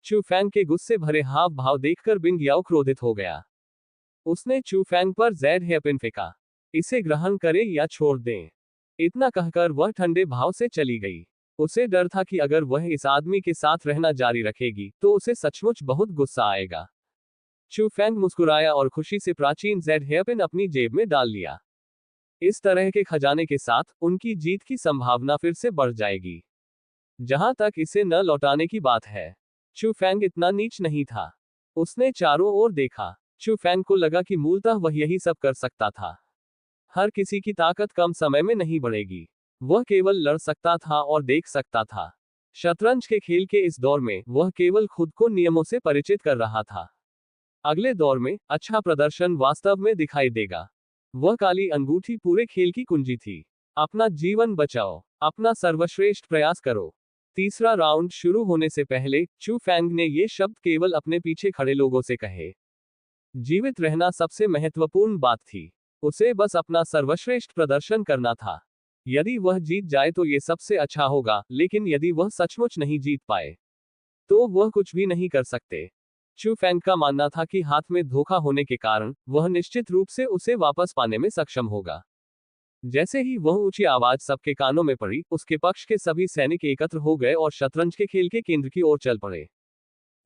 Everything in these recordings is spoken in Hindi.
चू फैंग के गुस्से भरे हाव भाव देखकर बिंग याओ क्रोधित हो गया। उसने चू फैंग पर ज़ेड हेयरपिन फेंका। इसे ग्रहण करें या छोड़ दें। इतना कहकर वह ठंडे भाव से चली गई। उसे डर था कि अगर वह इस आदमी के साथ रहना जारी रखेगी तो उसे सचमुच बहुत गुस्सा आएगा। चू फैंग मुस्कुराया और खुशी से प्राचीन ज़ेड हेयरपिन अपनी जेब में डाल लिया। इस तरह के खजाने के साथ उनकी जीत की संभावना फिर से बढ़ जाएगी। जहां तक इसे न लौटाने की बात है, चू फैंग इतना नीच नहीं था। उसने चारों ओर देखा। चू फैंग को लगा कि मूलतः वह यही सब कर सकता था। हर किसी की ताकत कम समय में नहीं बढ़ेगी। वह केवल लड़ सकता था और देख सकता था। शतरंज के खेल के इस दौर में वह केवल खुद को नियमों से परिचित कर रहा था। अगले दौर में अच्छा प्रदर्शन वास्तव में दिखाई देगा। वह काली अंगूठी पूरे खेल की कुंजी थी। अपना जीवन बचाओ, अपना सर्वश्रेष्ठ प्रयास करो। तीसरा राउंड शुरू होने से पहले चू फैंग ने ये शब्द केवल अपने पीछे खड़े लोगों से कहे। जीवित रहना सबसे महत्वपूर्ण बात थी। उसे बस अपना सर्वश्रेष्ठ प्रदर्शन करना था। यदि वह जीत जाए तो ये सबसे अच्छा होगा, लेकिन यदि वह सचमुच नहीं जीत पाए तो वह कुछ भी नहीं कर सकते। चू फैंग का मानना था कि हाथ में धोखा होने के कारण वह निश्चित रूप से उसे वापस पाने में सक्षम होगा। जैसे ही वह ऊंची आवाज सबके कानों में पड़ी, उसके पक्ष के सभी सैनिक एकत्र हो गए और शतरंज के खेल के केंद्र की ओर चल पड़े।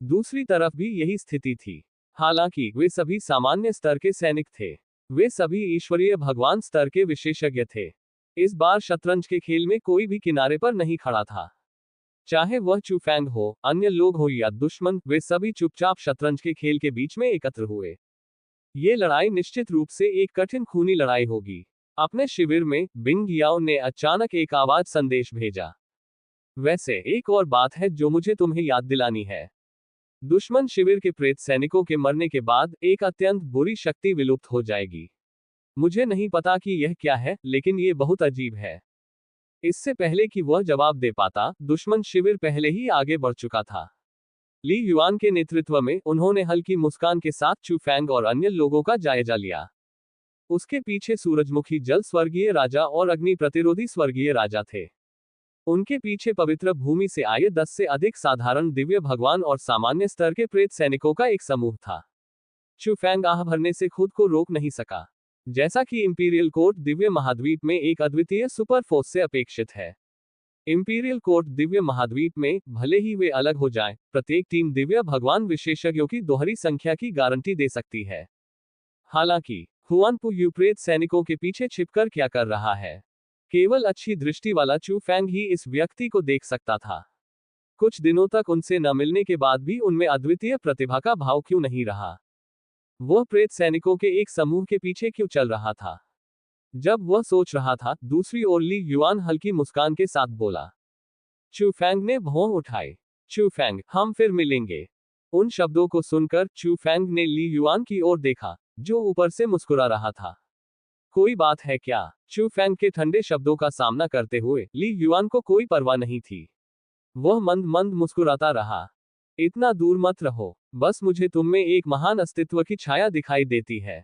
दूसरी तरफ भी यही स्थिति थी। हालांकि वे सभी सामान्य स्तर के सैनिक थे। वे सभी ईश्वरीय भगवान स्तर के विशेषज्ञ थे। इस बार शतरंज के खेल में कोई भी किनारे पर नहीं खड़ा था। चाहे वह चू फैंग हो, अन्य लोग हो या दुश्मन, वे सभी चुपचाप शतरंज के खेल के बीच में एकत्र हुए। ये लड़ाई निश्चित रूप से एक कठिन खूनी लड़ाई होगी। अपने शिविर में बिंग याओ ने अचानक एक आवाज संदेश भेजा। वैसे एक और बात है जो मुझे तुम्हें याद दिलानी है। दुश्मन शिविर के प्रेत सैनिकों के मरने के बाद एक अत्यंत बुरी शक्ति विलुप्त हो जाएगी। मुझे नहीं पता कि यह क्या है, लेकिन ये बहुत अजीब है। इससे पहले कि वह जवाब दे पाता, दुश्मन शिविर पहले ही आगे बढ़ चुका था। ली युआन के नेतृत्व में उन्होंने हल्की मुस्कान के साथ चू फैंग और अन्य लोगों का जायजा लिया। उसके पीछे सूरजमुखी जल स्वर्गीय राजा और अग्नि प्रतिरोधी स्वर्गीय राजा थे। उनके पीछे पवित्र भूमि से आए 10 से अधिक साधारण दिव्य भगवान और सामान्य स्तर के प्रेत सैनिकों का एक समूह था। चू फैंग आह भरने से खुद को रोक नहीं सका। जैसा कि इंपीरियल कोर्ट दिव्य महाद्वीप में एक अद्वितीय सुपर फोर्स से अपेक्षित है। इंपीरियल कोर्ट दिव्य महाद्वीप में, भले ही वे अलग हो जाएं, प्रत्येक टीम दिव्य भगवान विशेषज्ञों की दोहरी संख्या की गारंटी दे सकती है। हालांकि हुआन पू यू प्रेत सैनिकों के पीछे छिपकर क्या कर रहा है, केवल अच्छी दृष्टि वाला चू फैंग ही इस व्यक्ति को देख सकता था। कुछ दिनों तक उनसे न मिलने के बाद भी उनमें अद्वितीय प्रतिभा का भाव क्यों नहीं रहा? वह प्रेत सैनिकों के एक समूह के पीछे क्यों चल रहा था? जब वह सोच रहा था, दूसरी ओर ली युआन हल्की मुस्कान के साथ बोला। चू फैंग ने भौं उठाई। चू फैंग, हम फिर मिलेंगे। उन शब्दों को सुनकर चू फैंग ने ली युआन की ओर देखा, जो ऊपर से मुस्कुरा रहा था। कोई बात है क्या? चू फैंग के ठंडे शब्दों का सामना करते हुए ली युआन को कोई परवाह नहीं थी। वह मंद मंद मुस्कुराता रहा। इतना दूर मत रहो, बस मुझे तुम में एक महान अस्तित्व की छाया दिखाई देती है।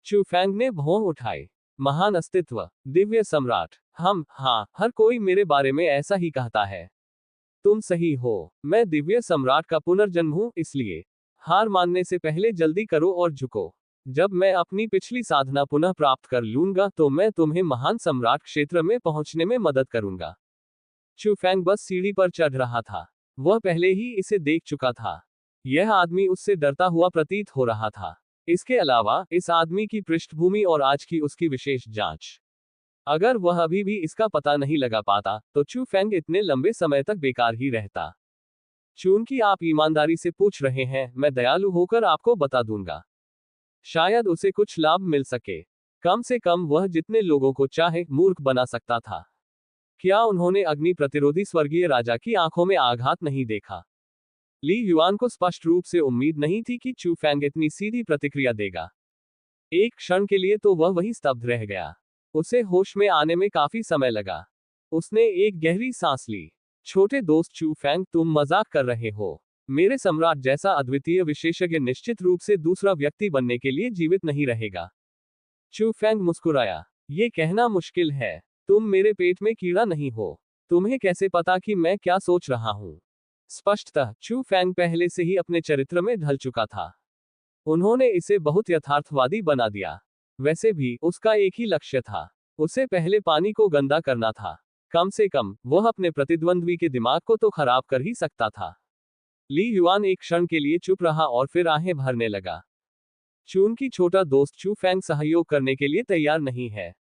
चू फैंग ने भौं उठाई। महान अस्तित्व, दिव्य सम्राट। हाँ, हर कोई मेरे बारे में ऐसा ही कहता है। तुम सही हो, मैं दिव्य सम्राट का पुनर्जन्म हूं, इसलिए हार मानने से पहले जल्दी करो और झुको। जब मैं अपनी पिछली साधना पुनः प्राप्त कर लूंगा तो मैं तुम्हें महान सम्राट क्षेत्र में पहुंचने में मदद करूंगा। चू फैंग बस सीढ़ी पर चढ़ रहा था। वह पहले ही इसे देख चुका था। यह आदमी उससे डरता हुआ प्रतीत हो रहा था। इसके अलावा इस आदमी की पृष्ठभूमि और आज की उसकी विशेष जांच, अगर वह अभी भी इसका पता नहीं लगा पाता तो चू फैंग इतने लंबे समय तक बेकार ही रहता। चूंकि आप ईमानदारी से पूछ रहे हैं, मैं दयालु होकर आपको बता दूंगा। शायद उसे कुछ लाभ मिल सके। कम से कम वह जितने लोगों को चाहे मूर्ख बना सकता था। क्या उन्होंने अग्नि प्रतिरोधी स्वर्गीय राजा की आंखों में आघात नहीं देखा? ली युआन को स्पष्ट रूप से उम्मीद नहीं थी कि चू फैंग इतनी सीधी प्रतिक्रिया देगा। एक क्षण के लिए तो वह वहीं स्तब्ध रह गया। उसे होश में आने में काफी समय लगा। उसने एक गहरी सांस ली। छोटे दोस्त चू फैंग, तुम मजाक कर रहे हो। मेरे सम्राट जैसा अद्वितीय विशेषज्ञ निश्चित रूप से दूसरा व्यक्ति बनने के लिए जीवित नहीं रहेगा। चू फैंग मुस्कुराया। ये कहना मुश्किल है। तुम मेरे पेट में कीड़ा नहीं हो। तुम्हें कैसे पता कि मैं क्या सोच रहा हूं? स्पष्टतः चू फैंग पहले से ही अपने चरित्र में ढल चुका था। उन्होंने इसे बहुत यथार्थवादी बना दिया। वैसे भी उसका एक ही लक्ष्य था, उसे पहले पानी को गंदा करना था। कम से कम वह अपने प्रतिद्वंद्वी के दिमाग को तो खराब कर ही सकता था। ली युआन एक क्षण के लिए चुप रहा और फिर आहें भरने लगा। चून की छोटा दोस्त चू फैंग सहयोग करने के लिए तैयार नहीं है।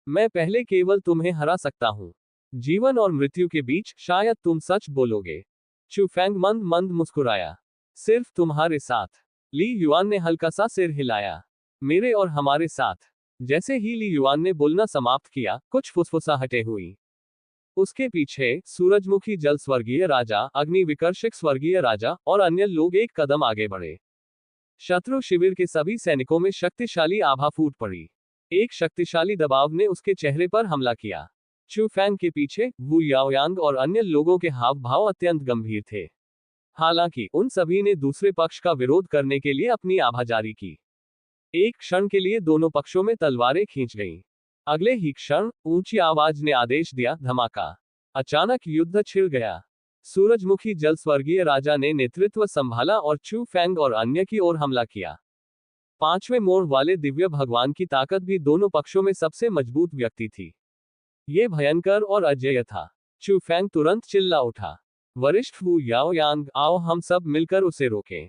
मैं पहले केवल तुम्हें हरा सकता हूं। जीवन और मृत्यु के बीच शायद तुम सच बोलोगे। चू फैंग मंद मंद मुस्कुराया। सिर्फ तुम्हारे साथ। ली युआन ने हल्का सा सिर हिलाया। मेरे और हमारे साथ। जैसे ही ली युआन ने बोलना समाप्त किया, कुछ फुसफुसाहटें हुई। उसके पीछे सूरजमुखी जल स्वर्गीय राजा, अग्नि विकर्षक स्वर्गीय राजा और अन्य लोग एक कदम आगे बढ़े। शत्रु शिविर के सभी सैनिकों में शक्तिशाली आभा फूट पड़ी। एक शक्तिशाली दबाव ने उसके चेहरे पर हमला किया। चू फैंग के पीछे वू याओयांग और अन्य लोगों के हाव भाव अत्यंत गंभीर थे। हालांकि उन सभी ने दूसरे पक्ष का विरोध करने के लिए अपनी आभा जारी की। एक क्षण के लिए दोनों पक्षों में तलवारें खींच गईं। अगले ही क्षण ऊंची आवाज ने आदेश दिया, धमाका। अचानक युद्ध छिड़ गया। सूरजमुखी जल स्वर्गीय राजा ने नेतृत्व संभाला और चू फैंग और अन्य की ओर हमला किया। पांचवें मोड़ वाले दिव्य भगवान की ताकत भी दोनों पक्षों में सबसे मजबूत व्यक्ति थी। ये भयंकर और अजेय था। चू फैंग तुरंत चिल्ला उठा, वरिष्ठ वू याओयांग, आओ हम सब मिलकर उसे रोकें।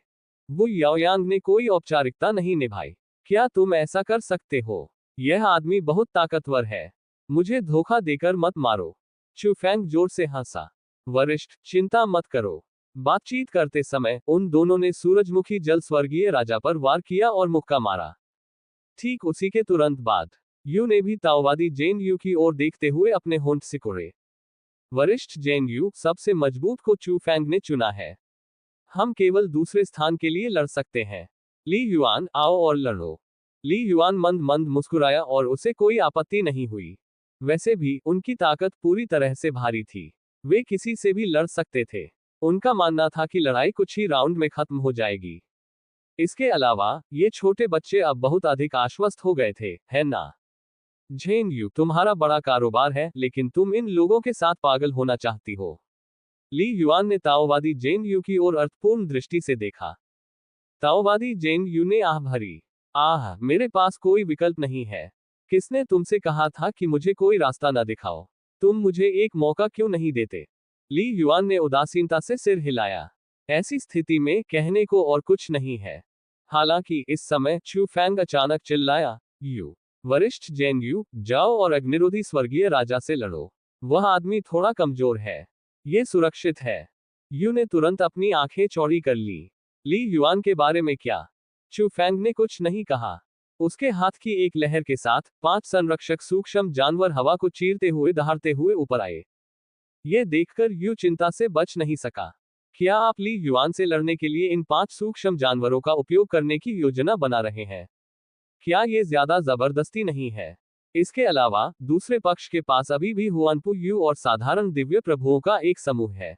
वू याओयांग ने कोई औपचारिकता नहीं निभाई। क्या तुम ऐसा कर सकते हो? यह आदमी बहुत ताकतवर है। मुझे धोखा देकर मत मारो। चू फैंग जोर से हंसा। वरिष्ठ, चिंता मत करो। बातचीत करते समय उन दोनों ने सूरजमुखी जल स्वर्गीय राजा पर वार किया और मुक्का मारा। ठीक उसी के तुरंत बाद यू ने भी ताओवादी जेन यू की ओर देखते हुए अपने होंठ सिकोड़े। वरिष्ठ जेन यू, सबसे मजबूत को चू फैंग ने चुना है। हम केवल दूसरे स्थान के लिए लड़ सकते हैं। ली युआन, आओ और लड़ो। ली युआन मंद मंद मुस्कुराया और उसे कोई आपत्ति नहीं हुई। वैसे भी उनकी ताकत पूरी तरह से भारी थी। वे किसी से भी लड़ सकते थे। उनका मानना था कि लड़ाई कुछ ही राउंड में खत्म हो जाएगी। इसके अलावा ये छोटे बच्चे अब बहुत अधिक आश्वस्त हो गए थे, है ना? जेन यू, तुम्हारा बड़ा कारोबार है, लेकिन तुम इन लोगों के साथ पागल होना चाहती हो। ली युआन ने ताओवादी जेन यू की ओर अर्थपूर्ण दृष्टि से देखा। ताओवादी जेन यू ने आह भरी। आह, मेरे पास कोई विकल्प नहीं है। किसने तुमसे कहा था कि मुझे कोई रास्ता न दिखाओ? तुम मुझे एक मौका क्यों नहीं देते? ली युआन ने उदासीनता से सिर हिलाया। ऐसी स्थिति में कहने को और कुछ नहीं है। हालांकि इस समय चू फैंग अचानक चिल्लाया, यू, वरिष्ठ जेन यू, जाओ और अग्निरोधी स्वर्गीय राजा से लड़ो। वह आदमी थोड़ा कमजोर है। ये सुरक्षित है। यू ने तुरंत अपनी आंखें चौड़ी कर ली। ली युआन के बारे में क्या? चू फैंग ने कुछ नहीं कहा। उसके हाथ की एक लहर के साथ 5 संरक्षक सूक्ष्म जानवर हवा को चीरते हुए दहाड़ते हुए ऊपर आए। ये देखकर यू चिंता से बच नहीं सका। क्या आप ली युआन से लड़ने के लिए इन 5 सूक्ष्म जानवरों का उपयोग करने की योजना बना रहे हैं? क्या ये ज्यादा जबरदस्ती नहीं है? इसके अलावा दूसरे पक्ष के पास अभी भी हुआनपू यू और साधारण दिव्य प्रभुओं का एक समूह है।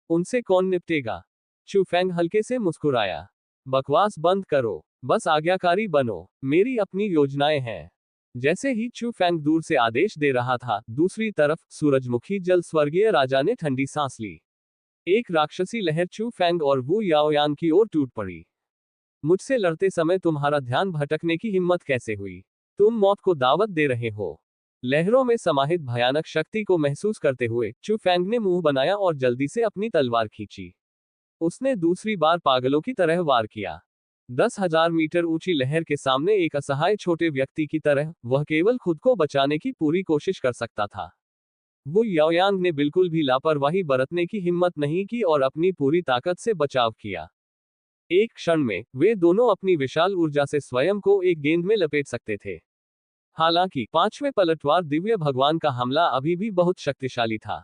उनसे कौन निपटेगा? चू फैंग हल्के से मुस्कुराया। बकवास बंद करो, बस आज्ञाकारी बनो। मेरी अपनी योजनाएं हैं। जैसे ही चू फैंग दूर से आदेश दे रहा था, दूसरी तरफ सूरजमुखी जल स्वर्गीय राजा ने ठंडी सांस ली। एक राक्षसी लहर चू फैंग और वू याओयांग की ओर टूट पड़ी। मुझसे लड़ते समय तुम्हारा ध्यान भटकने की हिम्मत कैसे हुई? तुम मौत को दावत दे रहे हो। लहरों में समाहित भयानक शक्ति को महसूस करते हुए चू फैंग ने मुंह बनाया और जल्दी से अपनी तलवार खींची। उसने दूसरी बार पागलों की तरह वार किया। 10,000 मीटर ऊंची लहर के सामने एक असहाय छोटे व्यक्ति की तरह वह केवल खुद को बचाने की पूरी कोशिश कर सकता था। वो याओयांग ने बिल्कुल भी लापरवाही बरतने की हिम्मत नहीं की और अपनी पूरी ताकत से बचाव किया। एक क्षण में वे दोनों अपनी विशाल ऊर्जा से स्वयं को एक गेंद में लपेट सकते थे। हालांकि पांचवें पलटवार दिव्य भगवान का हमला अभी भी बहुत शक्तिशाली था।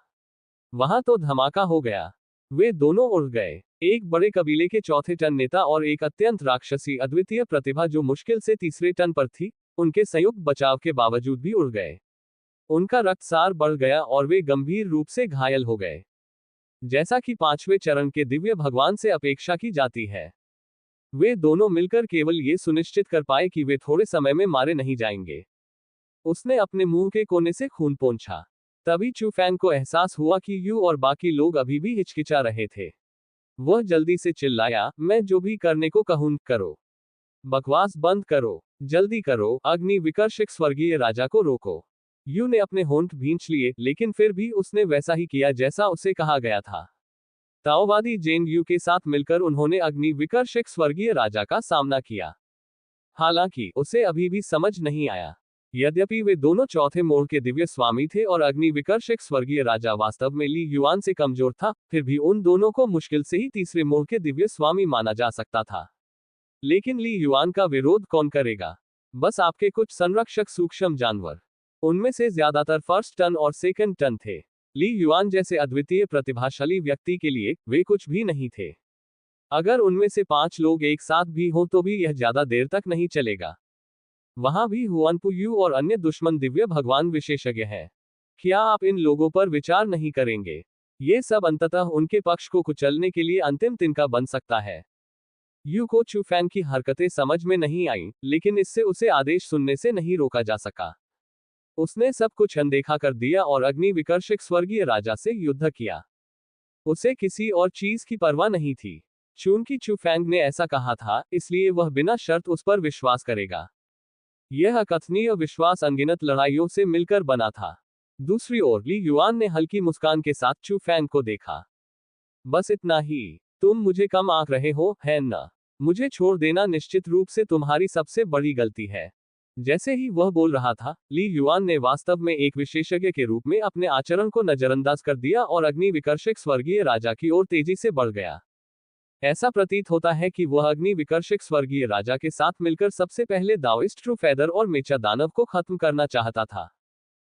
वहां तो धमाका हो गया। वे दोनों उड़ गए। एक बड़े कबीले के चौथे टन नेता और एक अत्यंत राक्षसी अद्वितीय प्रतिभा जो मुश्किल से तीसरे टन पर थी, उनके संयुक्त बचाव के बावजूद भी उड़ गए। उनका रक्तसार बढ़ गया और वे गंभीर रूप से घायल हो गए। जैसा कि पांचवें चरण के दिव्य भगवान से अपेक्षा की जाती है, वे दोनों मिलकर केवल ये सुनिश्चित कर पाए कि वे थोड़े समय में मारे नहीं जाएंगे। उसने अपने मुंह के कोने से खून पोंछा। तभी चू फैंग को एहसास हुआ कि यू और बाकी लोग अभी भी हिचकिचा रहे थे। वह जल्दी से चिल्लाया, मैं जो भी करने को कहूं करो। बकवास बंद करो, जल्दी करो, अग्नि विकर्षक स्वर्गीय राजा को रोको। यू ने अपने होंठ भींच लिए, लेकिन फिर भी उसने वैसा ही किया जैसा उसे कहा गया था। ताओवादी जेन यू के साथ मिलकर उन्होंने अग्नि विकर्षक स्वर्गीय राजा का सामना किया। हालांकि उसे अभी भी समझ नहीं आया। यद्यपि वे दोनों चौथे मोड़ के दिव्य स्वामी थे और अग्नि विकर्षक स्वर्गीय राजा वास्तव में ली युआन से कमजोर था, फिर भी उन दोनों को मुश्किल से ही तीसरे मोड़ के दिव्य स्वामी माना जा सकता था। लेकिन ली युआन का विरोध कौन करेगा? बस आपके कुछ संरक्षक सूक्ष्म जानवर। उनमें से ज्यादातर फर्स्ट टन और सेकंड टन थे। ली युआन जैसे अद्वितीय प्रतिभाशाली व्यक्ति के लिए वे कुछ भी नहीं थे। अगर उनमें से 5 लोग एक साथ भी हों तो भी यह ज्यादा देर तक नहीं चलेगा। वहां भी हुआनपू यू और अन्य दुश्मन दिव्य भगवान विशेषज्ञ हैं। क्या आप इन लोगों पर विचार नहीं करेंगे? ये सब अंततः उनके पक्ष को कुचलने के लिए अंतिम तिनका बन सकता है। यू को चू फैंग की हरकतें समझ में नहीं आईं, लेकिन इससे उसे आदेश सुनने से नहीं रोका जा सका। उसने सब कुछ अनदेखा कर दिया और अग्नि विकर्षक स्वर्गीय राजा से युद्ध किया। उसे किसी और चीज की परवाह नहीं थी। चूंकि चू फैंग ने ऐसा कहा था, इसलिए वह बिना शर्त उस पर विश्वास करेगा। यह अकथनीय विश्वास अनगिनत लड़ाइयों से मिलकर बना था। दूसरी ओर ली युआन ने हल्की मुस्कान के साथ चू फैंग को देखा। बस इतना ही। तुम मुझे कम आंक रहे हो, है न? मुझे छोड़ देना निश्चित रूप से तुम्हारी सबसे बड़ी गलती है। जैसे ही वह बोल रहा था, ली युआन ने वास्तव में एक विशेषज्ञ के रूप में अपने आचरण को नजरअंदाज कर दिया और अग्नि विकर्षक स्वर्गीय राजा की ओर तेजी से बढ़ गया। ऐसा प्रतीत होता है कि वह अग्नि विकर्षक स्वर्गीय राजा के साथ मिलकर सबसे पहले दाओइस्ट ट्रू फेदर और मेचा दानव को खत्म करना चाहता था।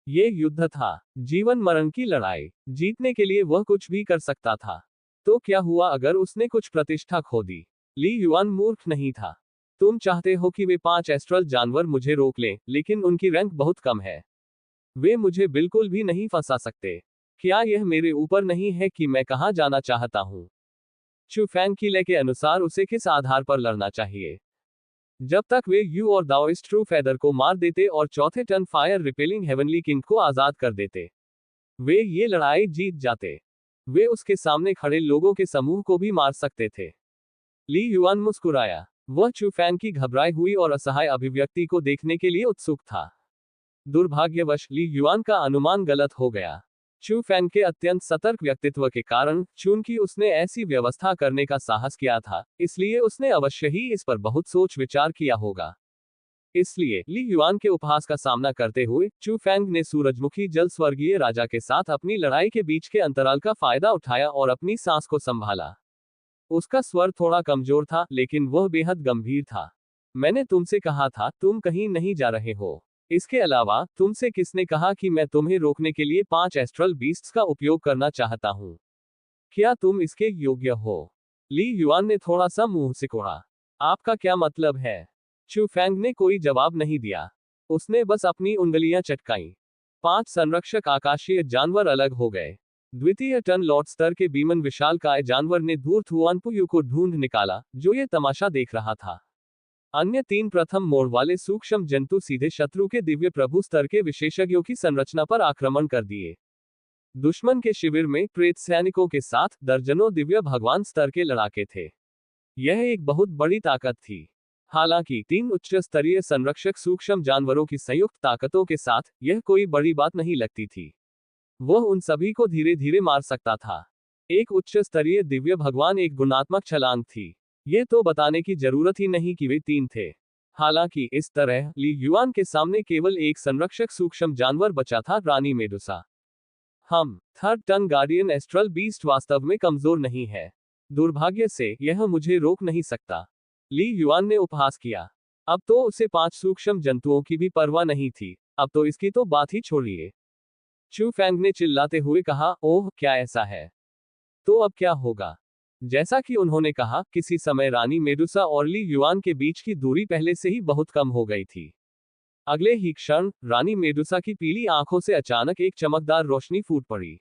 ये युद्ध था, जीवन मरण की लड़ाई। जीतने के लिए वह कुछ भी कर सकता था। तो क्या हुआ अगर उसने कुछ प्रतिष्ठा खो दी? ली युआन मूर्ख नहीं था। तुम चाहते हो कि वे 5 एस्ट्रल जानवर मुझे रोक लें, लेकिन उनकी रैंक बहुत कम है। वे मुझे बिल्कुल भी नहीं फंसा सकते। क्या यह मेरे ऊपर नहीं है कि मैं कहां जाना चाहता हूं? चू फैंग की ले के अनुसार उसे किस आधार पर लड़ना चाहिए? जब तक वे यू और दाओइस्ट ट्रू फेदर को मार देते और चौथे टन फायर रिपेलिंग हेवनली किंग को आजाद कर देते, वे ये लड़ाई जीत जाते। वे उसके सामने खड़े लोगों के समूह को भी मार सकते थे। ली युआन मुस्कुराया। वह चू फैंग की घबराई हुई और असहाय अभिव्यक्ति को देखने के लिए उत्सुक था। दुर्भाग्यवश ली युआन का अनुमान गलत हो गया। चू फैंग के अत्यंत सतर्क व्यक्तित्व के कारण, चूंकि उसने ऐसी व्यवस्था करने का साहस किया था, इसलिए उसने अवश्य ही इस पर बहुत सोच विचार किया होगा। इसलिए ली युआन के उपहास का सामना करते हुए चू फैंग ने सूरजमुखी जल स्वर्गीय राजा के साथ अपनी लड़ाई के बीच के अंतराल का फायदा उठाया और अपनी सांस को संभाला। उसका स्वर थोड़ा कमजोर था, लेकिन वह बेहद गंभीर था। मैंने तुमसे कहा था, तुम कहीं नहीं जा रहे हो। इसके अलावा तुमसे किसने कहा कि मैं तुम्हें रोकने के लिए 5 एस्ट्रल बीस्ट्स का उपयोग करना चाहता हूं? क्या तुम इसके योग्य हो? ली युआन ने थोड़ा सा मुंह सिकोड़ा। आपका क्या मतलब है? चू फैंग ने कोई जवाब नहीं दिया। उसने बस अपनी उंगलियां चटकाईं। 5 संरक्षक आकाशीय जानवर अलग हो गए। द्वितीय टन लॉर्ड स्तर के बीमन विशालकाय जानवर ने धूर्त हुआनपुयू को ढूंढ निकाला, जो ये तमाशा देख रहा था। अन्य 3 प्रथम मोड़ वाले सूक्ष्म जंतु सीधे शत्रु के दिव्य प्रभु स्तर के विशेषज्ञों की संरचना पर आक्रमण कर दिए। दुश्मन के शिविर में प्रेत सैनिकों के साथ दर्जनों दिव्य भगवान स्तर के लड़ाके थे। यह एक बहुत बड़ी ताकत थी। हालांकि 3 उच्च स्तरीय संरक्षक सूक्ष्म जानवरों की संयुक्त ताकतों के साथ यह कोई बड़ी बात नहीं लगती थी। वह उन सभी को धीरे धीरे मार सकता था। एक उच्च स्तरीय दिव्य भगवान एक गुणात्मक छलांग थी। ये तो बताने की जरूरत ही नहीं कि वे 3 थे। हालांकि इस तरह ली युआन के सामने केवल एक संरक्षक सूक्ष्म जानवर बचा था, रानी मेडुसा। हम थर्ड टन गार्डियन एस्ट्रल बीस्ट वास्तव में कमजोर नहीं है। दुर्भाग्य से यह मुझे रोक नहीं सकता। ली युआन ने उपहास किया। अब तो उसे 5 सूक्ष्म जंतुओं की भी परवाह नहीं थी। अब तो इसकी तो बात ही छोड़िए। चू फैंग ने चिल्लाते हुए कहा, ओह क्या ऐसा है? तो अब क्या होगा? जैसा कि उन्होंने कहा, किसी समय रानी मेडुसा और ली युआन के बीच की दूरी पहले से ही बहुत कम हो गई थी। अगले ही क्षण रानी मेडुसा की पीली आंखों से अचानक एक चमकदार रोशनी फूट पड़ी।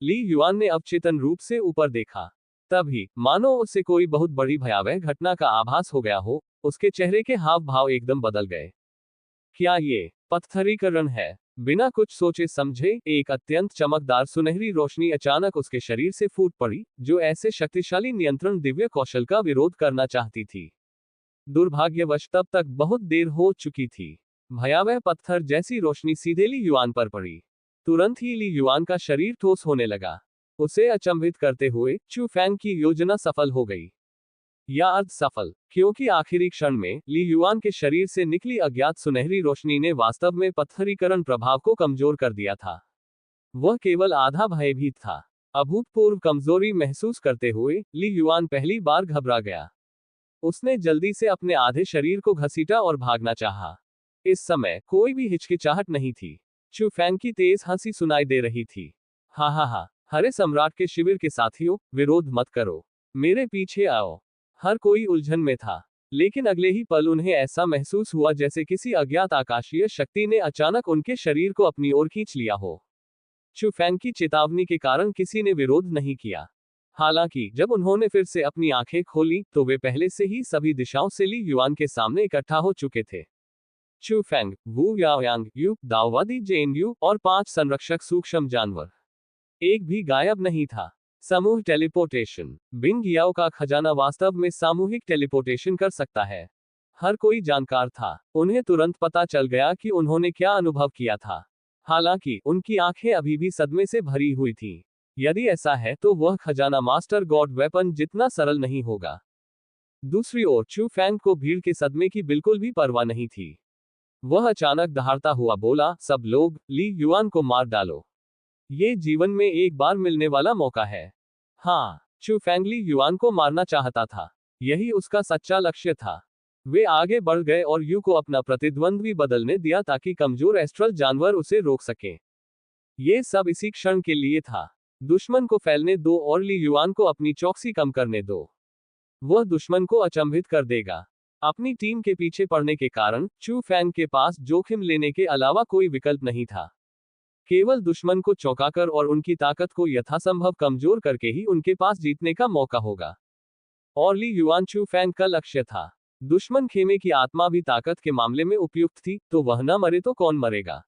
ली युआन ने अवचेतन रूप से ऊपर देखा। तभी मानो उसे कोई बहुत बड़ी भयावह घटना का आभास हो गया हो। उसके चेहरे के हाव भाव एकदम बदल गए। क्या ये पत्थरीकरण है? बिना कुछ सोचे समझे एक अत्यंत चमकदार सुनहरी रोशनी अचानक उसके शरीर से फूट पड़ी, जो ऐसे शक्तिशाली नियंत्रण दिव्य कौशल का विरोध करना चाहती थी। दुर्भाग्यवश तब तक बहुत देर हो चुकी थी। भयावह पत्थर जैसी रोशनी सीधे ली युआन पर पड़ी। तुरंत ही ली युआन का शरीर ठोस होने लगा। उसे अचंभित करते हुए चू फैंग की योजना सफल हो गई, या अर्ध सफल, क्योंकि आखिरी क्षण में ली युआन के शरीर से निकली अज्ञात सुनहरी रोशनी ने वास्तव में पत्थरीकरण प्रभाव को कमजोर कर दिया था। वह केवल आधा भयभीत था। अभूतपूर्व कमजोरी महसूस करते हुए ली युआन पहली बार घबरा गया। उसने जल्दी से अपने आधे शरीर को घसीटा और भागना चाहा। इस समय कोई भी हिचकिचाहट नहीं थी। चू फैंग की तेज हंसी सुनाई दे रही थी। हा हा हा, हरे सम्राट के शिविर के साथियों, विरोध मत करो, मेरे पीछे आओ। हर कोई उलझन में था, लेकिन अगले ही पल उन्हें ऐसा महसूस हुआ जैसे किसी अज्ञात आकाशीय शक्ति ने अचानक उनके शरीर को अपनी ओर खींच लिया हो। चू फैंग की चेतावनी के कारण किसी ने विरोध नहीं किया। हालांकि जब उन्होंने फिर से अपनी आंखें खोली तो वे पहले से ही सभी दिशाओं से ली युआन के सामने इकट्ठा हो चुके थे। चू फैंग, वू याओयांग, यू, दाओवादी जेएनयू और 5 संरक्षक सूक्ष्म जानवर। एक भी गायब नहीं था। समूह टेलीपोर्टेशन। बिंग याओ का खजाना वास्तव में सामूहिक टेलीपोर्टेशन कर सकता है। हर कोई जानकार था। उन्हें तुरंत पता चल गया कि उन्होंने क्या अनुभव किया था। हालांकि उनकी आंखें अभी भी सदमे से भरी हुई थीं। यदि ऐसा है तो वह खजाना मास्टर गॉड वेपन जितना सरल नहीं होगा। दूसरी ओर चू फैंग को भीड़ के सदमे की बिल्कुल भी परवाह नहीं थी। वह अचानक दहाड़ता हुआ बोला, सब लोग, ली युआन को मार डालो। ये जीवन में एक बार मिलने वाला मौका है। हाँ, चू फैंग ली युआन को मारना चाहता था। यही उसका सच्चा लक्ष्य था। वे आगे बढ़ गए और यू को अपना प्रतिद्वंद्वी बदलने दिया ताकि कमजोर एस्ट्रल जानवर उसे रोक सके। ये सब इसी क्षण के लिए था। दुश्मन को फैलने दो और ली युआन को अपनी चौकसी कम करने दो। वह दुश्मन को अचंभित कर देगा। अपनी टीम के पीछे पड़ने के कारण चू फैंग के पास जोखिम लेने के अलावा कोई विकल्प नहीं था। केवल दुश्मन को चौंकाकर और उनकी ताकत को यथासंभव कमजोर करके ही उनके पास जीतने का मौका होगा। और ली युआन चू फैंग का लक्ष्य था। दुश्मन खेमे की आत्मा भी ताकत के मामले में उपयुक्त थी, तो वह न मरे तो कौन मरेगा।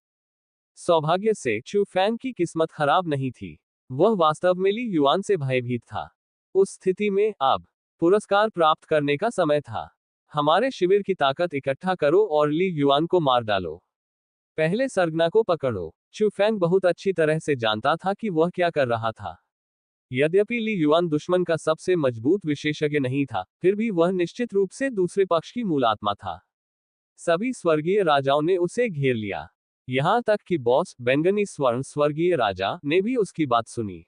सौभाग्य से चू फैंग की किस्मत खराब नहीं थी। वह वास्तव में ली युआन से भयभीत था। उस स्थिति में अब पुरस्कार प्राप्त करने का समय था। हमारे शिविर की ताकत इकट्ठा करो और ली युआन को मार डालो। पहले सरगना को पकड़ो। चू फैंग बहुत अच्छी तरह से जानता था कि वह क्या कर रहा था। यद्यपि ली युआन दुश्मन का सबसे मजबूत विशेषज्ञ नहीं था, फिर भी वह निश्चित रूप से दूसरे पक्ष की मूल आत्मा था। सभी स्वर्गीय राजाओं ने उसे घेर लिया। यहां तक कि बॉस बैंगनी स्वर्ण स्वर्गीय राजा ने भी उसकी बात सुनी।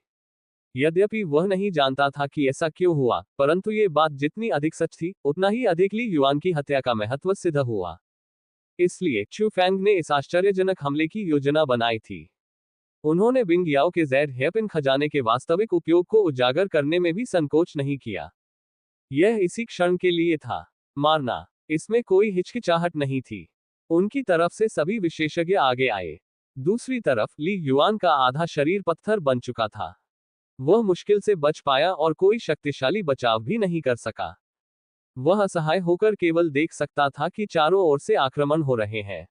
यद्यपि वह नहीं जानता था कि ऐसा क्यों हुआ, परंतु ये बात जितनी अधिक सच थी, उतना ही अधिक ली युआन की हत्या का महत्व सिद्ध हुआ। इसलिए चू फैंग ने इस आश्चर्यजनक हमले की योजना बनाई थी। उन्होंने बिंग याओ के ज़ेड हेयरपिन खजाने के वास्तविक उपयोग को उजागर करने में भी संकोच नहीं किया। यह इसी क्षण के लिए था, मारना। इसमें कोई हिचकिचाहट नहीं थी। उनकी तरफ से सभी विशेषज्ञ आगे आए। दूसरी तरफ ली युआन का आधा शरीर पत्थर बन चुका था। वह मुश्किल से बच पाया और कोई शक्तिशाली बचाव भी नहीं कर सका। वह असहाय होकर केवल देख सकता था कि चारों ओर से आक्रमण हो रहे हैं।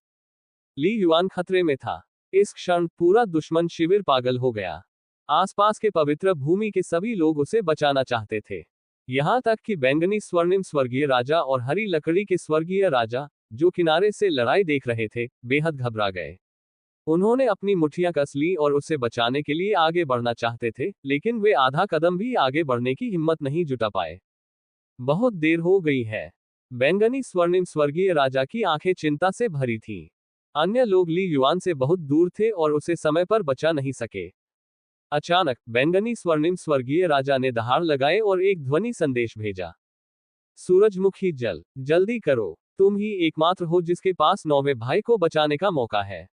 ली युआन खतरे में था। इस क्षण पूरा दुश्मन शिविर पागल हो गया। आसपास के पवित्र भूमि के सभी लोग उसे बचाना चाहते थे। यहां तक कि बैंगनी स्वर्णिम स्वर्गीय राजा और हरी लकड़ी के स्वर्गीय राजा, जो किनारे से लड़ाई देख रहे थे, बेहद घबरा गए। उन्होंने अपनी मुट्ठियां कस ली और उसे बचाने के लिए आगे बढ़ना चाहते थे, लेकिन वे आधा कदम भी आगे बढ़ने की हिम्मत नहीं जुटा पाए। बहुत देर हो गई है। बैंगनी स्वर्णिम स्वर्गीय राजा की आंखें चिंता से भरी थीं। अन्य लोग ली युआन से बहुत दूर थे और उसे समय पर बचा नहीं सके। अचानक बैंगनी स्वर्णिम स्वर्गीय राजा ने दहाड़ लगाए और एक ध्वनि संदेश भेजा। सूरजमुखी जल, जल्दी करो, तुम ही एकमात्र हो जिसके पास 9वें भाई को बचाने का मौका है।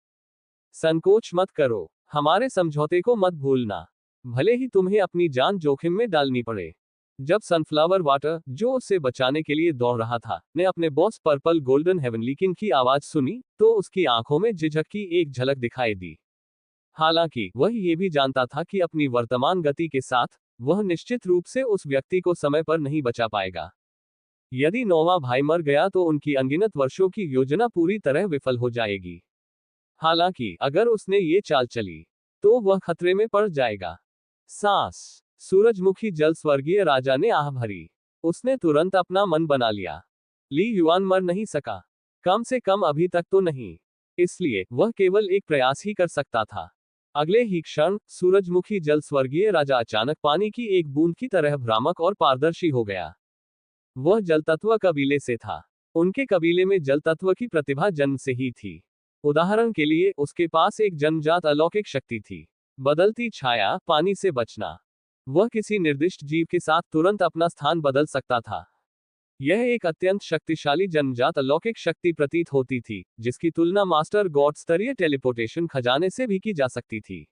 संकोच मत करो, हमारे समझौते को मत भूलना, भले ही तुम्हें अपनी जान जोखिम में डालनी पड़े। जब सनफ्लावर वाटर, जो उसे बचाने के लिए दौड़ रहा था, ने अपने boss purple golden heavenly king की आवाज सुनी, तो उसकी आंखों में झिझक की एक झलक दिखाई दी। हालांकि वह ये भी जानता था कि अपनी वर्तमान गति के साथ वह निश्चित रूप से उस व्यक्ति को समय पर नहीं बचा पाएगा। यदि 9वां भाई मर गया तो उनकी अनगिनत वर्षों की योजना पूरी तरह विफल हो जाएगी। हालांकि अगर उसने ये चाल चली तो वह खतरे में पड़ जाएगा। सांस। सूरजमुखी जल स्वर्गीय राजा ने आह भरी। उसने तुरंत अपना मन बना लिया। ली युआन मर नहीं सका, कम से कम अभी तक तो नहीं। इसलिए वह केवल एक प्रयास ही कर सकता था। अगले ही क्षण सूरजमुखी जल स्वर्गीय राजा अचानक पानी की एक बूंद की तरह भ्रामक और पारदर्शी हो गया। वह जल तत्व कबीले से था। उनके कबीले में जल तत्व की प्रतिभा जन्म से ही थी। उदाहरण के लिए उसके पास एक जन्मजात अलौकिक शक्ति थी, बदलती छाया, पानी से बचना। वह किसी निर्दिष्ट जीव के साथ तुरंत अपना स्थान बदल सकता था। यह एक अत्यंत शक्तिशाली जन्मजात अलौकिक शक्ति प्रतीत होती थी, जिसकी तुलना मास्टर गॉड स्तरीय टेलीपोर्टेशन खजाने से भी की जा सकती थी।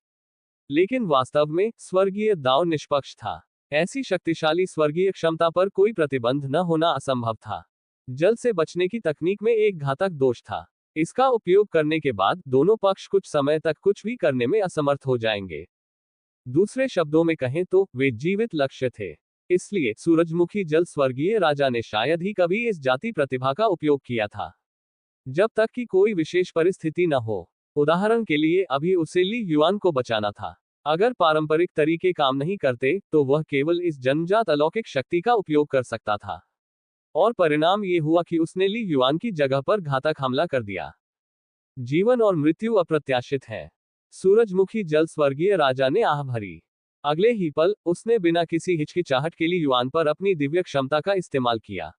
लेकिन वास्तव में स्वर्गीय दाव निष्पक्ष था। ऐसी शक्तिशाली स्वर्गीय क्षमता पर कोई प्रतिबंध न होना असंभव था। जल से बचने की तकनीक में एक घातक दोष था। इसका उपयोग करने के बाद दोनों पक्ष कुछ समय तक कुछ भी करने में असमर्थ हो जाएंगे। दूसरे शब्दों में कहें तो वे जीवित लक्ष्य थे। इसलिए सूरजमुखी जल स्वर्गीय राजा ने शायद ही कभी इस जाति प्रतिभा का उपयोग किया था, जब तक कि कोई विशेष परिस्थिति न हो। उदाहरण के लिए अभी उसे ली युआन को बचाना था। अगर पारंपरिक तरीके काम नहीं करते तो वह केवल इस जन्मजात अलौकिक शक्ति का उपयोग कर सकता था। और परिणाम ये हुआ कि उसने ली युआन की जगह पर घातक हमला कर दिया। जीवन और मृत्यु अप्रत्याशित है। सूरजमुखी जल स्वर्गीय राजा ने आह भरी। अगले ही पल उसने बिना किसी हिचकिचाहट के ली युआन पर अपनी दिव्य क्षमता का इस्तेमाल किया।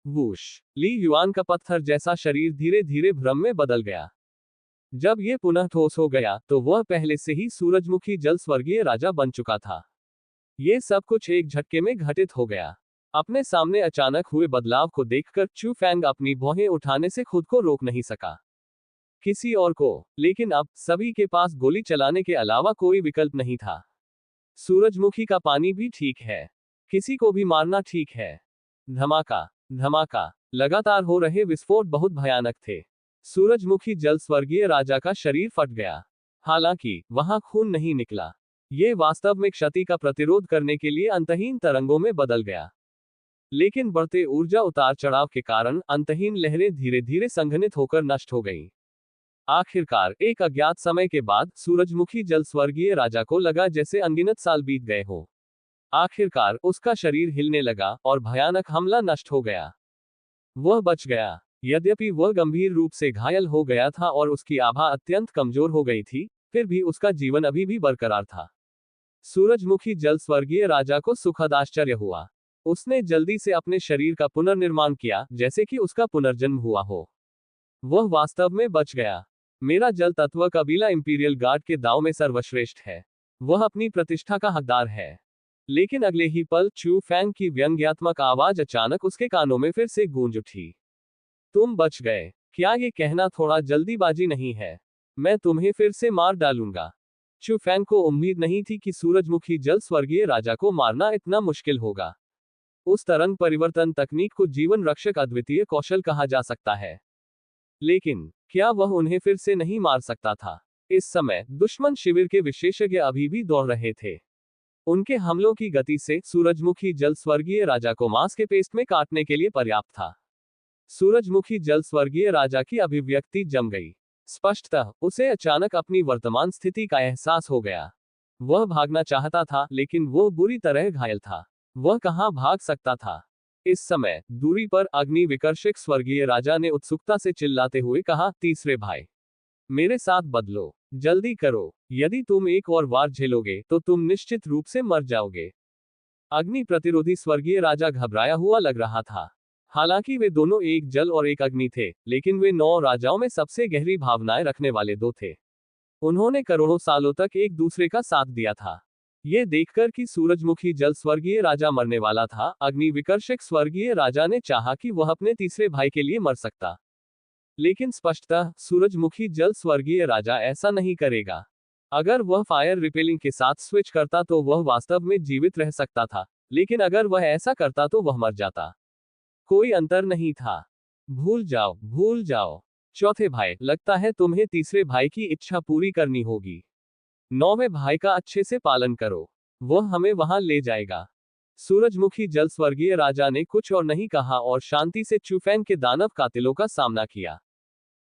वूश। ली युआन का पत्थर जैसा शरीर धीरे धीरे भ्रम में बदल गया। जब यह पुनः ठोस हो गया तो वह पहले से ही सूरजमुखी जल स्वर्गीय राजा बन चुका था। यह सब कुछ एक झटके में घटित हो गया। अपने सामने अचानक हुए बदलाव को देखकर चू फैंग अपनी भौहें उठाने से खुद को रोक नहीं सका। किसी और को, लेकिन अब सभी के पास गोली चलाने के अलावा कोई विकल्प नहीं था। सूरजमुखी का पानी भी ठीक है, किसी को भी मारना ठीक है। धमाका धमाका, लगातार हो रहे विस्फोट बहुत भयानक थे। सूरजमुखी जल स्वर्गीय राजा का शरीर फट गया। हालांकि वहां खून नहीं निकला। यह वास्तव में क्षति का प्रतिरोध करने के लिए अंतहीन तरंगों में बदल गया। लेकिन बढ़ते ऊर्जा उतार चढ़ाव के कारण अंतहीन लहरें धीरे धीरे संघनित होकर नष्ट हो गईं। आखिरकार एक अज्ञात समय के बाद सूरजमुखी जल स्वर्गीय राजा को लगा जैसे अनगिनत साल बीत गए हो। आखिरकार उसका शरीर हिलने लगा और भयानक हमला नष्ट हो गया। वह बच गया। यद्यपि वह गंभीर रूप से घायल हो गया था और उसकी आभा अत्यंत कमजोर हो गई थी, फिर भी उसका जीवन अभी भी बरकरार था। सूरजमुखी जल स्वर्गीय राजा को सुखद आश्चर्य हुआ। उसने जल्दी से अपने शरीर का पुनर्निर्माण किया, जैसे कि उसका पुनर्जन्म हुआ हो। वह वास्तव में बच गया। मेरा जल तत्व कबीला इंपीरियल गार्ड के दाव में सर्वश्रेष्ठ है। वह अपनी प्रतिष्ठा का हकदार है। लेकिन अगले ही पल चू फैंग की व्यंग्यात्मक आवाज अचानक उसके कानों में फिर से गूंज उठी। तुम बच गए। क्या ये कहना थोड़ा जल्दीबाजी नहीं है? मैं तुम्हें फिर से मार डालूंगा। चू फैंग को उम्मीद नहीं थी कि सूरजमुखी जल स्वर्गीय राजा को मारना इतना मुश्किल होगा। उस तरंग परिवर्तन तकनीक को जीवन रक्षक अद्वितीय कौशल कहा जा सकता है। लेकिन क्या वह उन्हें फिर से नहीं मार सकता था? इस समय दुश्मन शिविर के विशेषज्ञ अभी भी दौड़ रहे थे। उनके हमलों की गति से सूरजमुखी जल स्वर्गीय राजा को मांस के पेस्ट में काटने के लिए पर्याप्त था। सूरजमुखी जल स्वर्गीय राजा की अभिव्यक्ति जम गई। स्पष्टतः उसे अचानक अपनी वर्तमान स्थिति का एहसास हो गया। वह भागना चाहता था, लेकिन वह बुरी तरह घायल था। वह कहां भाग सकता था? इस समय दूरी पर अग्नि विकर्षक स्वर्गीय राजा ने उत्सुकता से चिल्लाते हुए कहा, तीसरे भाई, मेरे साथ बदलो, जल्दी करो। यदि तुम एक और वार झेलोगे तो तुम निश्चित रूप से मर जाओगे। अग्नि प्रतिरोधी स्वर्गीय राजा घबराया हुआ लग रहा था। हालांकि वे दोनों एक जल और एक अग्नि थे, लेकिन वे 9 राजाओं में सबसे गहरी भावनाएं रखने वाले दो थे। उन्होंने करोड़ों सालों तक एक दूसरे का साथ दिया था। यह देखकर कि सूरजमुखी जल स्वर्गीय राजा मरने वाला था, अग्नि विकर्षक स्वर्गीय राजा ने चाहा कि वह अपने तीसरे भाई के लिए मर सकता। लेकिन स्पष्टतः सूरजमुखी जल स्वर्गीय राजा ऐसा नहीं करेगा। अगर वह फायर रिपेलिंग के साथ स्विच करता तो वह वास्तव में जीवित रह सकता था, लेकिन अगर वह ऐसा करता तो वह मर जाता। कोई अंतर नहीं था। भूल जाओ, भूल जाओ। चौथे भाई, लगता है तुम्हें तीसरे भाई की इच्छा पूरी करनी होगी। 9वें भाई का अच्छे से पालन करो, वह हमें वहां ले जाएगा। सूरजमुखी जल स्वर्गीय राजा ने कुछ और नहीं कहा और शांति से चू फैंग के दानव कातिलों का सामना किया।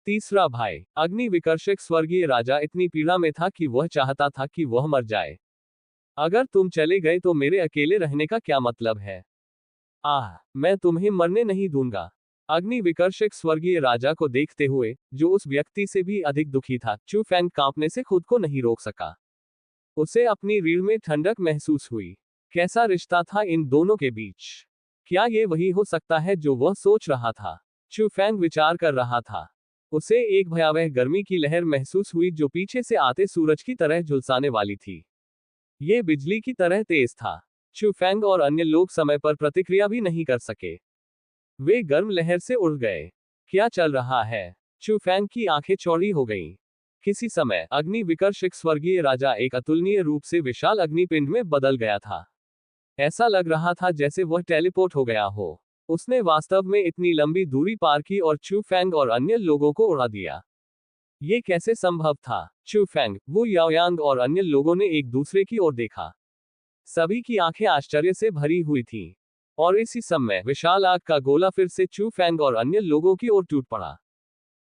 तीसरा भाई अग्नि विकर्षक स्वर्गीय राजा इतनी पीड़ा में था कि वह चाहता था कि वह मर जाए। अगर तुम चले गए तो मेरे अकेले रहने का क्या मतलब है? आह, मैं तुम्हें मरने नहीं दूंगा। अग्नि विकर्षक स्वर्गीय राजा को देखते हुए, जो उस व्यक्ति से भी अधिक दुखी था, चू फैंग कांपने से खुद को नहीं रोक सका। उसे अपनी रीढ़ में ठंडक महसूस हुई। कैसा रिश्ता था इन दोनों के बीच? क्या ये वही हो सकता है जो वह सोच रहा था? चू फैंग विचार कर रहा था। उसे एक भयावह गर्मी की लहर महसूस हुई जो पीछे से आते सूरज की तरह झुलसाने वाली थी। ये बिजली की तरह तेज था। चू फैंग और अन्य लोग समय पर प्रतिक्रिया भी नहीं कर सके। वे गर्म लहर से उड़ गए। क्या चल रहा है? चू फैंग की आंखें चौड़ी हो गईं। किसी समय अग्नि विकर्षक स्वर्गीय राजा एक अतुलनीय रूप से विशाल अग्निपिंड में बदल गया था। ऐसा लग रहा था जैसे वह टेलीपोर्ट हो गया हो। उसने वास्तव में इतनी लंबी दूरी पार की और चू फैंग और अन्य लोगों को उड़ा दिया। ये कैसे संभव था? चू फैंग, वू याओयांग और अन्य लोगों ने एक दूसरे की ओर देखा। सभी की आंखें आश्चर्य से भरी हुई थीं। और इसी समय विशाल आग का गोला फिर से चू फैंग और अन्य लोगों की ओर टूट पड़ा।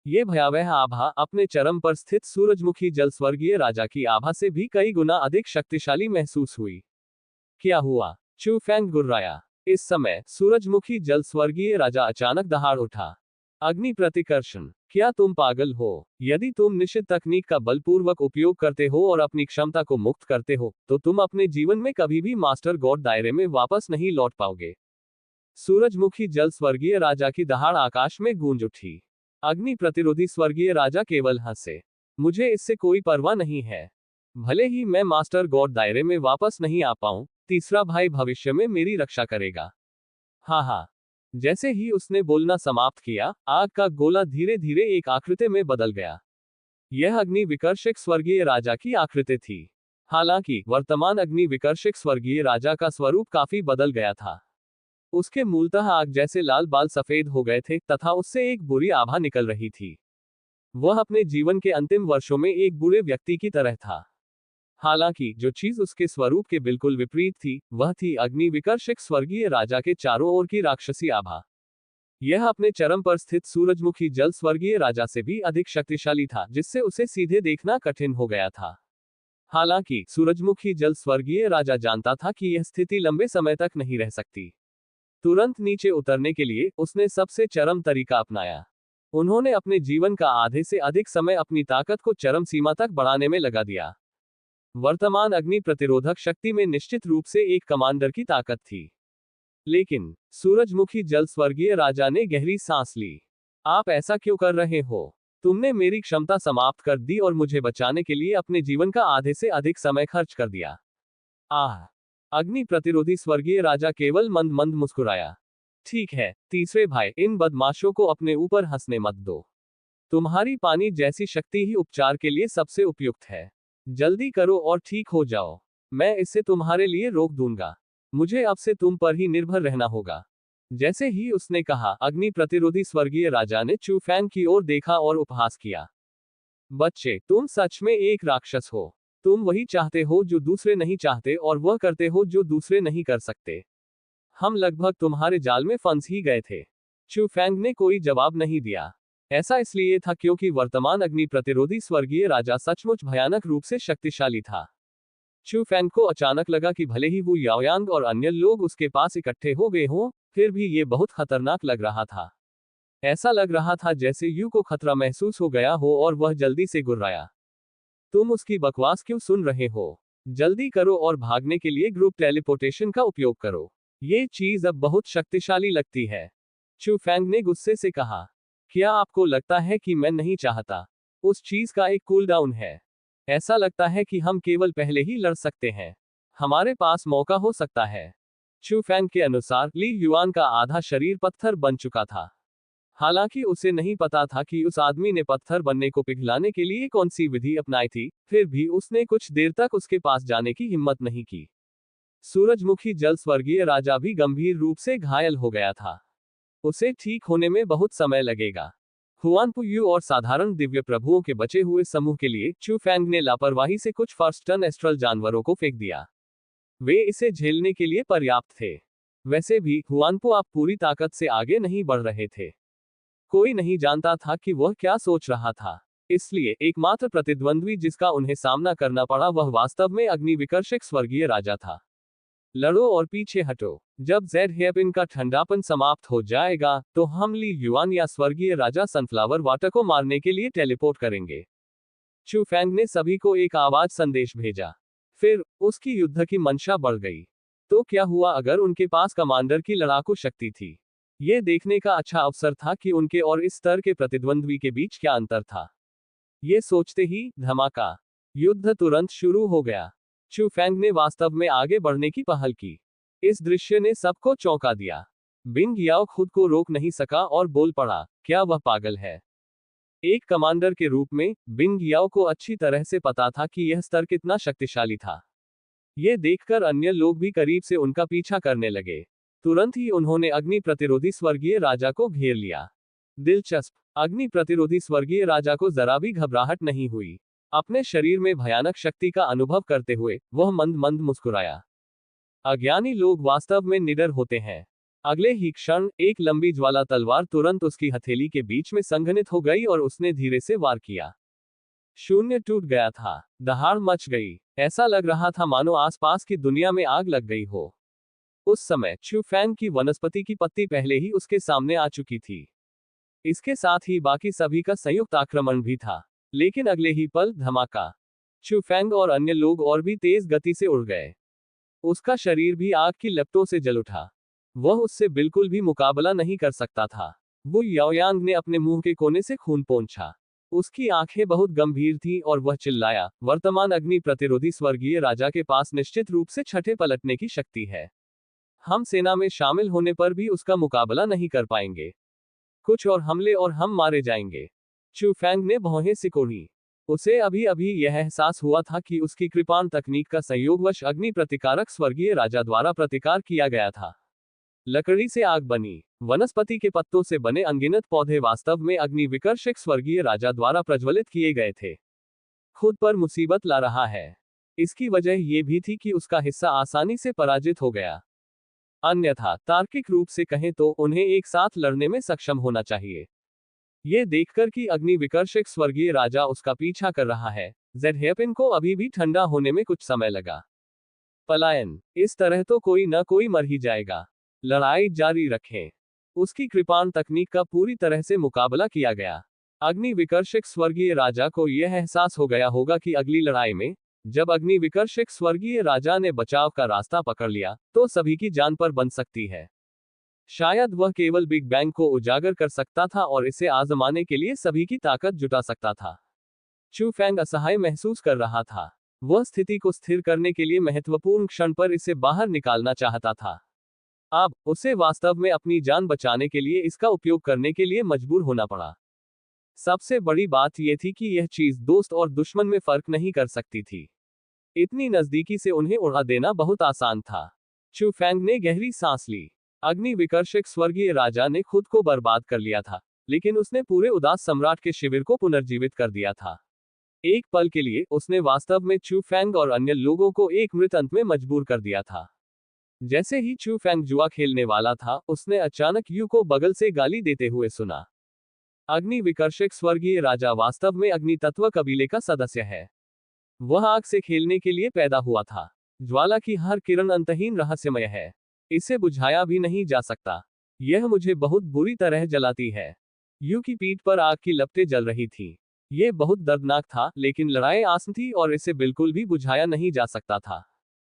ये भयावह आभा अपने चरम पर स्थित सूरजमुखी जल स्वर्गीय राजा की आभा से भी कई गुना अधिक शक्तिशाली महसूस हुई। क्या हुआ? चू फैंग गुर्राया। इस समय सूरजमुखी जल स्वर्गीय राजा अचानक दहाड़ उठा। अग्नि प्रतिकर्षण। क्या तुम पागल हो? यदि तुम निश्चित तकनीक का बलपूर्वक उपयोग करते हो और अपनी क्षमता को मुक्त करते हो, तो तुम अपने जीवन में कभी भी मास्टर गॉड दायरे में वापस नहीं लौट पाओगे। सूरजमुखी जल स्वर्गीय राजा की दहाड़ आकाश में गूंज उठी। अग्नि प्रतिरोधी स्वर्गीय राजा केवल हंसे। मुझे इससे कोई परवाह नहीं है। भले ही मैं मास्टर गॉड दायरे में वापस नहीं आ पाऊं, तीसरा भाई भविष्य में मेरी रक्षा करेगा। हाँ हाँ। जैसे ही उसने बोलना समाप्त किया, आग का गोला धीरे धीरे एक आकृति में बदल गया। यह अग्नि विकर्षक स्वर्गीय राजा की आकृति थी। हालांकि वर्तमान अग्नि विकर्षक स्वर्गीय राजा का स्वरूप काफी बदल गया था। उसके मूलतः आग जैसे लाल बाल सफेद हो गए थे तथा उससे एक बुरी आभा निकल रही थी। वह अपने जीवन के अंतिम वर्षों में एक बुरे व्यक्ति की तरह था। हालांकि जो चीज उसके स्वरूप के बिल्कुल विपरीत थी, वह थी अग्नि विकर्षक स्वर्गीय राजा के चारों ओर की राक्षसी आभा। यह अपने चरम पर स्थित सूरजमुखी जल स्वर्गीय राजा से भी अधिक शक्तिशाली था, जिससे उसे सीधे देखना कठिन हो गया था। हालांकि सूरजमुखी जल स्वर्गीय राजा जानता था कि यह स्थिति लंबे समय तक नहीं रह सकती। तुरंत नीचे उतरने के लिए उसने सबसे चरम तरीका अपनाया। उन्होंने अपने जीवन का आधे से अधिक समय अपनी ताकत को चरम सीमा तक बढ़ाने में लगा दिया। वर्तमान अग्नि प्रतिरोधक शक्ति में निश्चित रूप से एक कमांडर की ताकत थी। लेकिन सूरजमुखी जल स्वर्गीय राजा ने गहरी सांस ली। आप ऐसा क्यों कर रहे हो? तुमने मेरी क्षमता समाप्त कर दी और मुझे बचाने के लिए अपने जीवन का आधे से अधिक समय खर्च कर दिया। आह! अग्नि प्रतिरोधी स्वर्गीय राजा केवल मंद मंद मुस्कुराया। ठीक है, तीसरे भाई, इन बदमाशों को अपने ऊपर हंसने मत दो। तुम्हारी पानी जैसी शक्ति ही उपचार के लिए सबसे उपयुक्त है। जल्दी करो और ठीक हो जाओ। मैं इसे तुम्हारे लिए रोक दूंगा। मुझे अब से तुम पर ही निर्भर रहना होगा। जैसे ही उसने कहा, अग्नि प्रतिरोधी स्वर्गीय राजा ने चू फैंग की ओर देखा और उपहास किया। बच्चे, तुम सच में एक राक्षस हो। तुम वही चाहते हो जो दूसरे नहीं चाहते और वह करते हो जो दूसरे नहीं कर सकते। हम लगभग तुम्हारे जाल में फंस ही गए थे। चू फैंग ने कोई जवाब नहीं दिया। ऐसा इसलिए था क्योंकि वर्तमान अग्नि प्रतिरोधी स्वर्गीय राजा सचमुच भयानक रूप से शक्तिशाली था। चू फैंग को अचानक लगा कि भले ही वो याओयांग और अन्य लोग उसके पास इकट्ठे हो गए हों, फिर भी ये बहुत खतरनाक लग रहा था। ऐसा लग रहा था जैसे यू को खतरा महसूस हो गया हो और वह जल्दी से गुर्राया। तुम उसकी बकवास क्यों सुन रहे हो? जल्दी करो और भागने के लिए ग्रुप टेलीपोर्टेशन का उपयोग करो। ये चीज अब बहुत शक्तिशाली लगती है। चू फैंग ने गुस्से से कहा। क्या आपको लगता है कि मैं नहीं चाहता? उस चीज का एक कूलडाउन है। ऐसा लगता है कि हम केवल पहले ही लड़ सकते हैं। हमारे पास मौका हो सकता है। चू फैंग के अनुसार ली युआन का आधा शरीर पत्थर बन चुका था। हालांकि उसे नहीं पता था कि उस आदमी ने पत्थर बनने को पिघलाने के लिए कौन सी विधि अपनाई थी, फिर भी उसने कुछ देर तक उसके पास जाने की हिम्मत नहीं की। सूरजमुखी जल स्वर्गीय राजा भी गंभीर रूप से घायल हो गया था। उसे ठीक होने में बहुत समय लगेगा। हुआनपुयू और साधारण दिव्य प्रभुओं के बचे हुए समूह के लिए चू फैंग ने लापरवाही से कुछ फर्स्ट टर्न एस्ट्रल जानवरों को फेंक दिया। वे इसे झेलने के लिए पर्याप्त थे। वैसे भी हुआनपो आप पूरी ताकत से आगे नहीं बढ़ रहे थे। कोई नहीं जानता था कि वह क्या सोच रहा था। इसलिए एकमात्र प्रतिद्वंद्वी जिसका उन्हें सामना करना पड़ा वह वास्तव में अग्निविकर्षक स्वर्गीय राजा था। लड़ो और पीछे हटो। जब जेड हेयरपिन का ठंडापन समाप्त हो जाएगा तो हम ली युआन या स्वर्गीय राजा सनफ्लावर वाटर को मारने के लिए टेलीपोर्ट करेंगे। चू फैंग ने सभी को एक आवाज संदेश भेजा। फिर उसकी युद्ध की मंशा बढ़ गई। तो क्या हुआ अगर उनके पास कमांडर की लड़ाकू शक्ति थी? यह देखने का अच्छा अवसर था कि उनके और इस स्तर के प्रतिद्वंद्वी के बीच क्या अंतर था। ये सोचते ही धमाका, युद्ध तुरंत शुरू हो गया। चू फैंग ने वास्तव में आगे बढ़ने की पहल की। इस दृश्य ने सबको चौंका दिया। बिंग याओ खुद को रोक नहीं सका और बोल पड़ा, क्या वह पागल है? एक कमांडर के रूप में बिंग याओ को अच्छी तरह से पता था कि यह स्तर कितना शक्तिशाली था। यह देखकर अन्य लोग भी करीब से उनका पीछा करने लगे। तुरंत ही उन्होंने अग्नि प्रतिरोधी स्वर्गीय राजा को घेर लिया। दिलचस्प, अग्नि प्रतिरोधी स्वर्गीय राजा को जरा भी घबराहट नहीं हुई। अपने शरीर में भयानक शक्ति का अनुभव करते हुए वह मंद मंद मुस्कुराया। अज्ञानी लोग वास्तव में निडर होते हैं। अगले ही क्षण एक लंबी ज्वाला तलवार तुरंत उसकी हथेली के बीच में संघनित हो गई और उसने धीरे से वार किया। शून्य टूट गया था। दहाड़ मच गई। ऐसा लग रहा था मानो आसपास की दुनिया में आग लग गई हो। उस समय चू फैंग की वनस्पति की पत्ती पहले ही उसके सामने आ चुकी थी। इसके साथ ही बाकी सभी का संयुक्त आक्रमण भी था। लेकिन अगले ही पल धमाका, चू फैंग और अन्य लोग और भी तेज गति से उड़ गए। उसका शरीर भी आग की लपटों से जल उठा। वह उससे बिल्कुल भी मुकाबला नहीं कर सकता था। वु याओयांग ने अपने मुंह के कोने से खून पोंछा। उसकी आंखें बहुत गंभीर थीं और वह चिल्लाया, वर्तमान अग्नि प्रतिरोधी स्वर्गीय राजा के पास निश्चित रूप से छठे पलटने की शक्ति है। हम सेना में शामिल होने पर भी उसका मुकाबला नहीं कर पाएंगे। कुछ और हमले और हम मारे जाएंगे। चू फैंग ने भौहें सिकोड़ी। उसे अभी अभी यह एहसास हुआ था कि उसकी कृपाण तकनीक का संयोगवश अग्नि प्रतिकारक स्वर्गीय राजा द्वारा प्रतिकार किया गया था। लकड़ी से आग बनी। वनस्पति के पत्तों से बने अनगिनत पौधे वास्तव में अग्नि विकर्षक स्वर्गीय राजा द्वारा प्रज्वलित किए गए थे। खुद पर मुसीबत ला रहा है। इसकी वजह यह भी थी कि उसका हिस्सा आसानी से पराजित हो गया। अन्यथा तार्किक रूप से कहें तो उन्हें एक साथ लड़ने में सक्षम होना चाहिए। यह देखकर कि अग्नि विकर्षक स्वर्गीय राजा उसका पीछा कर रहा है, जेड हेयरपिन को अभी भी ठंडा होने में कुछ समय लगा। पलायन, इस तरह तो कोई न कोई मर ही जाएगा। लड़ाई जारी रखें। उसकी कृपाण तकनीक का पूरी तरह से मुकाबला किया गया। अग्नि विकर्षक स्वर्गीय राजा को यह एहसास हो गया होगा कि अगली लड़ाई में जब अग्नि विकर्षक स्वर्गीय राजा ने बचाव का रास्ता पकड़ लिया तो सभी की जान पर बन सकती है। शायद वह केवल बिग बैंग को उजागर कर सकता था और इसे आजमाने के लिए सभी की ताकत जुटा सकता था। चू फैंग असहाय महसूस कर रहा था। वह स्थिति को स्थिर करने के लिए महत्वपूर्ण क्षण पर इसे बाहर निकालना चाहता था। अब उसे वास्तव में अपनी जान बचाने के लिए इसका उपयोग करने के लिए मजबूर होना पड़ा। सबसे बड़ी बात यह थी कि यह चीज दोस्त और दुश्मन में फर्क नहीं कर सकती थी। इतनी नजदीकी से उन्हें उड़ा देना बहुत आसान था। चू फैंग ने गहरी सांस ली। अग्नि विकर्षक स्वर्गीय राजा ने खुद को बर्बाद कर लिया था, लेकिन उसने पूरे उदास सम्राट के शिविर को पुनर्जीवित कर दिया था। एक पल के लिए उसने वास्तव में चू फैंग और अन्य लोगों को एक मृत अंत में मजबूर कर दिया था। जैसे ही चू फैंग जुआ खेलने वाला था, उसने अचानक यू को बगल से गाली देते हुए सुना। अग्नि विकर्षक स्वर्गीय राजा वास्तव में अग्नि तत्व कबीले का सदस्य है। वह आग से खेलने के लिए पैदा हुआ था। ज्वाला की हर किरण अंतहीन रहस्यमय है। इसे बुझाया भी नहीं जा सकता। यह मुझे बहुत बुरी तरह जलाती है। यू की पीठ पर आग की लपटें जल रही थी। यह बहुत दर्दनाक था, लेकिन लड़ाई आसान थी और इसे बिल्कुल भी बुझाया नहीं जा सकता था।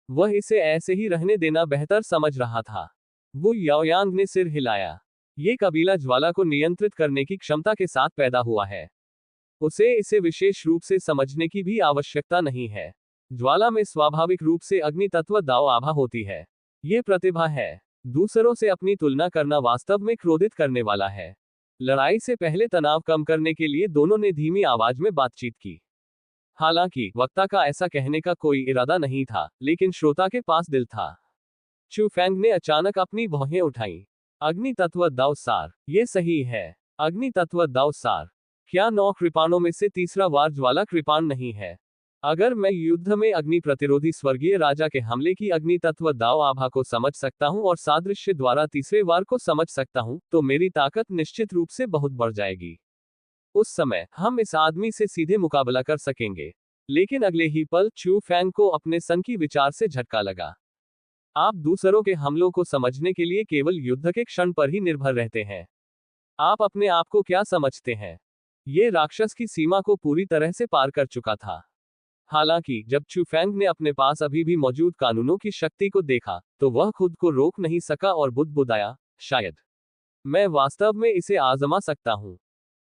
वह इसे ऐसे ही रहने देना बेहतर समझ रहा था। वु याओयांग ने सिर हिलाया। ये कबीला ज्वाला को नियंत्रित करने की क्षमता के साथ पैदा हुआ है। उसे इसे विशेष रूप से समझने की भी आवश्यकता नहीं है। ज्वाला में स्वाभाविक रूप से अग्नि तत्व दाव आभा होती है। ये प्रतिभा है। दूसरों से अपनी तुलना करना वास्तव में क्रोधित करने वाला है। लड़ाई से पहले तनाव कम करने के लिए दोनों ने धीमी आवाज में बातचीत की। हालांकि वक्ता का ऐसा कहने का कोई इरादा नहीं था, लेकिन श्रोता के पास दिल था। चू फैंग ने अचानक अपनी भौहें उठाई। अग्नि तत्व दाव सार, ये सही है। अग्नि तत्व दाव सार। क्या 9 कृपाणों में से तीसरा वार ज्वाला कृपाण नहीं है? अगर मैं युद्ध में अग्नि प्रतिरोधी स्वर्गीय राजा के हमले की अग्नि तत्व दाव आभा को समझ सकता हूं और सादृश्य द्वारा तीसरे वार को समझ सकता हूं, तो मेरी ताकत निश्चित रूप से बहुत बढ़ जाएगी। उस समय हम इस आदमी से सीधे मुकाबला कर सकेंगे। लेकिन अगले ही पल चू फैंग को अपने सन की विचार से झटका लगा। आप दूसरों के हमलों को समझने के लिए केवल युद्ध के क्षण पर ही निर्भर रहते हैं। आप अपने आप को क्या समझते हैं? ये राक्षस की सीमा को पूरी तरह से पार कर चुका था। हालांकि जब चू फैंग ने अपने पास अभी भी मौजूद कानूनों की शक्ति को देखा, तो वह खुद को रोक नहीं सका और बुदबुदाया, शायद मैं वास्तव में इसे आजमा सकता हूं।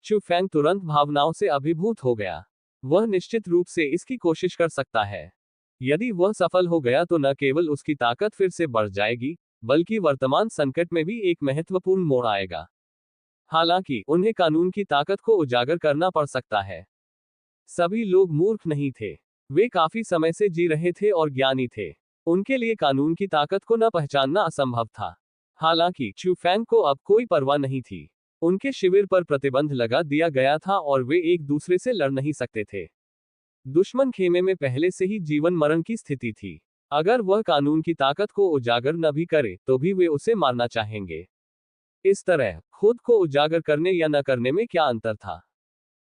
चू फैंग तुरंत भावनाओं से अभिभूत हो गया। वह निश्चित रूप से इसकी कोशिश कर सकता है। यदि वह सफल हो गया तो न केवल उसकी ताकत फिर से बढ़ जाएगी, बल्कि वर्तमान संकट में भी एक महत्वपूर्ण मोड़ आएगा। हालांकि उन्हें कानून की ताकत को उजागर करना पड़ सकता है। सभी लोग मूर्ख नहीं थे। वे काफी समय से जी रहे थे और ज्ञानी थे। उनके लिए कानून की ताकत को न पहचानना असंभव था। हालांकि चू फैंग को अब कोई परवाह नहीं थी। उनके शिविर पर प्रतिबंध लगा दिया गया था और वे एक दूसरे से लड़ नहीं सकते थे। दुश्मन खेमे में पहले से ही जीवन मरण की स्थिति थी। अगर वह कानून की ताकत को उजागर न भी करे तो भी वे उसे मारना चाहेंगे। इस तरह खुद को उजागर करने या न करने में क्या अंतर था?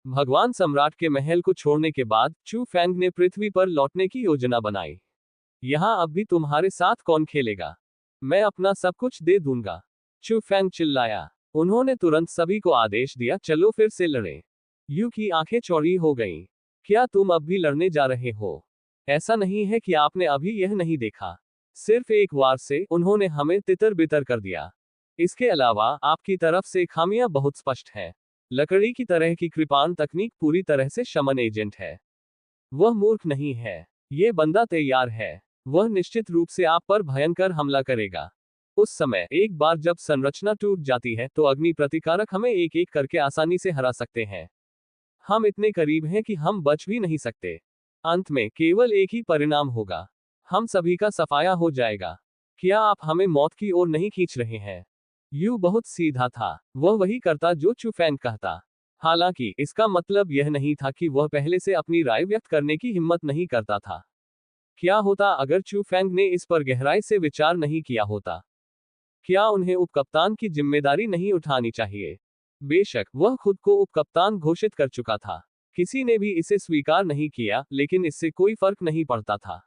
भगवान सम्राट के महल को छोड़ने के बाद चू फैंग ने पृथ्वी पर लौटने की योजना बनाई। यहां अब भी तुम्हारे साथ कौन खेलेगा? मैं अपना सब कुछ दे दूंगा, चू फैंग चिल्लाया। उन्होंने तुरंत सभी को आदेश दिया, चलो फिर से लड़ें। यू की आंखें चौड़ी हो गईं। क्या तुम अब भी लड़ने जा रहे हो? ऐसा नहीं है कि आपने अभी यह नहीं देखा। सिर्फ एक वार से उन्होंने हमें तितर बितर कर दिया। इसके अलावा आपकी तरफ से खामियां बहुत स्पष्ट है। लकड़ी की तरह की कृपाण तकनीक पूरी तरह से शमन एजेंट है। वह मूर्ख नहीं है। ये बंदा तैयार है। वह निश्चित रूप से आप पर भयंकर हमला करेगा। उस समय एक बार जब संरचना टूट जाती है तो अग्नि प्रतिकारक हमें एक एक करके आसानी से हरा सकते हैं। हम इतने करीब हैं कि हम बच भी नहीं सकते। अंत में केवल एक ही परिणाम होगा, हम सभी का सफाया हो जाएगा। क्या आप हमें मौत की ओर नहीं खींच रहे हैं? यू बहुत सीधा था। वह वही करता जो चू फैंग कहता। हालांकि इसका मतलब यह नहीं था कि वह पहले से अपनी राय व्यक्त करने की हिम्मत नहीं करता था। क्या होता अगर चू फैंग ने इस पर गहराई से विचार नहीं किया होता? क्या उन्हें उपकप्तान की जिम्मेदारी नहीं उठानी चाहिए? बेशक वह खुद को उपकप्तान घोषित कर चुका था। किसी ने भी इसे स्वीकार नहीं किया, लेकिन इससे कोई फर्क नहीं पड़ता था।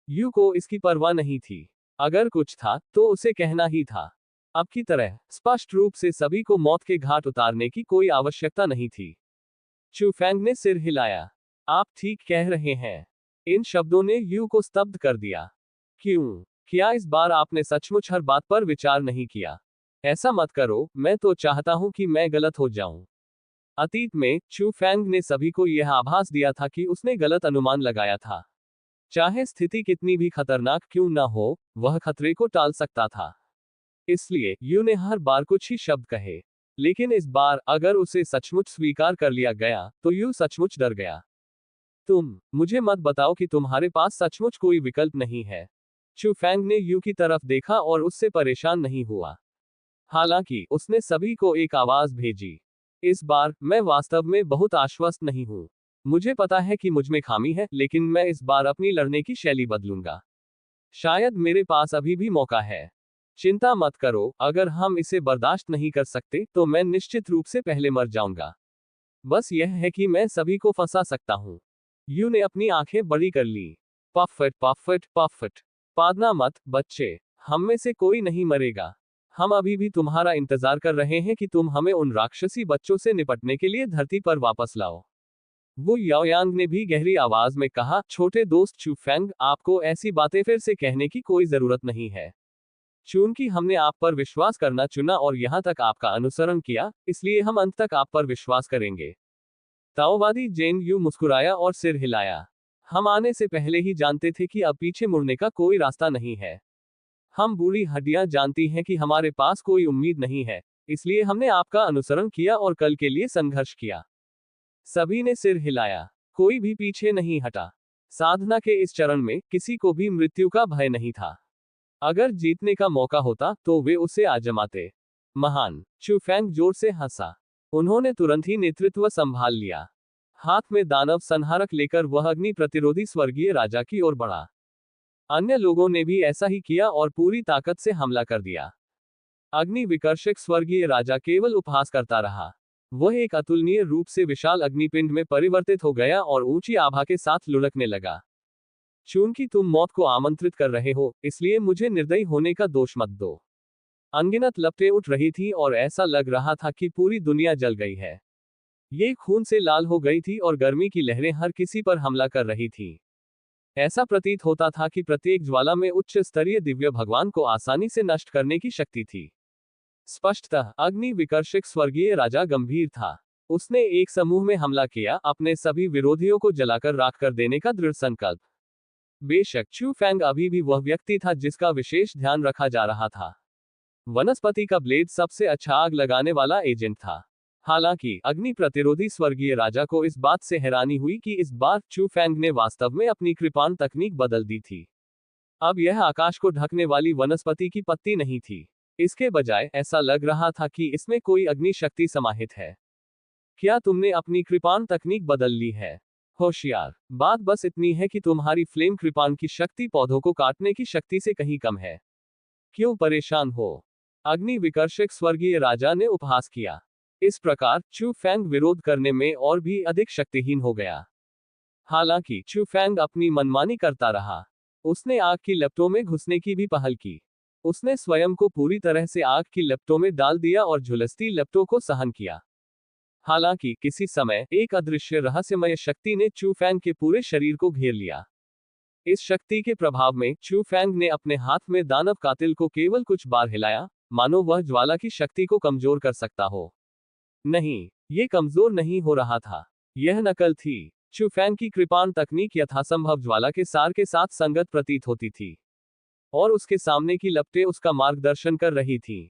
यू को इसकी परवाह नहीं थी। अगर कुछ था तो उसे कहना ही था। अब की तरह स्पष्ट रूप से सभी को मौत के घाट उतारने की कोई आवश्यकता नहीं थी। चू फैंग ने सिर हिलाया। आप ठीक कह रहे हैं। इन शब्दों ने यू को स्तब्ध कर दिया। क्यों? क्या इस बार आपने सचमुच हर बात पर विचार नहीं किया? ऐसा मत करो, मैं तो चाहता हूं कि मैं गलत हो जाऊं। अतीत में चू फैंग ने सभी को यह आभास दिया था कि उसने गलत अनुमान लगाया था। चाहे स्थिति कितनी भी खतरनाक क्यों न हो, वह खतरे को टाल सकता था। इसलिए यू ने हर बार कुछ ही शब्द कहे। लेकिन इस बार अगर उसे सचमुच स्वीकार कर लिया गया तो यू सचमुच डर गया। मुझे मत बताओ कि तुम्हारे पास सचमुच कोई विकल्प नहीं है। चू फैंग ने यू की तरफ देखा और उससे परेशान नहीं हुआ। हालांकि उसने सभी को एक आवाज भेजी। इस बार मैं वास्तव में बहुत आश्वस्त नहीं हूं। मुझे पता है कि मुझ में खामी है, लेकिन मैं इस बार अपनी लड़ने की शैली बदलूंगा। शायद मेरे पास अभी भी मौका है। चिंता मत करो, अगर हम इसे बर्दाश्त नहीं कर सकते तो मैं निश्चित रूप से पहले मर जाऊंगा। बस यह है कि मैं सभी को फंसा सकता हूं। यू ने अपनी आंखें बड़ी कर ली। पफट पफट पफट। पादना मत, बच्चे। हम में से कोई नहीं मरेगा। हम अभी भी तुम्हारा इंतजार कर रहे हैं कि तुम हमें उन राक्षसी बच्चों से निपटने के लिए धरती पर वापस लाओ। वो याओयांग ने भी गहरी आवाज में कहा, छोटे दोस्त चू फैंग, आपको ऐसी बातें फिर से कहने की कोई जरूरत नहीं है। चूंकि हमने आप पर विश्वास करना चुना और यहां तक आपका अनुसरण किया, इसलिए हम अंत तक आप पर विश्वास करेंगे। ताओवादी जेन यू मुस्कुराया और सिर हिलाया। हम आने से पहले ही जानते थे कि अब पीछे मुड़ने का कोई रास्ता नहीं है। हम बूढ़ी हड्डियां जानती हैं कि हमारे पास कोई उम्मीद नहीं है, इसलिए हमने आपका अनुसरण किया और कल के लिए संघर्ष किया। सभी ने सिर हिलाया। कोई भी पीछे नहीं हटा। साधना के इस चरण में किसी को भी मृत्यु का भय नहीं था। अगर जीतने का मौका होता तो वे उसे आजमाते। महान। चू फैंग जोर से हंसा। उन्होंने तुरंत ही नेतृत्व संभाल लिया। हाथ में दानव संहारक लेकर वह अग्नि प्रतिरोधी स्वर्गीय राजा की ओर बढ़ा। अन्य लोगों ने भी ऐसा ही किया और पूरी ताकत से हमला कर दिया। अग्नि विकर्षक स्वर्गीय राजा केवल उपहास करता रहा। वह एक अतुलनीय रूप से विशाल अग्निपिंड में परिवर्तित हो गया और ऊंची आभा के साथ लुढ़कने लगा। चूंकि तुम मौत को आमंत्रित कर रहे हो, इसलिए मुझे निर्दयी होने का दोष मत दो। अनगिनत लपटें उठ रही थी और ऐसा लग रहा था कि पूरी दुनिया जल गई है। ये खून से लाल हो गई थी और गर्मी की लहरें हर किसी पर हमला कर रही थी। ऐसा प्रतीत होता था कि प्रत्येक ज्वाला में उच्च स्तरीय दिव्य भगवान को आसानी से नष्ट करने की शक्ति थी। स्पष्टतः अग्नि विकर्षक स्वर्गीय राजा गंभीर था। उसने एक समूह में हमला किया, अपने सभी विरोधियों को जलाकर राख कर देने का दृढ़ संकल्प। बेशक चू फैंग अभी भी वह व्यक्ति था जिसका विशेष ध्यान रखा जा रहा था। वनस्पति का ब्लेड सबसे अच्छा आग लगाने वाला एजेंट था। हालांकि अग्नि प्रतिरोधी स्वर्गीय राजा को इस बात से हैरानी हुई कि इस बार चू फैंग ने वास्तव में अपनी कृपाण तकनीक बदल दी थी। अब यह आकाश को ढकने वाली वनस्पति की पत्ती नहीं थी। इसके बजाय ऐसा लग रहा था कि इसमें कोई अग्नि शक्ति समाहित है। क्या तुमने अपनी कृपाण तकनीक बदल ली है? होशियार, बात बस इतनी है कि तुम्हारी फ्लेम कृपाण की शक्ति पौधों को काटने की शक्ति से कहीं कम है। क्यों परेशान हो? अग्नि विकर्षक स्वर्गीय राजा ने उपहास किया। इस प्रकार चू फैंग विरोध करने में और भी अधिक शक्तिहीन हो गया। हालांकि चू फैंग अपनी मनमानी करता रहा। उसने आग की लपटों में घुसने की भी पहल की। उसने स्वयं को पूरी तरह से आग की लपटों में डाल दिया और झुलसती लपटों को सहन किया। हालांकि किसी समय एक अदृश्य रहस्यमय शक्ति ने चू फैंग के पूरे शरीर को घेर लिया। इस शक्ति के प्रभाव में चू फैंग ने अपने हाथ में दानव कातिल को केवल कुछ बार हिलाया, मानो वह ज्वाला की शक्ति को कमजोर कर सकता हो। नहीं, ये कमजोर नहीं हो रहा था। यह नकल थी। चू फैंग की कृपाण तकनीक यथासंभव ज्वाला के सार के साथ संगत प्रतीत होती थी और उसके सामने की लपटें उसका मार्गदर्शन कर रही थीं।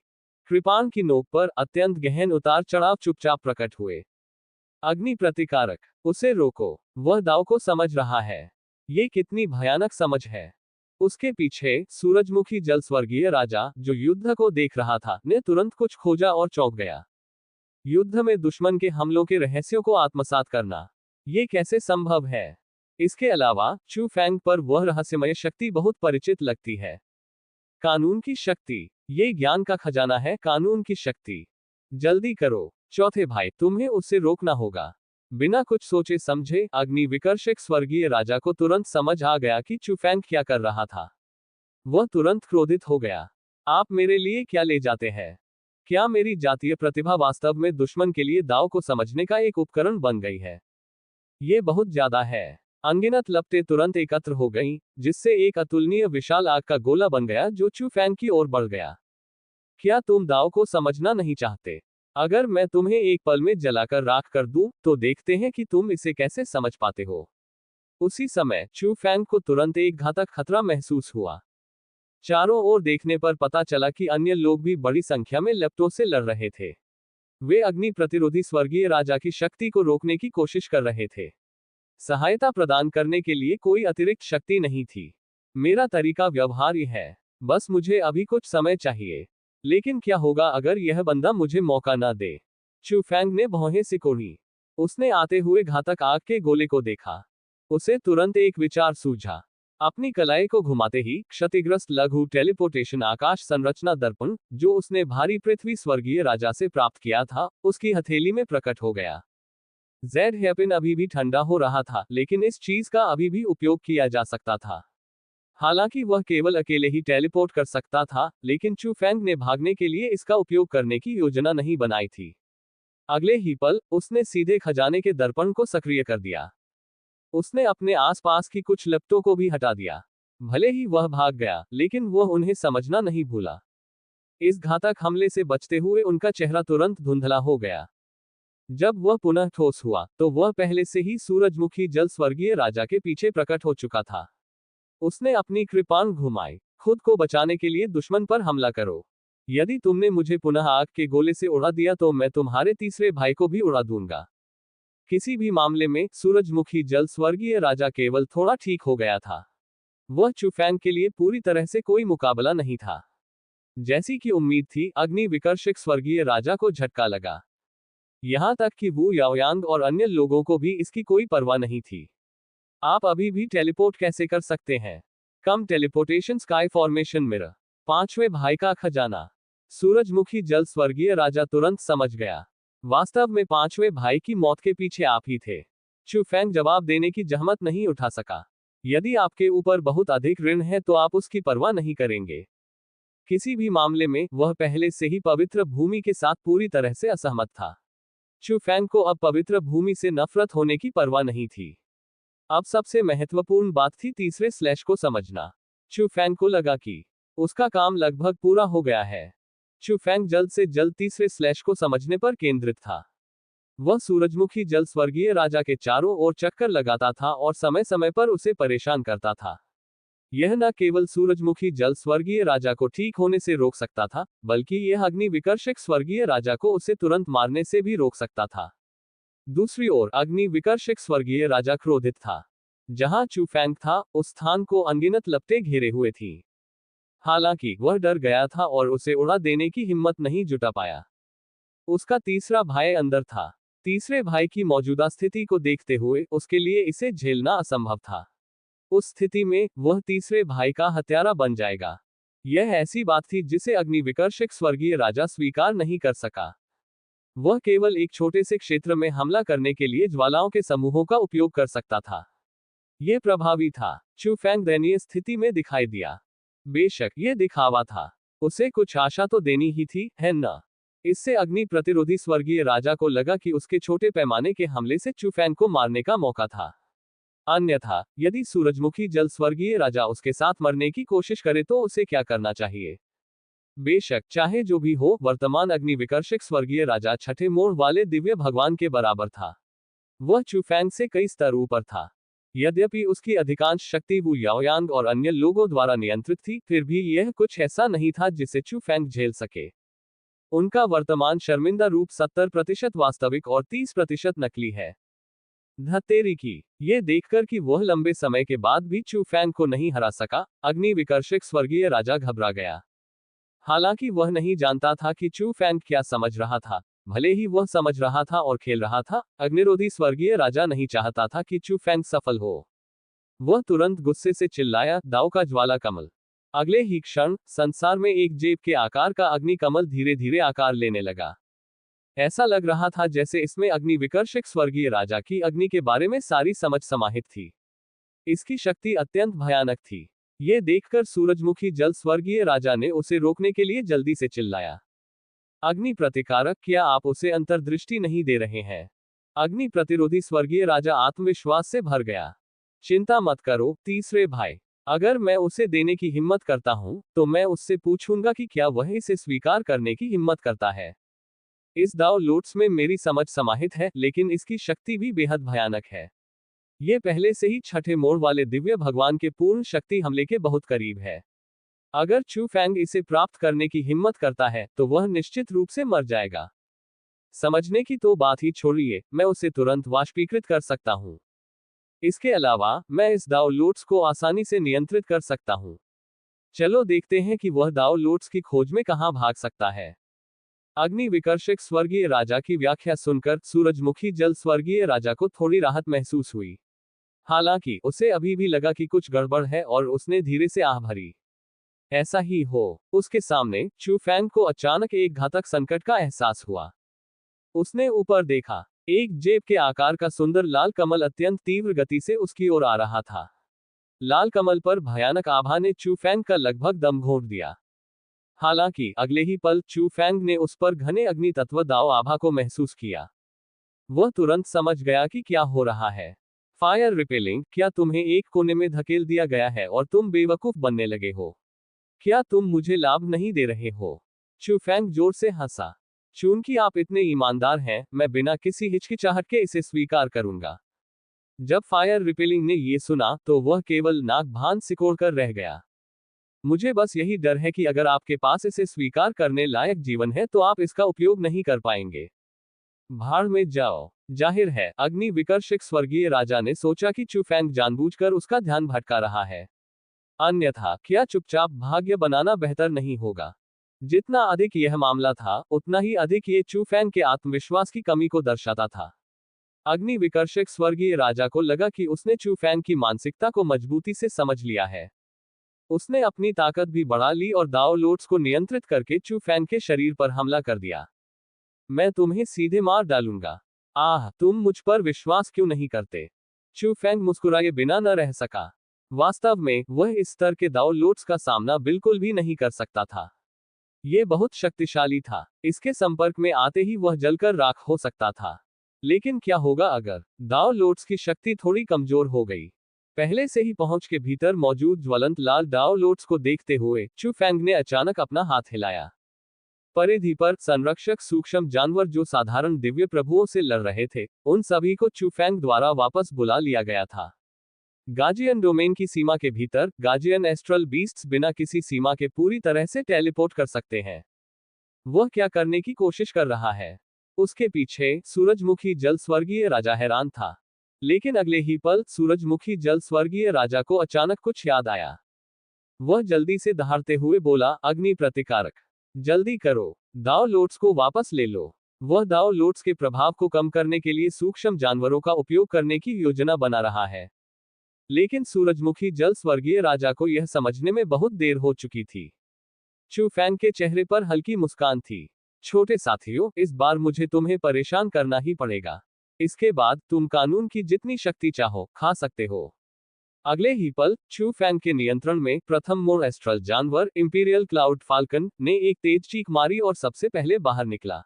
कृपाण की नोक पर अत्यंत गहन उतार चढ़ाव चुपचाप प्रकट हुए। अग्नि प्रतिकारक, उसे रोको। वह दाव को समझ रहा है। ये कितनी भयानक समझ है। उसके पीछे सूरजमुखी जल स्वर्गीय राजा, जो युद्ध को देख रहा था, ने तुरंत कुछ खोजा और चौंक गया। युद्ध में दुश्मन के हमलों के रहस्यों को आत्मसात करना, ये कैसे संभव है? इसके अलावा चू फैंग पर वह रहस्यमय शक्ति बहुत परिचित लगती है। कानून की शक्ति, ये ज्ञान का खजाना है। कानून की शक्ति। जल्दी करो चौथे भाई, तुम्हें उससे रोकना होगा। बिना कुछ सोचे समझे अग्नि विकर्षक स्वर्गीय राजा को तुरंत समझ आ गया कि चू फैंग क्या कर रहा था। वह तुरंत क्रोधित हो गया। आप मेरे लिए क्या ले जाते हैं? क्या मेरी जातीय प्रतिभा वास्तव में दुश्मन के लिए दाव को समझने का एक उपकरण बन गई है? ये बहुत ज्यादा है। अनगिनत लपटें तुरंत एकत्र हो गईं, जिससे एक अतुलनीय विशाल आग का गोला बन गया जो चू फैंग की ओर बढ़ गया। क्या तुम दाव को समझना नहीं चाहते? अगर मैं तुम्हें एक पल में जलाकर राख कर दूं, तो देखते हैं कि तुम इसे कैसे समझ पाते हो। उसी समय चू फैंग को तुरंत एक घातक खतरा महसूस हुआ। चारों ओर देखने पर पता चला कि अन्य लोग भी बड़ी संख्या में लपटों से लड़ रहे थे। वे अग्नि प्रतिरोधी स्वर्गीय राजा की शक्ति को रोकने की कोशिश कर रहे थे। सहायता प्रदान करने के लिए कोई अतिरिक्त शक्ति नहीं थी। मेरा तरीका व्यवहार्य है। बस मुझे अभी कुछ समय चाहिए। लेकिन क्या होगा अगर यह बंदा मुझे मौका न दे? चू फैंग ने भौहें सिकोड़ी। उसने आते हुए घातक आग के गोले को देखा। उसे तुरंत एक विचार सूझा। अपनी कलाई को घुमाते ही क्षतिग्रस्त लघु टेलीपोर्टेशन आकाश संरचना दर्पण, जो उसने भारी पृथ्वी स्वर्गीय राजा से प्राप्त किया था, उसकी हथेली में प्रकट हो गया। जेड हेयरपिन अभी भी ठंडा हो रहा था, लेकिन इस चीज का अभी भी उपयोग किया जा सकता था। हालांकि वह केवल अकेले ही टेलीपोर्ट कर सकता था, लेकिन चू फैंग ने भागने के लिए इसका उपयोग करने की योजना नहीं बनाई थी। अगले ही पल उसने सीधे खजाने के दर्पण को सक्रिय कर दिया। उसने अपने आसपास की कुछ लपटों को भी हटा दिया। भले ही वह भाग गया, लेकिन वह उन्हें समझना नहीं भूला। इस घातक हमले से बचते हुए उनका चेहरा तुरंत धुंधला हो गया। जब वह पुनः ठोस हुआ, तो वह पहले से ही सूरजमुखी जल स्वर्गीय राजा के पीछे प्रकट हो चुका था। उसने अपनी कृपाण घुमाई। खुद को बचाने के लिए दुश्मन पर हमला करो। यदि तुमने मुझे पुनः आग के गोले से उड़ा दिया तो मैं तुम्हारे तीसरे भाई को भी उड़ा दूंगा। किसी भी मामले में सूरजमुखी जल स्वर्गीय राजा केवल थोड़ा ठीक हो गया था। वह चू फैंग के लिए पूरी तरह से कोई मुकाबला नहीं था। जैसी कि उम्मीद थी, अग्नि विकर्षक स्वर्गीय राजा को झटका लगा। यहाँ तक कि वू याओयांग और अन्य लोगों को भी इसकी कोई परवाह नहीं थी। आप अभी भी टेलीपोर्ट कैसे कर सकते हैं? कम टेलीपोर्टेशन स्काई फॉर्मेशन मिरर। पांचवें भाई का खजाना। सूरजमुखी जल स्वर्गीय राजा तुरंत समझ गया। वास्तव में पांचवें भाई की मौत के पीछे आप ही थे। चू फैंग जवाब देने की जहमत नहीं उठा सका। यदि आपके ऊपर बहुत अधिक ऋण है तो आप उसकी परवाह नहीं करेंगे। किसी भी मामले में वह पहले से ही पवित्र भूमि के साथ पूरी तरह से असहमत था। चू फैंग को अब पवित्र भूमि से नफरत होने की परवाह नहीं थी। अब सबसे महत्वपूर्ण बात थी तीसरे स्लैश को समझना। चू फैंग को लगा कि उसका काम लगभग पूरा हो गया है। चू फैंग जल्द से जल्द तीसरे स्लैश को समझने पर केंद्रित था। वह सूरजमुखी जल स्वर्गीय राजा के चारों ओर चक्कर लगाता था और समय समय पर उसे परेशान करता था। यह न केवल सूरजमुखी जल स्वर्गीय राजा को ठीक होने से रोक सकता था, बल्कि यह अग्नि विकर्षक स्वर्गीय राजा को उसे तुरंत मारने से भी रोक सकता था। दूसरी ओर अग्नि विकर्षक स्वर्गीय राजा क्रोधित था। जहां चू फैंग था, उस स्थान को अनगिनत लपटें घेरे हुए थी। हालांकि वह डर गया था और उसे उड़ा देने की हिम्मत नहीं जुटा पाया। उसका तीसरा भाई अंदर था। तीसरे भाई की मौजूदा स्थिति को देखते हुए उसके लिए इसे झेलना असंभव था। उस स्थिति में वह तीसरे भाई का हत्यारा बन जाएगा। यह ऐसी बात थी जिसे अग्नि विकर्षक स्वर्गीय राजा स्वीकार नहीं कर सका। वह केवल एक छोटे से क्षेत्र में हमला करने के लिए ज्वालाओं के समूहों का उपयोग कर सकता था। यह प्रभावी था। चू फैंग दयनीय स्थिति में दिखाई दिया। बेशक यह दिखावा था। उसे कुछ आशा तो देनी ही थी, है न? इससे अग्नि प्रतिरोधी स्वर्गीय राजा को लगा कि उसके छोटे पैमाने के हमले से चू फैंग को मारने का मौका था। अन्यथा यदि सूरजमुखी जल स्वर्गीय राजा उसके साथ मरने की कोशिश करे तो उसे क्या करना चाहिए? बेशक चाहे जो भी हो, वर्तमान अग्नि विकर्षक स्वर्गीय राजा छठे मोड़ वाले दिव्य भगवान के बराबर था। वह चू फैंग से कई स्तर ऊपर था। यद्यपि उसकी अधिकांश शक्ति वू याओयांग और अन्य लोगों द्वारा नियंत्रित थी, फिर भी यह कुछ ऐसा नहीं था जिसे चू फैंग झेल सके। उनका वर्तमान शर्मिंदा रूप 70% वास्तविक और 30% नकली है। धतेरी की ये देखकर कि वह लंबे समय के बाद भी चू फैंग को नहीं हरा सका, अग्नि विकर्षक स्वर्गीय राजा घबरा गया। हालांकि वह नहीं जानता था कि चू फैंग क्या समझ रहा था। भले ही वह समझ रहा था और खेल रहा था, अग्निरोधी स्वर्गीय राजा नहीं चाहता था कि चू फैंग सफल हो। वह तुरंत गुस्से से चिल्लाया, दाव का ज्वाला कमल। अगले ही क्षण संसार में एक जेब के आकार का अग्नि कमल धीरे धीरे आकार लेने लगा। ऐसा लग रहा था जैसे इसमें अग्नि विकर्षक स्वर्गीय राजा की अग्नि के बारे में सारी समझ समाहित थी। इसकी शक्ति अत्यंत भयानक थी। ये देखकर सूरजमुखी जल स्वर्गीय राजा ने उसे रोकने के लिए जल्दी से चिल्लाया, अग्नि प्रतिकारक, क्या आप उसे अंतर्दृष्टि नहीं दे रहे हैं? अग्नि प्रतिरोधी स्वर्गीय राजा आत्मविश्वास से भर गया। चिंता मत करो तीसरे भाई, अगर मैं उसे देने की हिम्मत करता हूं तो मैं उससे पूछूंगा कि क्या वह इसे स्वीकार करने की हिम्मत करता है। इस दाव लोट्स में मेरी समझ समाहित है, लेकिन इसकी शक्ति भी बेहद भयानक है। ये पहले से ही छठे मोड़ वाले दिव्य भगवान के पूर्ण शक्ति हमले के बहुत करीब है। अगर चू फैंग इसे प्राप्त करने की हिम्मत करता है तो वह निश्चित रूप से मर जाएगा। समझने की तो बात ही छोड़िए, मैं उसे तुरंत वाष्पीकृत कर सकता हूं। इसके अलावा मैं इस दाव लोट्स को आसानी से नियंत्रित कर सकता हूं। चलो देखते हैं कि वह दाव लोट्स की खोज में कहां भाग सकता है। अग्नि विकर्षक स्वर्गीय राजा की व्याख्या सुनकर सूरजमुखी जल स्वर्गीय राजा को थोड़ी राहत महसूस हुई। हालांकि उसे अभी भी लगा कि कुछ गड़बड़ है और उसने धीरे से आह भरी। ऐसा ही हो। उसके सामने चू फैंग को अचानक एक घातक संकट का एहसास हुआ। उसने ऊपर देखा। एक जेब के आकार का सुंदर लाल कमल अत्यंत तीव्र गति से उसकी ओर आ रहा था। लाल कमल पर भयानक आभा ने चू फैंग का लगभग दम घोंट दिया। हालांकि अगले ही पल चू फैंग ने उस पर घने अग्नि तत्व दाव आभा को महसूस किया। वह तुरंत समझ गया कि क्या हो रहा है। फायर रिपेलिंग, क्या तुम्हें एक कोने में धकेल दिया गया है और तुम बेवकूफ बनने लगे हो? क्या तुम मुझे लाभ नहीं दे रहे हो? चू फैंग जोर से हंसा। चूंकि आप इतने ईमानदार हैं, मैं बिना किसी हिचकिचाहट के इसे स्वीकार करूंगा। जब फायर रिपेलिंग ने ये सुना तो वह केवल नाक भान सिकोड़कर रह गया। मुझे बस यही डर है कि अगर आपके पास इसे स्वीकार करने लायक जीवन है तो आप इसका उपयोग नहीं कर पाएंगे। भाड़ में जाओ। जाहिर है अग्नि विकर्षक स्वर्गीय राजा ने सोचा कि चू फैंग जानबूझकर उसका ध्यान भटका रहा है। अन्यथा क्या चुपचाप भाग्य बनाना बेहतर नहीं होगा? जितना अधिक यह मामला था, उतना ही अधिक ये चू फैंग के आत्मविश्वास की कमी को दर्शाता था। अग्नि विकर्षक स्वर्गीय राजा को लगा कि उसने चू फैंग की मानसिकता को मजबूती से समझ लिया है। उसने अपनी ताकत भी बढ़ा ली और दाओ लोट्स को नियंत्रित करके चू फैंग के शरीर पर हमला कर दिया। मैं तुम्हें सीधे मार डालूंगा। आह, तुम मुझ पर विश्वास क्यों नहीं करते? चू फैंग मुस्कुराए बिना न रह सका। वास्तव में वह इस स्तर के दाओ लोट्स का सामना बिल्कुल भी नहीं कर सकता था। यह बहुत शक्तिशाली था। इसके संपर्क में आते ही वह जलकर राख हो सकता था। लेकिन क्या होगा अगर दाओ लोट्स की शक्ति थोड़ी कमजोर हो गई? पहले से ही पहुंच के भीतर मौजूद ज्वलंत लाल दाओ लोट्स को देखते हुए चू फैंग ने अचानक अपना हाथ हिलाया। परिधि पर संरक्षक सूक्ष्म जानवर जो साधारण दिव्य प्रभुओं से लड़ रहे थे, उन सभी को चू फैंग द्वारा वापस बुला लिया गया था। गाजियन डोमेन की सीमा के भीतर गाजियन एस्ट्रल बीस्ट्स बिना किसी सीमा के पूरी तरह से टेलीपोर्ट कर सकते हैं। वह क्या करने की कोशिश कर रहा है? उसके पीछे सूरजमुखी जल स्वर्गीय राजा हैरान था। लेकिन अगले ही पल सूरजमुखी जल स्वर्गीय राजा को अचानक कुछ याद आया। वह जल्दी से दहाड़ते हुए बोला, अग्नि प्रतिकारक, जल्दी करो, दाओ लोट्स को वापस ले लो। वह दाओ लोट्स के प्रभाव को कम करने के लिए सूक्ष्म जानवरों का उपयोग करने की योजना बना रहा है। लेकिन सूरजमुखी जल स्वर्गीय राजा को यह समझने में बहुत देर हो चुकी थी। चू फैंग के चेहरे पर हल्की मुस्कान थी। छोटे साथियों, इस बार मुझे तुम्हें परेशान करना ही पड़ेगा। इसके बाद तुम कानून की जितनी शक्ति चाहो खा सकते हो। अगले ही पल चू फैंग के नियंत्रण में प्रथम मोर एस्ट्रल जानवर इंपीरियल क्लाउड फाल्कन ने एक तेज चीख मारी और सबसे पहले बाहर निकला।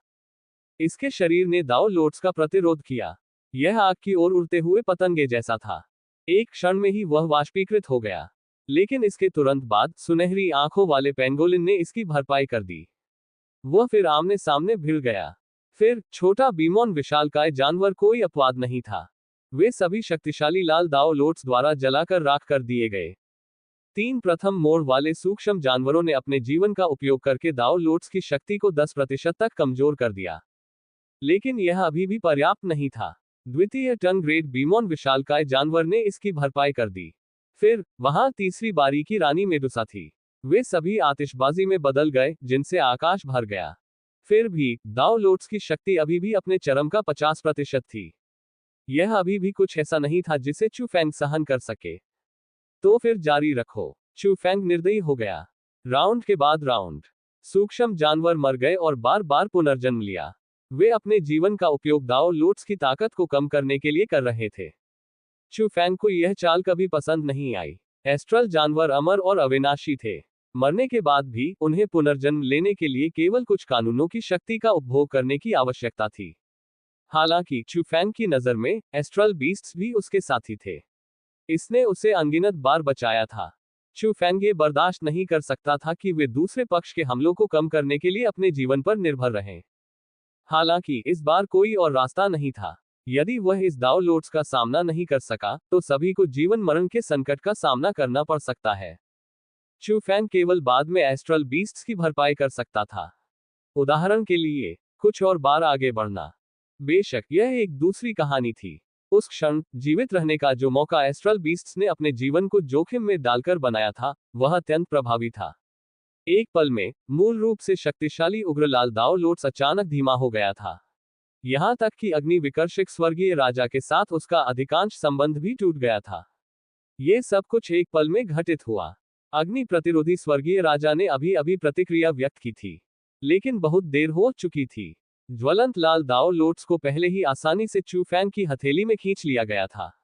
इसके शरीर ने दाओ लोट्स का प्रतिरोध किया। यह आग की ओर उड़ते हुए पतंगे जैसा था। एक क्षण में ही वह वाष्पीकृत हो गया। लेकिन इसके तुरंत बाद सुनहरी आंखों वाले पेंगोलिन ने इसकी भरपाई कर दी। वह फिर आमने सामने भिड़ गया। फिर छोटा बीमोन विशालकाय जानवर कोई अपवाद नहीं था। वे सभी शक्तिशाली लाल दाओ लोट्स द्वारा जलाकर राख कर दिए गए। 3 प्रथम मोड़ वाले सूक्ष्म जानवरों ने अपने जीवन का उपयोग करके दाओ लोट्स की शक्ति को 10% तक कमजोर कर दिया। लेकिन यह अभी भी पर्याप्त नहीं था। द्वितीय टन ग्रेट बीमोन विशालकाय जानवर ने इसकी भरपाई कर दी। फिर वहां तीसरी बारी की रानी मेडुसा थी। वे सभी आतिशबाजी में बदल गए, जिनसे आकाश भर गया। फिर भी दाओ लोट्स की शक्ति अभी भी अपने चरम का 50% थी। यह अभी भी कुछ ऐसा नहीं था जिसे चू फैंग सहन कर सके। तो फिर जारी रखो। चू फैंग निर्दयी हो गया। राउंड के बाद राउंड सूक्ष्म जानवर मर गए और बार बार पुनर्जन्म लिया। वे अपने जीवन का उपयोग दाओ लोट्स की ताकत को कम करने के लिए कर रहे थे। चू फैंग को यह चाल कभी पसंद नहीं आई। एस्ट्रल जानवर अमर और अविनाशी थे। मरने के बाद भी उन्हें पुनर्जन्म लेने के लिए केवल कुछ कानूनों की शक्ति का उपभोग करने की आवश्यकता थी। हालांकि चू फैंग की नजर में एस्ट्रल बीस्ट्स भी उसके साथी थे। इसने उसे अनगिनत बार बचाया था। चू फैंग ये बर्दाश्त नहीं कर सकता था कि वे दूसरे पक्ष के हमलों को कम करने के लिए अपने जीवन पर निर्भर रहें। हालांकि इस बार कोई और रास्ता नहीं था। यदि वह इस दाओ लोट्स का सामना नहीं कर सका, तो सभी को जीवन मरण के संकट का सामना करना पड़ सकता है। चू फैंग केवल बाद में एस्ट्रल बीस्ट्स की भरपाई कर सकता था। उदाहरण के लिए, कुछ और बार आगे बढ़ना। बेशक यह एक दूसरी कहानी थी। उस क्षण जीवित रहने का जो मौका एस्ट्रल बीस्ट्स ने अपने जीवन को जोखिम में डालकर बनाया था, वह अत्यंत प्रभावी था। एक पल में मूल रूप से शक्तिशाली उग्रलाल दाओ लोट्स अचानक धीमा हो गया था। यहां तक कि अग्नि विकर्षक स्वर्गीय राजा के साथ उसका अधिकांश संबंध भी टूट गया था। ये सब कुछ एक पल में घटित हुआ। अग्नि प्रतिरोधी स्वर्गीय राजा ने अभी अभी प्रतिक्रिया व्यक्त की थी, लेकिन बहुत देर हो चुकी थी। ज्वलंत लाल दाओ लोट्स को पहले ही आसानी से चू फैंग की हथेली में खींच लिया गया था।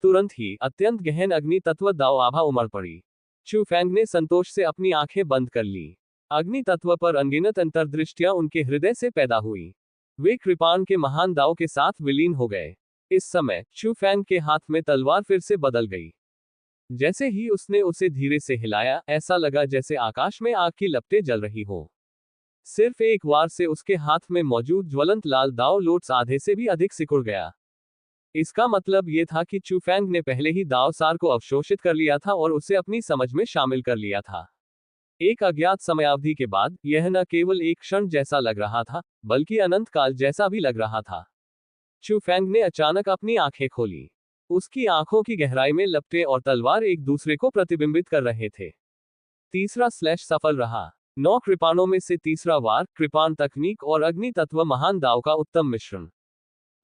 तुरंत ही अत्यंत गहन अग्नि तत्व दाओ आभा उमड़ पड़ी। चू फैंग ने संतोष से अपनी आंखें बंद कर ली। अग्नि तत्व पर अनगिनत अंतर्दृष्टियां उनके हृदय से पैदा हुई। वे कृपाण के महान दाओ के साथ विलीन हो गए। इस समय चू फैंग के हाथ में तलवार फिर से बदल गई। जैसे ही उसने उसे धीरे से हिलाया, ऐसा लगा जैसे आकाश में आग की लपटें जल रही हो। सिर्फ एक वार से उसके हाथ में मौजूद ज्वलंत लाल दाओ लोट्स आधे से भी अधिक सिकुड़ गया। इसका मतलब यह था कि चू फैंग ने पहले ही दाओ सार को अवशोषित कर लिया था और उसे अपनी समझ में शामिल कर लिया था। एक अज्ञात समयावधि के बाद यह न केवल एक क्षण जैसा लग रहा था, बल्कि अनंत काल जैसा भी लग रहा था। चू फैंग ने अचानक अपनी आंखें खोली। उसकी आंखों की गहराई में लपटें और तलवार एक दूसरे को प्रतिबिंबित कर रहे थे। तीसरा स्लैश सफल रहा। 9 कृपाणों में से तीसरा वार कृपाण तकनीक और अग्नि तत्व महान दाव का उत्तम मिश्रण।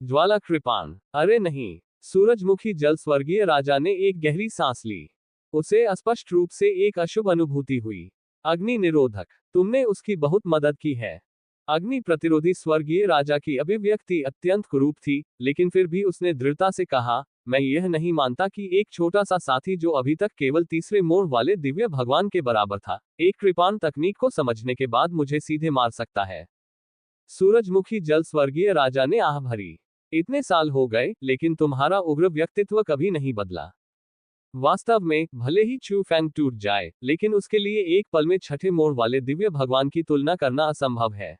ज्वाला कृपाण। अरे नहीं। सूरजमुखी जल स्वर्गीय राजा ने एक गहरी सांस ली। उसे स्पष्ट रूप से एक अशुभ अनुभूति हुई। अग्नि निरोधक। तुमने उसकी बहुत मदद की है। अग्नि प्रतिरोधी स्वर्गीय राजा की अभिव्यक्ति अत्यंत कुरूप थी, लेकिन फिर भी उसने दृढ़ता से कहा, मैं यह नहीं मानता कि एक छोटा सा साथी जो अभी तक केवल तीसरे मोड़ वाले दिव्य भगवान के बराबर था, एक कृपाण तकनीक को समझने के बाद मुझे सीधे मार सकता है। सूरजमुखी जल स्वर्गीय राजा ने आह भरी। इतने साल हो गए, लेकिन तुम्हारा उग्र व्यक्तित्व कभी नहीं बदला। वास्तव में, भले ही चू फैंग टूट जाए, लेकिन उसके लिए एक पल में छठे मोड़ वाले दिव्य भगवान की तुलना करना असंभव है।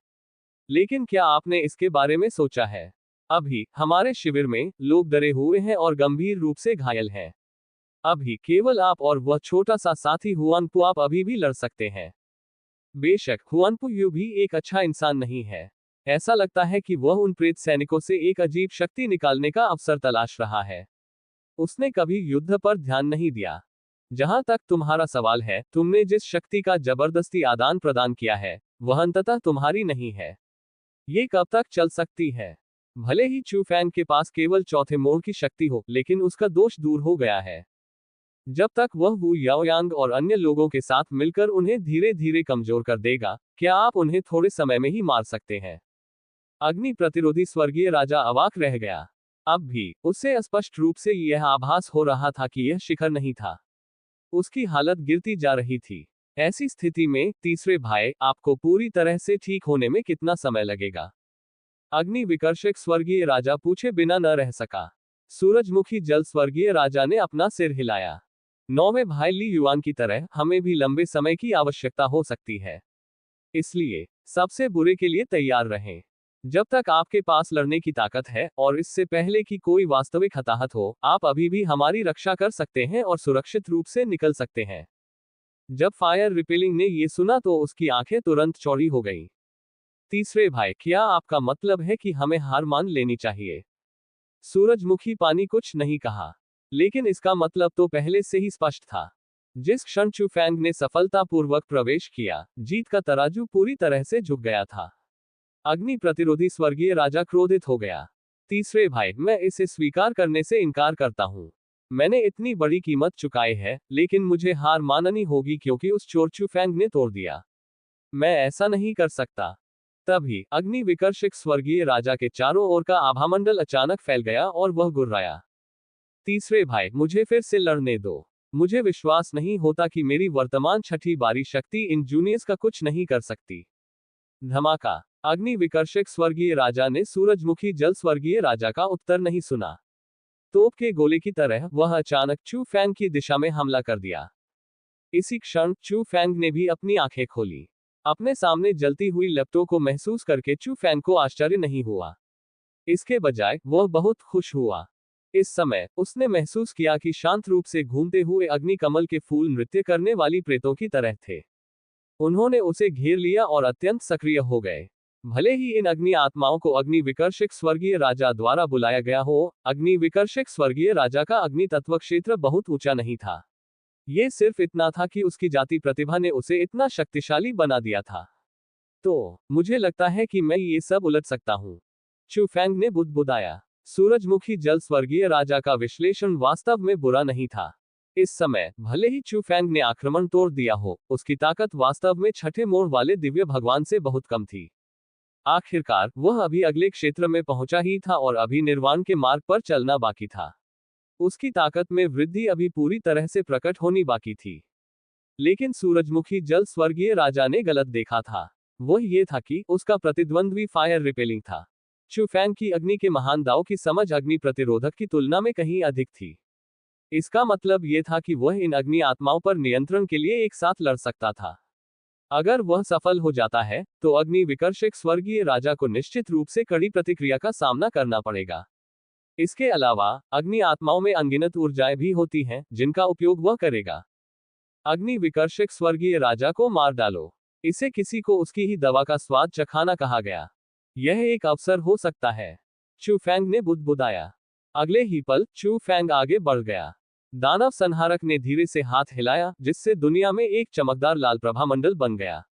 लेकिन क्या आपने इसके बारे में सोचा है? अभी हमारे शिविर में लोग डरे हुए हैं और गंभीर रूप से घायल हैं। अभी केवल आप और वह छोटा सा साथी हुआनपू आप अभी भी लड़ सकते हैं। बेशक हुआनपू यू भी एक अच्छा इंसान नहीं है। ऐसा लगता है कि वह उन प्रेत सैनिकों से एक अजीब शक्ति निकालने का अवसर तलाश रहा है। उसने कभी युद्ध पर ध्यान नहीं दिया। जहां तक तुम्हारा सवाल है, तुमने जिस शक्ति का जबरदस्ती आदान प्रदान किया है, वह अंततः तुम्हारी नहीं है। ये कब तक चल सकती है? भले ही चू फैंग के पास केवल चौथे मोड़ की शक्ति हो, लेकिन उसका दोष दूर हो गया है। जब तक वह वू याओयांग और अन्य लोगों के साथ मिलकर उन्हें धीरे धीरे कमजोर कर देगा, क्या आप उन्हें थोड़े समय में ही मार सकते हैं? अग्नि प्रतिरोधी स्वर्गीय राजा अवाक रह गया। अब भी उससे स्पष्ट रूप से यह आभास हो रहा था कि यह शिखर नहीं था। उसकी हालत गिरती जा रही थी। ऐसी स्थिति में, तीसरे भाई, आपको पूरी तरह से ठीक होने में कितना समय लगेगा? अग्नि विकर्षक स्वर्गीय राजा पूछे बिना न रह सका। सूरजमुखी जल स्वर्गीय राजा ने अपना सिर हिलाया। नौवें भाई ली युआन की तरह हमें भी लंबे समय की आवश्यकता हो सकती है। इसलिए सबसे बुरे के लिए तैयार रहें। जब तक आपके पास लड़ने की ताकत है और इससे पहले कि कोई वास्तविक हताहत हो, आप अभी भी हमारी रक्षा कर सकते हैं और सुरक्षित रूप से निकल सकते हैं। जब फायर रिपेलिंग ने यह सुना तो उसकी आंखें तुरंत चौड़ी हो गईं। तीसरे भाई, क्या आपका मतलब है कि हमें हार मान लेनी चाहिए? सूरजमुखी पानी कुछ नहीं कहा, लेकिन इसका मतलब तो पहले से ही स्पष्ट था। जिस क्षण चू फैंग ने सफलतापूर्वक प्रवेश किया, जीत का तराजू पूरी तरह से झुक गया था। अग्नि प्रतिरोधी स्वर्गीय राजा क्रोधित हो गया। तीसरे भाई, मैं इसे स्वीकार करने से इनकार करता हूं। मैंने इतनी बड़ी कीमत चुकाई है, लेकिन मुझे हार माननी होगी क्योंकि उस चोर चू फैंग ने तोड़ दिया। मैं ऐसा नहीं कर सकता। तभी अग्नि विकर्षक स्वर्गीय राजा के चारों ओर का आभामंडल अचानक फैल गया और वह गुर्राया। तीसरे भाई, मुझे फिर से लड़ने दो। मुझे विश्वास नहीं होता कि मेरी वर्तमान छठी बारी शक्ति इन जूनियर्स का कुछ नहीं कर सकती। धमाका। अग्नि विकर्षक स्वर्गीय राजा ने सूरजमुखी जल स्वर्गीय राजा का उत्तर नहीं सुना। तोप के गोले की तरह वह अचानक चू फैंग की दिशा में हमला कर दिया। इसी क्षण चू फैंग ने भी अपनी आंखें खोली। अपने सामने जलती हुई लपटों को महसूस करके चू फैंग को आश्चर्य नहीं हुआ। इसके बजाय वह बहुत खुश हुआ। इस समय उसने महसूस किया कि शांत रूप से घूमते हुए अग्नि कमल के फूल नृत्य करने वाली प्रेतों की तरह थे। उन्होंने उसे घेर लिया और अत्यंत सक्रिय हो गए। भले ही इन अग्नि आत्माओं को अग्नि विकर्षक स्वर्गीय राजा द्वारा बुलाया गया हो, अग्नि विकर्षक स्वर्गीय राजा का अग्नि तत्व क्षेत्र बहुत ऊंचा नहीं था। ये सिर्फ इतना था कि उसकी जाति प्रतिभा ने उसे इतना शक्तिशाली बना दिया था। तो मुझे लगता है कि मैं ये सब उलट सकता हूं। चू फैंग ने बुदबुदाया। सूरजमुखी जल स्वर्गीय राजा का विश्लेषण वास्तव में बुरा नहीं था। इस समय भले ही चू फैंग ने आक्रमण तोड़ दिया हो, उसकी ताकत वास्तव में छठे मोड़ वाले दिव्य भगवान से बहुत कम थी। आखिरकार वह अभी अगले क्षेत्र में पहुंचा ही था और अभी निर्वाण के मार्ग पर चलना बाकी था। उसकी ताकत में वृद्धि अभी पूरी तरह से प्रकट होनी बाकी थी। लेकिन सूरजमुखी जल स्वर्गीय राजा ने गलत देखा था। वह ये था कि उसका प्रतिद्वंद्वी फायर रिपेलिंग था। चू फैंग की अग्नि के महान दाव की समझ अग्नि प्रतिरोधक की तुलना में कहीं अधिक थी। इसका मतलब यह था कि वह इन अग्नि आत्माओं पर नियंत्रण के लिए एक साथ लड़ सकता था। अगर वह सफल हो जाता है, तो अग्नि विकर्षक स्वर्गीय राजा को निश्चित रूप से कड़ी प्रतिक्रिया का सामना करना पड़ेगा। इसके अलावा अग्नि आत्माओं में अनगिनत ऊर्जाएं भी होती हैं, जिनका उपयोग वह करेगा। अग्नि विकर्षक स्वर्गीय राजा को मार डालो। इसे किसी को उसकी ही दवा का स्वाद चखाना कहा गया। यह एक अवसर हो सकता है। चू फैंग ने बुदबुदाया। अगले ही पल चू फैंग आगे बढ़ गया। दानव संहारक ने धीरे से हाथ हिलाया, जिससे दुनिया में एक चमकदार लाल प्रभामंडल बन गया।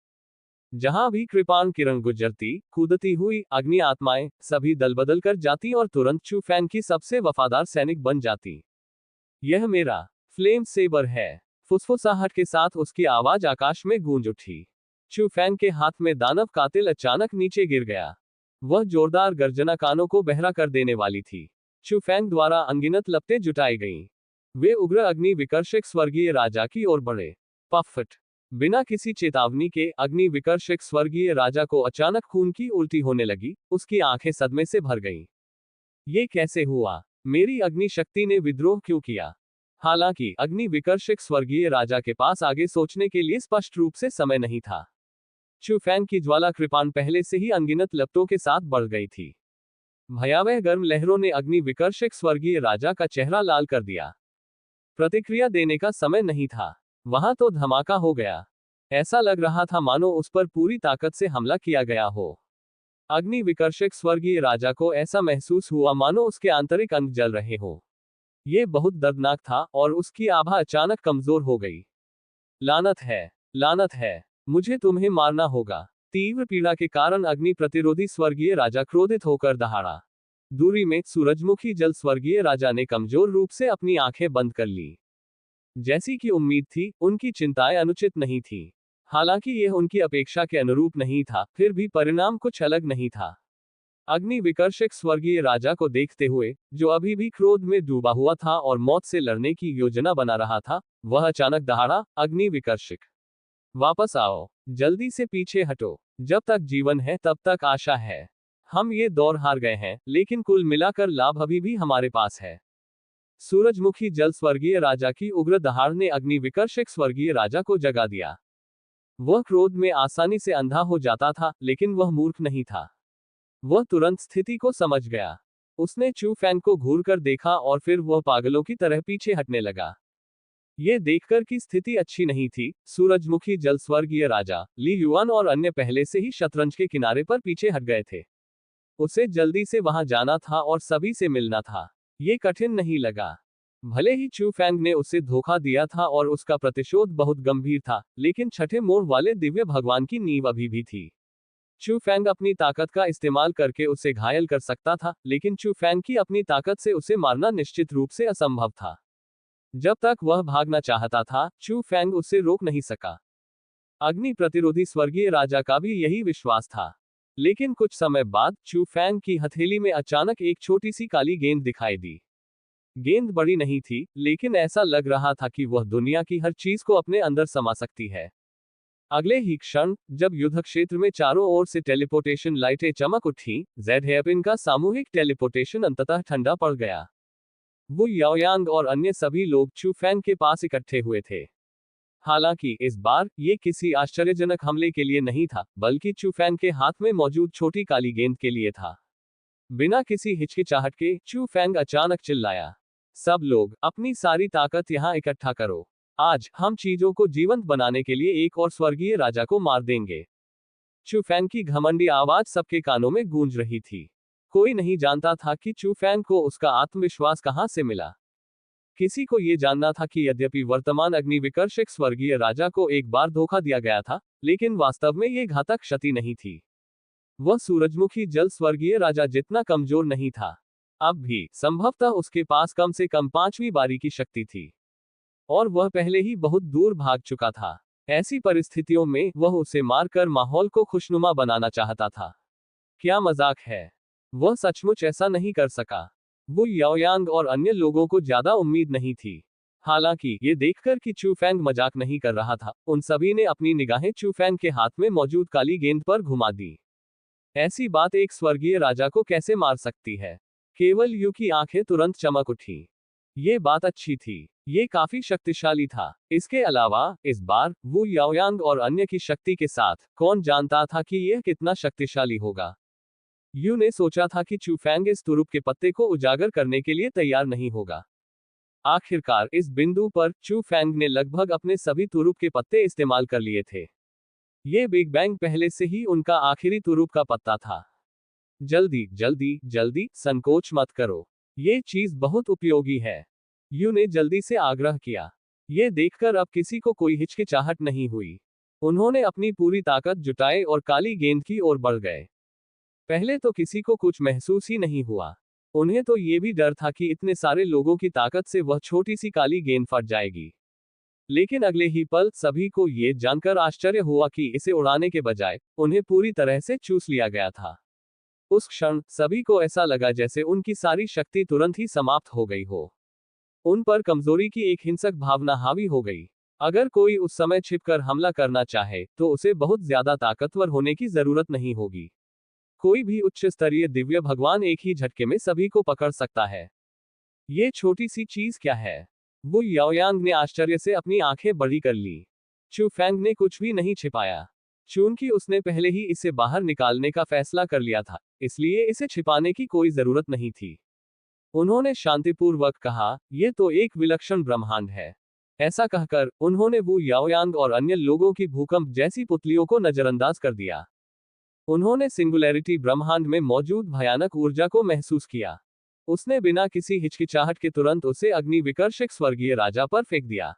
जहां भी कृपाण किरण गुजरती, कूदती हुई अग्नि आत्माएं सभी दल बदल कर जाती और तुरंत चू फैंग की सबसे वफादार सैनिक बन जाती। यह मेरा फ्लेम सेबर है। फुसफुसाहट के साथ उसकी आवाज आकाश में गूंज उठी। चू फैंग के हाथ में दानव कातिल अचानक नीचे गिर गया। वह जोरदार गर्जना कानों को बहरा कर देने वाली थी। चू फैंग द्वारा अनगिनत लपटें जुटाई गईं। वे उग्र अग्नि विकर्षक स्वर्गीय राजा की ओर बढ़े। पफट। बिना किसी चेतावनी के अग्नि विकर्षक स्वर्गीय राजा को अचानक खून की उल्टी होने लगी, उसकी आंखें सदमे से भर गईं। ये कैसे हुआ? मेरी अग्नि शक्ति ने विद्रोह क्यों किया? हालांकि अग्नि विकर्षक स्वर्गीय राजा के पास आगे सोचने के लिए स्पष्ट रूप से समय नहीं था। चू फैंग की ज्वाला कृपाण पहले से ही अनगिनत लपटों के साथ बढ़ गई थी। भयावह गर्म लहरों ने अग्नि विकर्षक स्वर्गीय राजा का चेहरा लाल कर दिया। प्रतिक्रिया देने का समय नहीं था। वहां तो धमाका हो गया। ऐसा लग रहा था मानो उस पर पूरी ताकत से हमला किया गया हो। अग्नि विकर्षक स्वर्गीय राजा को ऐसा महसूस हुआ मानो उसके आंतरिक अंग जल रहे हो। ये बहुत दर्दनाक था और उसकी आभा अचानक कमजोर हो गई। लानत है, लानत है, मुझे तुम्हें मारना होगा। तीव्र पीड़ा के कारण अग्नि प्रतिरोधी स्वर्गीय राजा क्रोधित होकर दहाड़ा। दूरी में सूरजमुखी जल स्वर्गीय राजा ने कमजोर रूप से अपनी आंखें बंद कर ली। जैसी कि उम्मीद थी, उनकी चिंताएं अनुचित नहीं थी। हालांकि यह उनकी अपेक्षा के अनुरूप नहीं था, फिर भी परिणाम कुछ अलग नहीं था। अग्नि विकर्षक स्वर्गीय राजा को देखते हुए, जो अभी भी क्रोध में डूबा हुआ था और मौत से लड़ने की योजना बना रहा था, वह अचानक दहाड़ा, अग्नि विकर्षक, वापस आओ, जल्दी से पीछे हटो। जब तक जीवन है तब तक आशा है। हम ये दौर हार गए हैं, लेकिन कुल मिलाकर लाभ अभी भी हमारे पास है। सूरजमुखी जल स्वर्गीय राजा की उग्र दहाड़ ने अग्नि विकर्षक स्वर्गीय राजा को जगा दिया। वह क्रोध में आसानी से अंधा हो जाता था, लेकिन वह मूर्ख नहीं था। वह तुरंत स्थिति को समझ गया। उसने चू फैंग को घूर कर देखा और फिर वह पागलों की तरह पीछे हटने लगा। ये देखकर कि स्थिति अच्छी नहीं थी, सूरजमुखी जल स्वर्गीय राजा ली युआन और अन्य पहले से ही शतरंज के किनारे पर पीछे हट गए थे। उसे जल्दी से वहां जाना था और सभी से मिलना था। ये कठिन नहीं लगा। भले ही चू फैंग ने उसे धोखा दिया था और उसका प्रतिशोध बहुत गंभीर था, लेकिन छठे मोड़ वाले दिव्य भगवान की नींव अभी भी थी। चू फैंग अपनी ताकत का इस्तेमाल करके उसे घायल कर सकता था, लेकिन चू फैंग की अपनी ताकत से उसे मारना निश्चित रूप से असंभव था। जब तक वह भागना चाहता था, चू फैंग उसे रोक नहीं सका। अग्नि प्रतिरोधी स्वर्गीय राजा का भी यही विश्वास था। लेकिन कुछ समय बाद चू फैंग की हथेली में अचानक एक छोटी सी काली गेंद दिखाई दी। गेंद बड़ी नहीं थी, लेकिन ऐसा लग रहा था कि वह दुनिया की हर चीज को अपने अंदर समा सकती है। अगले ही क्षण, जब युद्ध क्षेत्र में चारों ओर से टेलीपोर्टेशन लाइटें चमक उठी, जेड हेयरपिन का सामूहिक टेलीपोर्टेशन अंततः ठंडा पड़ गया। वो याओयांग और अन्य सभी लोग चू फैंग के पास इकट्ठे हुए थे। हालांकि इस बार ये किसी आश्चर्यजनक हमले के लिए नहीं था, बल्कि चू फैंग के हाथ में मौजूद छोटी काली गेंद के लिए था। बिना किसी हिचकिचाहट के चू फैंग अचानक चिल्लाया, सब लोग अपनी सारी ताकत यहाँ इकट्ठा करो। आज हम चीजों को जीवंत बनाने के लिए एक और स्वर्गीय राजा को मार देंगे। चू फैंग की घमंडी आवाज सबके कानों में गूंज रही थी। कोई नहीं जानता था कि चू फैंग को उसका आत्मविश्वास कहां से मिला। किसी को यह जानना था कि यद्यपि वर्तमान अग्नि विकर्षक स्वर्गीय राजा को एक बार धोखा दिया गया था, लेकिन वास्तव में यह घातक क्षति नहीं थी। वह सूरजमुखी जल स्वर्गीय राजा जितना कमजोर नहीं था। अब भी संभवतः उसके पास कम से कम 5वीं बारी की शक्ति थी, और वह पहले ही बहुत दूर भाग चुका था। ऐसी परिस्थितियों में वह उसे मारकर माहौल को खुशनुमा बनाना चाहता था। क्या मजाक है? वह सचमुच ऐसा नहीं कर सका। वो याओयांग और अन्य लोगों को ज्यादा उम्मीद नहीं थी। हालांकि ये देखकर कि चू फैंग मजाक नहीं कर रहा था, उन सभी ने अपनी निगाहें चू फैंग के हाथ में मौजूद काली गेंद पर घुमा दी। ऐसी बात एक स्वर्गीय राजा को कैसे मार सकती है? केवल यू की आंखें तुरंत चमक उठी। ये बात अच्छी थी। ये काफी शक्तिशाली था। इसके अलावा इस बार वू याओयांग और अन्य की शक्ति के साथ, कौन जानता था कि यह कितना शक्तिशाली होगा। यू ने सोचा था कि चू फैंग इस तुरुप के पत्ते को उजागर करने के लिए तैयार नहीं होगा। आखिरकार इस बिंदु पर चू फैंग ने लगभग अपने सभी तुरुप के पत्ते इस्तेमाल कर लिए थे। ये बिग बैंग पहले से ही उनका आखिरी तुरुप का पत्ता था। जल्दी जल्दी जल्दी, संकोच मत करो। ये चीज बहुत उपयोगी है। यू ने जल्दी से आग्रह किया। ये देखकर अब किसी को कोई हिचकिचाहट नहीं हुई। उन्होंने अपनी पूरी ताकत जुटाई और काली गेंद की ओर बढ़ गए। पहले तो किसी को कुछ महसूस ही नहीं हुआ। उन्हें तो ये भी डर था कि इतने सारे लोगों की ताकत से वह छोटी सी काली गेंद फट जाएगी। लेकिन अगले ही पल सभी को ये जानकर आश्चर्य हुआ कि इसे उड़ाने के बजाय उन्हें पूरी तरह से चूस लिया गया था। उस क्षण सभी को ऐसा लगा जैसे उनकी सारी शक्ति तुरंत ही समाप्त हो गई हो। उन पर कमजोरी की एक हिंसक भावना हावी हो गई। अगर कोई उस समय छिपकर हमला करना चाहे तो उसे बहुत ज्यादा ताकतवर होने की जरूरत नहीं होगी। कोई भी उच्च स्तरीय दिव्य भगवान एक ही झटके में सभी को पकड़ सकता है। ये छोटी सी चीज क्या है? वो याओयांग ने आश्चर्य से अपनी आंखें बड़ी कर ली। चू फैंग ने कुछ भी नहीं छिपाया। चूंकि उसने पहले ही इसे बाहर निकालने का फैसला कर लिया था, इसलिए इसे छिपाने की कोई जरूरत नहीं थी। उन्होंने शांतिपूर्वक कहा, यह तो एक विलक्षण ब्रह्मांड है। ऐसा कहकर उन्होंने वू याओयांग और अन्य लोगों की भूकंप जैसी पुतलियों को नजरअंदाज कर दिया। उन्होंने सिंगुलैरिटी ब्रह्मांड में मौजूद भयानक ऊर्जा को महसूस किया। उसने बिना किसी हिचकिचाहट के तुरंत उसे अग्नि विकर्षक स्वर्गीय राजा पर फेंक दिया।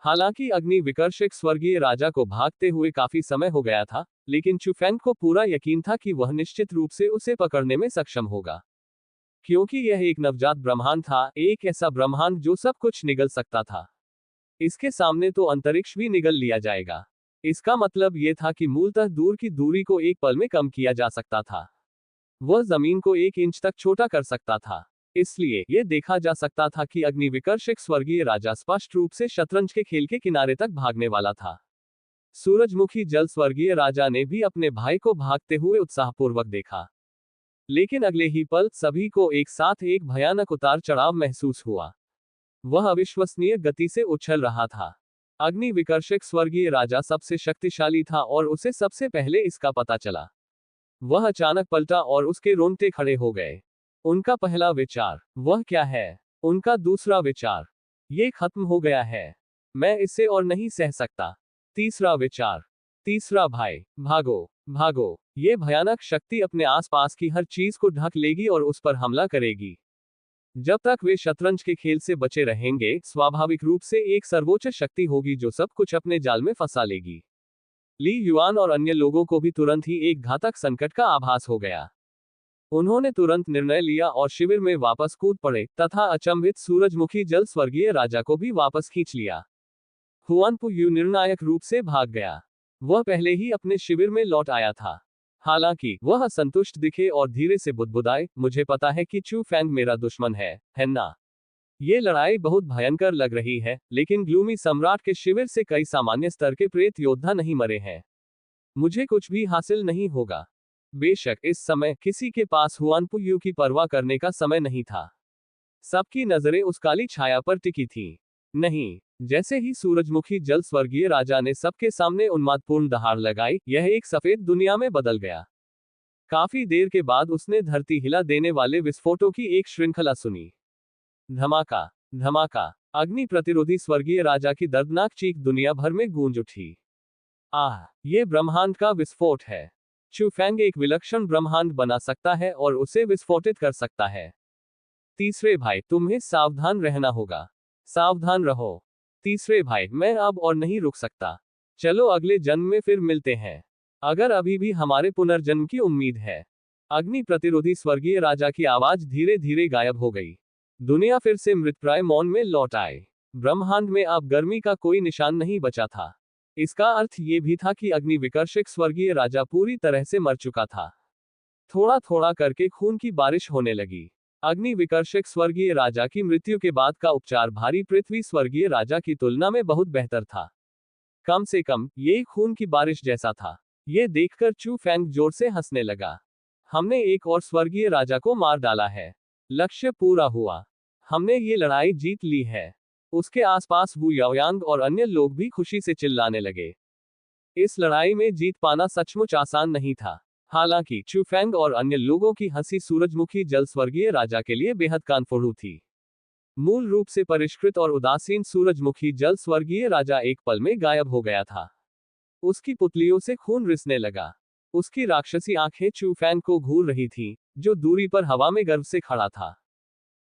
हालांकि अग्नि विकर्षक स्वर्गीय राजा को भागते हुए काफी समय हो गया था, लेकिन चुफैंग को पूरा यकीन था कि वह निश्चित रूप से उसे पकड़ने में सक्षम होगा। क्योंकि यह एक नवजात ब्रह्मांड था, एक ऐसा ब्रह्मांड जो सब कुछ निगल सकता था। इसके सामने तो अंतरिक्ष भी निगल लिया जाएगा। इसका मतलब यह था कि मूलतः दूर की दूरी को एक पल में कम किया जा सकता था। वह जमीन को 1 इंच तक छोटा कर सकता था। इसलिए यह देखा जा सकता था कि अग्नि विकर्षक स्वर्गीय राजा स्पष्ट रूप से शतरंज के खेल के किनारे तक भागने वाला था। सूरजमुखी जल स्वर्गीय राजा ने भी अपने भाई को भागते हुए उत्साहपूर्वक देखा। लेकिन अगले ही पल सभी को एक साथ एक भयानक उतार चढ़ाव महसूस हुआ। वह अविश्वसनीय गति से उछल रहा था। अग्नि विकर्षक स्वर्गीय राजा सबसे शक्तिशाली था और उसे सबसे पहले इसका पता चला। वह अचानक पलटा और उसके रोंगटे खड़े हो गए। उनका पहला विचार, वह क्या है? उनका दूसरा विचार, ये खत्म हो गया है, मैं इसे और नहीं सह सकता। तीसरा विचार, तीसरा भाई, भागो, भागो, ये भयानक शक्ति अपने आसपास की हर चीज को ढक लेगी और उस पर हमला करेगी। जब तक वे शतरंज के खेल से बचे रहेंगे, स्वाभाविक रूप से एक सर्वोच्च शक्ति होगी जो सब कुछ अपने जाल में फंसा लेगी। ली युआन और अन्य लोगों को भी तुरंत ही एक घातक संकट का आभास हो गया। उन्होंने तुरंत निर्णय लिया और शिविर में वापस कूद पड़े तथा अचंभित सूरजमुखी जल स्वर्गीय राजा को भी वापस खींच लिया। हुआनपू यू निर्णायक रूप से भाग गया। वह पहले ही अपने शिविर में लौट आया था। हालांकि वह असंतुष्ट दिखे और धीरे से बुदबुदाए, मुझे पता है कि चू फैंग मेरा दुश्मन है ना? ये लड़ाई बहुत भयंकर लग रही है, लेकिन ग्लूमी सम्राट के शिविर से कई सामान्य स्तर के प्रेत योद्धा नहीं मरे हैं। मुझे कुछ भी हासिल नहीं होगा। बेशक इस समय किसी के पास हुआनपू यू की परवाह करने का समय नहीं था। सबकी नजरें उस काली छाया पर टिकी थी। नहीं, जैसे ही सूरजमुखी जल स्वर्गीय राजा ने सबके सामने उन्मादपूर्ण दहाड़ लगाई, यह एक सफेद दुनिया में बदल गया। काफी देर के बाद उसने धरती हिला देने वाले विस्फोटों की एक श्रृंखला सुनी। धमाका, धमाका, अग्नि प्रतिरोधी स्वर्गीय राजा की दर्दनाक चीख दुनिया भर में गूंज उठी। आह, ये ब्रह्मांड का विस्फोट है। चू फैंग एक विलक्षण ब्रह्मांड बना सकता है और उसे विस्फोटित कर सकता है। तीसरे भाई, तुम्हें सावधान रहना होगा। सावधान रहो। तीसरे भाई, मैं अब और नहीं रुक सकता। चलो अगले जन्म में फिर मिलते हैं, अगर अभी भी हमारे पुनर्जन्म की उम्मीद है। अग्नि प्रतिरोधी स्वर्गीय राजा की आवाज धीरे धीरे गायब हो गई। दुनिया फिर से मृतप्राय मौन में लौट आए। ब्रह्मांड में अब गर्मी का कोई निशान नहीं बचा था। इसका अर्थ ये भी था कि अग्नि विकर्षक स्वर्गीय राजा पूरी तरह से मर चुका था। थोड़ा थोड़ा करके खून की बारिश होने लगी। अग्नि विकर्षक स्वर्गीय राजा की मृत्यु के बाद का उपचार भारी पृथ्वी स्वर्गीय राजा की तुलना में बहुत बेहतर था। कम से कम ये खून की बारिश जैसा था। ये देखकर चू फैंग जोर से हंसने लगा। हमने एक और स्वर्गीय राजा को मार डाला है। लक्ष्य पूरा हुआ। हमने ये लड़ाई जीत ली है। उसके आसपास वू याओयांग और अन्य लोग भी खुशी से चिल्लाने लगे। इस लड़ाई में जीत पाना सचमुच आसान नहीं था। हालांकि चू फैंग और अन्य लोगों की हंसी सूरजमुखी जल स्वर्गीय राजा के लिए बेहद कानफोड़ू थी। मूल रूप से परिष्कृत और उदासीन सूरजमुखी जल स्वर्गीय राजा एक पल में गायब हो गया था। उसकी पुतलियों से खून रिसने लगा। उसकी राक्षसी आंखें चू फैंग को घूर रही थीं, जो दूरी पर हवा में गर्व से खड़ा था।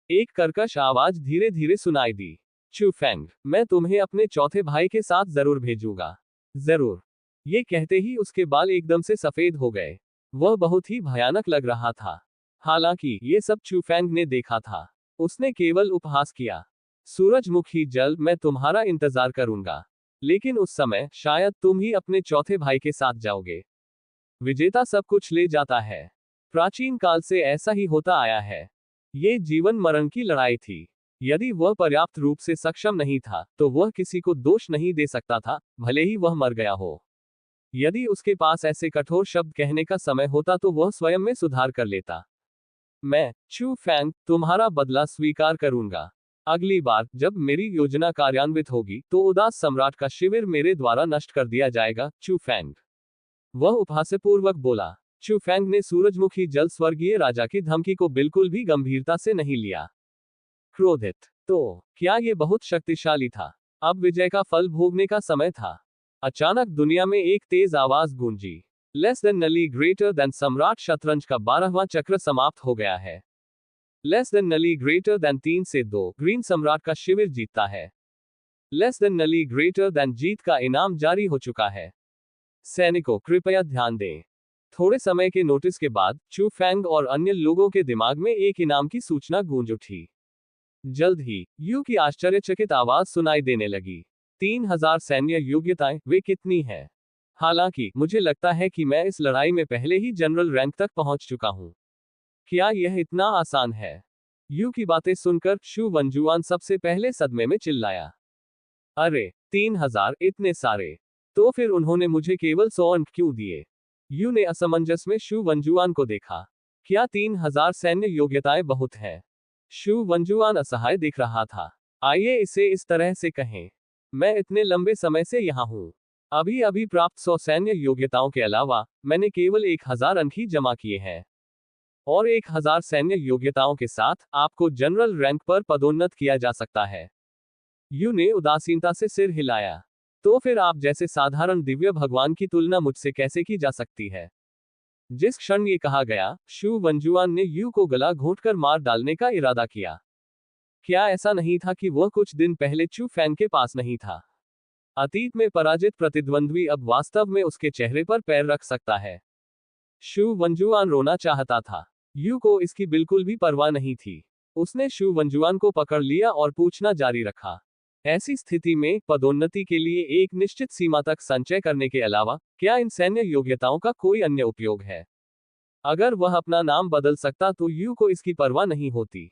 एक कर्कश आवाज धीरे धीरे सुनाई दी। चू फैंग, मैं तुम्हें अपने चौथे भाई के साथ जरूर भेजूंगा। जरूर। ये कहते ही उसके बाल एकदम से सफेद हो गए। वह बहुत ही भयानक लग रहा था। हालांकि ये सब चू फेंग ने देखा था। उसने केवल उपहास किया। सूरजमुखी जल, मैं तुम्हारा इंतजार करूंगा, लेकिन उस समय शायद तुम ही अपने चौथे भाई के साथ जाओगे। विजेता सब कुछ ले जाता है। प्राचीन काल से ऐसा ही होता आया है। ये जीवन मरण की लड़ाई थी। यदि वह पर्याप्त रूप से सक्षम नहीं था तो वह किसी को दोष नहीं दे सकता था, भले ही वह मर गया हो। यदि उसके पास ऐसे कठोर शब्द कहने का समय होता तो वह स्वयं में सुधार कर लेता। मैं, चू फेंग, तुम्हारा बदला स्वीकार करूंगा। अगली बार जब मेरी योजना कार्यान्वित होगी तो उदास सम्राट का शिविर मेरे द्वारा नष्ट कर दिया जाएगा, चू फेंग। वह उपहासपूर्वक बोला। चू फेंग ने सूरजमुखी जल स्वर्गीय राजा की धमकी को बिल्कुल भी गंभीरता से नहीं लिया। क्रोधित, तो क्या यह बहुत शक्तिशाली था? अब विजय का फल भोगने का समय था। अचानक दुनिया में एक तेज आवाज गूंजी। लेस देन नली ग्रेटर देन सम्राट शतरंज का 12वां चक्र समाप्त हो गया है। लेस देन नली ग्रेटर देन 3 से 2 ग्रीन सम्राट का शिविर जीतता है। लेस देन नली ग्रेटर देन जीत का इनाम जारी हो चुका है। सैनिकों, कृपया ध्यान दें। थोड़े समय के नोटिस के बाद चू फेंग और अन्य लोगों के दिमाग में एक इनाम की सूचना गूंज उठी। जल्द ही यू की आश्चर्यचकित आवाज सुनाई देने लगी। 3000 सैन्य योग्यताएं, वे कितनी है? हालांकि मुझे लगता है कि मैं इस लड़ाई में पहले ही जनरल रैंक तक पहुंच चुका हूं। क्या यह इतना आसान है? यू की बातें सुनकर शू वंजुआन सबसे पहले सदमे में चिल्लाया। अरे 3000, इतने सारे? तो फिर उन्होंने मुझे केवल 100 अंक क्यों दिए? यू ने असमंजस में शू वंजुआन को देखा। क्या 3000 सैन्य योग्यताएं बहुत है? शू वंजुआन असहाय दिख रहा था। आइए इसे इस तरह से कहें, मैं इतने लंबे समय से यहां हूं। अभी अभी प्राप्त 100 सैन्य योग्यताओं के अलावा मैंने केवल 1000 अंक ही जमा किए हैं। और 1000 सैन्य योग्यताओं के साथ आपको जनरल रैंक पर पदोन्नत किया जा सकता है। यू ने उदासीनता से सिर हिलाया। तो फिर आप जैसे साधारण दिव्य भगवान की तुलना मुझसे कैसे की जा सकती है? जिस क्षण ये कहा गया, शू वंजुआन ने यू को गला घोंटकर मार डालने का इरादा किया। क्या ऐसा नहीं था कि वह कुछ दिन पहले चू फेंग के पास नहीं था? अतीत में पराजित प्रतिद्वंद्वी अब वास्तव में उसके चेहरे पर पैर रख सकता है। शू वंजुआन रोना चाहता था। यू को इसकी बिल्कुल भी परवाह नहीं थी। उसने शू वंजुआन को पकड़ लिया और पूछना जारी रखा। ऐसी स्थिति में पदोन्नति के लिए एक निश्चित सीमा तक संचय करने के अलावा क्या इन सैन्य योग्यताओं का कोई अन्य उपयोग है? अगर वह अपना नाम बदल सकता तो यू को इसकी परवाह नहीं होती।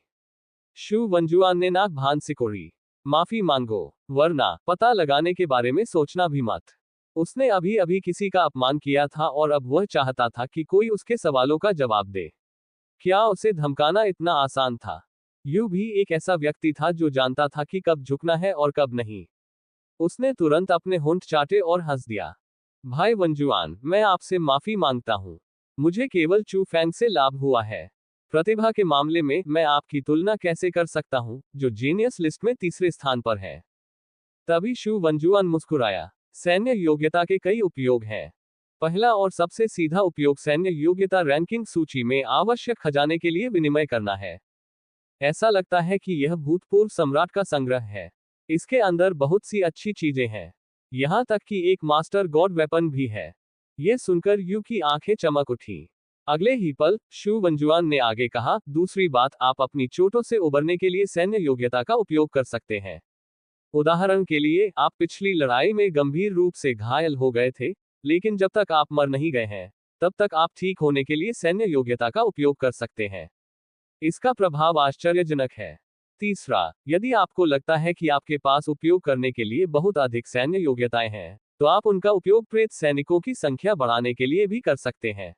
शू वंजुआन ने नाक भान सिकोड़ी। माफी मांगो, वरना पता लगाने के बारे में सोचना भी मत। उसने अभी अभी किसी का अपमान किया था और अब वह चाहता था कि कोई उसके सवालों का जवाब दे। क्या उसे धमकाना इतना आसान था? यू भी एक ऐसा व्यक्ति था जो जानता था कि कब झुकना है और कब नहीं। उसने तुरंत अपने होंठ चाटे और हंस दिया। भाई वंजुआन, मैं आपसे माफी मांगता हूं। मुझे केवल चू फेंग से लाभ हुआ है। प्रतिभा के मामले में मैं आपकी तुलना कैसे कर सकता हूं, जो जीनियस लिस्ट में तीसरे स्थान पर है। तभी शू वंजुआन मुस्कुराया। सैन्य योग्यता के कई उपयोग हैं। पहला और सबसे सीधा उपयोग सैन्य योग्यता रैंकिंग सूची में आवश्यक खजाने के लिए विनिमय करना है। ऐसा लगता है कि यह भूतपूर्व सम्राट का संग्रह है। इसके अंदर बहुत सी अच्छी चीजें हैं। यहां तक कि एक मास्टर गॉड वेपन भी है। यह सुनकर यू की आंखें चमक उठी। अगले ही पल शू वंजुआन ने आगे कहा, दूसरी बात, आप अपनी चोटों से उबरने के लिए सैन्य योग्यता का उपयोग कर सकते हैं। उदाहरण के लिए, आप पिछली लड़ाई में गंभीर रूप से घायल हो गए थे, लेकिन जब तक आप मर नहीं गए हैं, तब तक आप ठीक होने के लिए सैन्य योग्यता का उपयोग कर सकते हैं। इसका प्रभाव आश्चर्यजनक है। तीसरा, यदि आपको लगता है कि आपके पास उपयोग करने के लिए बहुत अधिक सैन्य योग्यताएं हैं, तो आप उनका उपयोग प्रेत सैनिकों की संख्या बढ़ाने के लिए भी कर सकते हैं।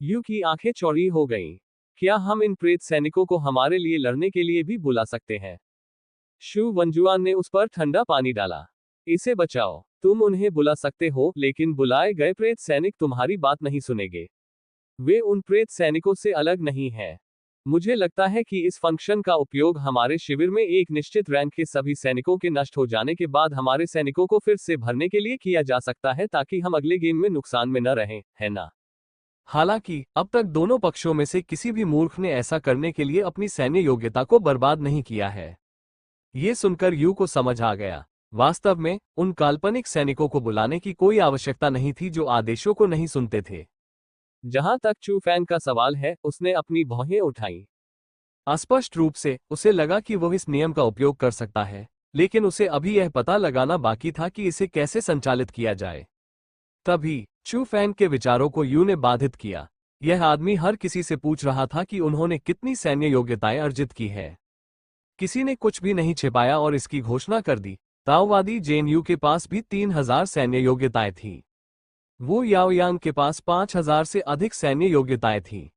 यू की आंखें चौड़ी हो गईं। क्या हम इन प्रेत सैनिकों को हमारे लिए लड़ने के लिए भी बुला सकते हैं? शू वंजुआन ने उस पर ठंडा पानी डाला। इसे बचाओ। तुम उन्हें बुला सकते हो, लेकिन बुलाए गए प्रेत सैनिक तुम्हारी बात नहीं सुनेंगे। वे उन प्रेत सैनिकों से अलग नहीं हैं। मुझे लगता है कि इस फंक्शन का उपयोग हमारे शिविर में एक निश्चित रैंक के सभी सैनिकों के नष्ट हो जाने के बाद हमारे सैनिकों को फिर से भरने के लिए किया जा सकता है, ताकि हम अगले गेम में नुकसान में न रहें, है ना? हालांकि अब तक दोनों पक्षों में से किसी भी मूर्ख ने ऐसा करने के लिए अपनी सैन्य योग्यता को बर्बाद नहीं किया है। ये सुनकर यू को समझ आ गया। वास्तव में उन काल्पनिक सैनिकों को बुलाने की कोई आवश्यकता नहीं थी जो आदेशों को नहीं सुनते थे। जहां तक चू फैंग का सवाल है, उसने अपनी भौहें उठाई। अस्पष्ट रूप से उसे लगा कि वह इस नियम का उपयोग कर सकता है, लेकिन उसे अभी यह पता लगाना बाकी था कि इसे कैसे संचालित किया जाए। तभी चू फैंग के विचारों को यू ने बाधित किया। यह आदमी हर किसी से पूछ रहा था कि उन्होंने कितनी सैन्य योग्यताएं अर्जित की है। किसी ने कुछ भी नहीं छिपाया और इसकी घोषणा कर दी। ताओवादी जेएनयू के पास भी 3000 सैन्य योग्यताएं थीं। वो याओयांग के पास 5000 से अधिक सैन्य योग्यताएं थीं।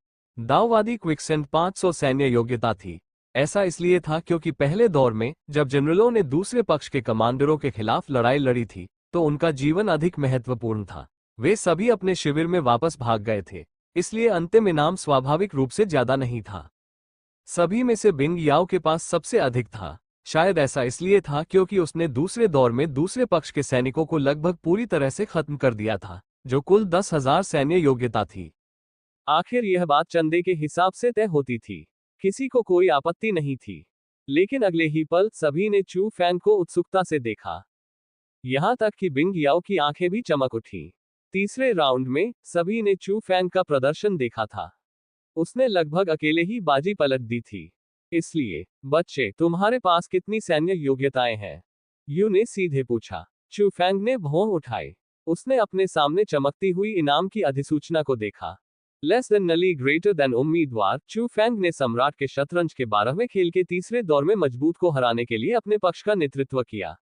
दाओवादी क्विक्सेंट 500 सैन्य योग्यता थी। ऐसा इसलिए था क्योंकि पहले दौर में जब जनरलों ने दूसरे पक्ष के कमांडरों के खिलाफ लड़ाई लड़ी थी, तो उनका जीवन अधिक महत्वपूर्ण था। वे सभी अपने शिविर में वापस भाग गए थे, इसलिए अंतिम इनाम स्वाभाविक रूप से ज्यादा नहीं था। सभी में से बिंग याओ के पास सबसे अधिक था। शायद ऐसा इसलिए था क्योंकि उसने दूसरे दौर में दूसरे पक्ष के सैनिकों को लगभग पूरी तरह से खत्म कर दिया था, जो कुल 10,000 सैन्य योग्यता थी। आखिर यह बात चंदे के हिसाब से तय होती थी। किसी को कोई आपत्ति नहीं थी। लेकिन अगले ही पल सभी ने चू फैंग को उत्सुकता से देखा। यहां तक कि बिंग याओ की आंखें भी चमक उठी। तीसरे राउंड में सभी ने चू फैंग का प्रदर्शन देखा था। उसने लगभग अकेले ही बाजी पलट दी थी। इसलिए, बच्चे, तुम्हारे पास कितनी सैन्य योग्यताएं हैं? यू ने सीधे पूछा। चू फैंग ने भौं उठाई। उसने अपने सामने चमकती हुई इनाम की अधिसूचना को देखा। लेस देन नली ग्रेटर देन उम्मीदवार चू फैंग ने सम्राट के शतरंज के 12वें खेल के तीसरे दौर में मजबूत को हराने के लिए अपने पक्ष का नेतृत्व किया।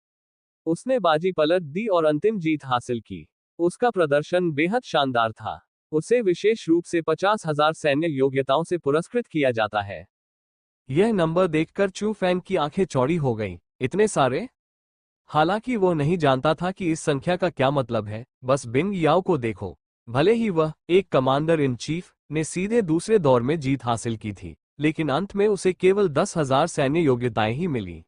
उसने बाजी पलट दी और अंतिम जीत हासिल की। उसका प्रदर्शन बेहद शानदार था। उसे विशेष रूप से 50,000 सैन्य योग्यताओं से पुरस्कृत किया जाता है। यह नंबर देखकर चू फैंग की आंखें चौड़ी हो गईं। इतने सारे? हालांकि वो नहीं जानता था कि इस संख्या का क्या मतलब है। बस बिंग याओ को देखो। भले ही वह एक कमांडर इन चीफ ने सीधे दूसरे दौर में जीत हासिल की थी, लेकिन अंत में उसे केवल 10,000 सैन्य योग्यताएं ही मिली।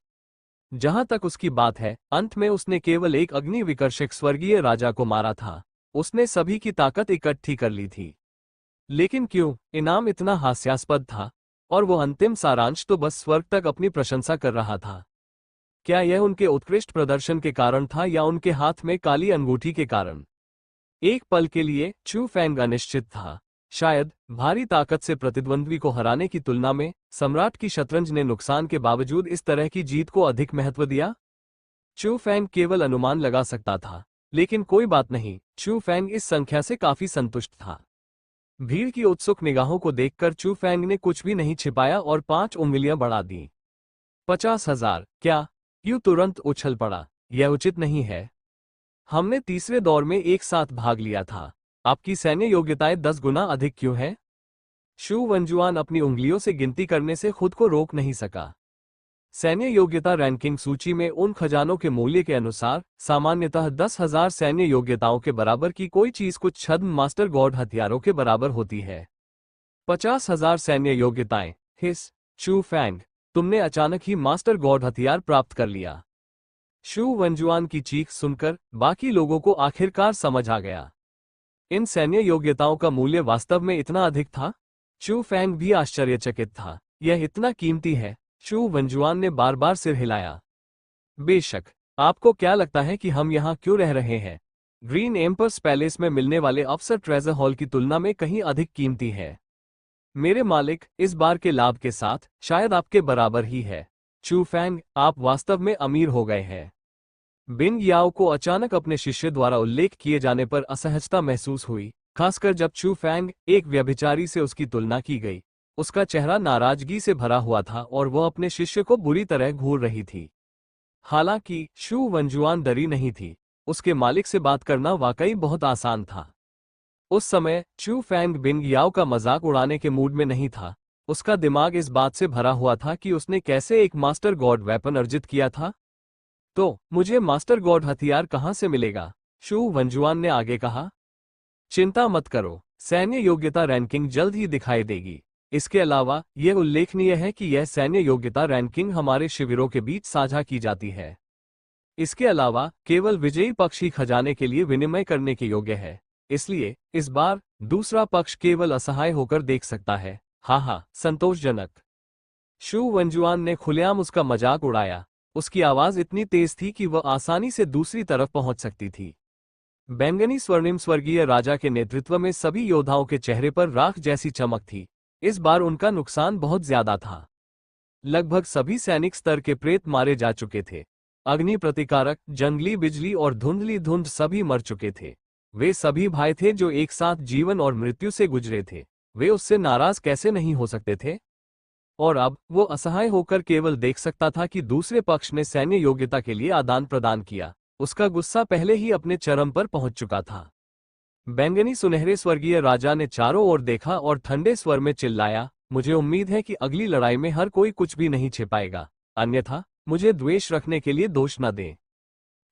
जहां तक उसकी बात है, अंत में उसने केवल एक अग्नि विकर्षक स्वर्गीय राजा को मारा था। उसने सभी की ताकत इकट्ठी कर ली थी। लेकिन क्यों इनाम इतना हास्यास्पद था? और वो अंतिम सारांश तो बस स्वर्ग तक अपनी प्रशंसा कर रहा था। क्या यह उनके उत्कृष्ट प्रदर्शन के कारण था या उनके हाथ में काली अंगूठी के कारण? एक पल के लिए चू फैंग अनिश्चित था। शायद भारी ताकत से प्रतिद्वंद्वी को हराने की तुलना में सम्राट की शतरंज ने नुकसान के बावजूद इस तरह की जीत को अधिक महत्व दिया। चू फैंग केवल अनुमान लगा सकता था, लेकिन कोई बात नहीं, चू फैंग इस संख्या से काफी संतुष्ट था। भीड़ की उत्सुक निगाहों को देखकर चू फैंग ने कुछ भी नहीं छिपाया और 5 उंगलियां बढ़ा दी। 50,000? क्या? यू तुरंत उछल पड़ा। यह उचित नहीं है। हमने तीसरे दौर में एक साथ भाग लिया था। आपकी सैन्य योग्यताएं 10 गुना अधिक क्यों है? शू वनजुआन अपनी उंगलियों से गिनती करने से खुद को रोक नहीं सका। सैन्य योग्यता रैंकिंग सूची में उन खजानों के मूल्य के अनुसार सामान्यतः 10,000 सैन्य योग्यताओं के बराबर की कोई चीज कुछ छद्म मास्टर गॉड हथियारों के बराबर होती है। 50,000 सैन्य योग्यताएं। हिस चू फैंग, तुमने अचानक ही मास्टर गॉड हथियार प्राप्त कर लिया। शू वनजुआन की चीख सुनकर बाकी लोगों को आखिरकार समझ आ गया। इन सैन्य योग्यताओं का मूल्य वास्तव में इतना अधिक था? चू फैंग भी आश्चर्यचकित था। यह इतना कीमती है? शू वनजुआन ने बार बार सिर हिलाया। बेशक। आपको क्या लगता है कि हम यहाँ क्यों रह रहे हैं? ग्रीन एम्पर्स पैलेस में मिलने वाले अफसर ट्रेजर हॉल की तुलना में कहीं अधिक कीमती है। मेरे मालिक, इस बार के लाभ के साथ शायद आपके बराबर ही है। चू फैंग, आप वास्तव में अमीर हो गए हैं। बिंग याओ को अचानक अपने शिष्य द्वारा उल्लेख किए जाने पर असहजता महसूस हुई, खासकर जब चू फैंग एक व्यभिचारी से उसकी तुलना की गई। उसका चेहरा नाराजगी से भरा हुआ था और वह अपने शिष्य को बुरी तरह घूर रही थी। हालांकि शू वनजुआन डरी नहीं थी। उसके मालिक से बात करना वाकई बहुत आसान था। उस समय चू फैंग बिंग याओ का मजाक उड़ाने के मूड में नहीं था। उसका दिमाग इस बात से भरा हुआ था कि उसने कैसे एक मास्टर गॉड वेपन अर्जित किया था। तो मुझे मास्टर गॉड हथियार कहां से मिलेगा? शू वनजुआन ने आगे कहा। चिंता मत करो, सैन्य योग्यता रैंकिंग जल्द ही दिखाई देगी। इसके अलावा यह उल्लेखनीय है कि यह सैन्य योग्यता रैंकिंग हमारे शिविरों के बीच साझा की जाती है। इसके अलावा केवल विजयी पक्ष ही खजाने के लिए विनिमय करने के योग्य है। इसलिए इस बार दूसरा पक्ष केवल असहाय होकर देख सकता है। हाँ, संतोषजनक। शू वनजुआन ने खुलेआम उसका मजाक उड़ाया। उसकी आवाज इतनी तेज थी कि वह आसानी से दूसरी तरफ पहुंच सकती थी। बैंगनी स्वर्णिम स्वर्गीय राजा के नेतृत्व में सभी योद्धाओं के चेहरे पर राख जैसी चमक थी। इस बार उनका नुकसान बहुत ज्यादा था। लगभग सभी सैनिक स्तर के प्रेत मारे जा चुके थे। अग्नि प्रतिकारक, जंगली बिजली और धुंधली धुंध सभी मर चुके थे। वे सभी भाई थे जो एक साथ जीवन और मृत्यु से गुजरे थे। वे उससे नाराज कैसे नहीं हो सकते थे? और अब वो असहाय होकर केवल देख सकता था कि दूसरे पक्ष ने सैन्य योग्यता के लिए आदान प्रदान किया। उसका गुस्सा पहले ही अपने चरम पर पहुंच चुका था। बैंगनी सुनहरे स्वर्गीय राजा ने चारों ओर देखा और ठंडे स्वर में चिल्लाया, मुझे उम्मीद है कि अगली लड़ाई में हर कोई कुछ भी नहीं छिपाएगा, अन्यथा मुझे द्वेष रखने के लिए दोष न दें।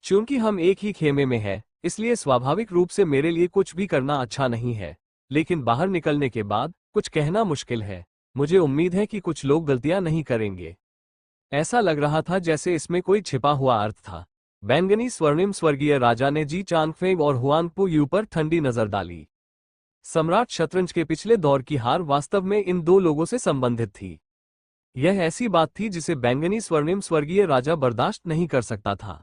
चूंकि हम एक ही खेमे में हैं, इसलिए स्वाभाविक रूप से मेरे लिए कुछ भी करना अच्छा नहीं है, लेकिन बाहर निकलने के बाद कुछ कहना मुश्किल है। मुझे उम्मीद है कि कुछ लोग गलतियां नहीं करेंगे। ऐसा लग रहा था जैसे इसमें कोई छिपा हुआ अर्थ था। बैंगनी स्वर्णिम स्वर्गीय राजा ने जी चांगफेंग और हुआंगपू यू पर ठंडी नजर डाली। सम्राट शतरंज के पिछले दौर की हार वास्तव में इन दो लोगों से संबंधित थी। यह ऐसी बात थी जिसे बैंगनी स्वर्णिम स्वर्गीय राजा बर्दाश्त नहीं कर सकता था।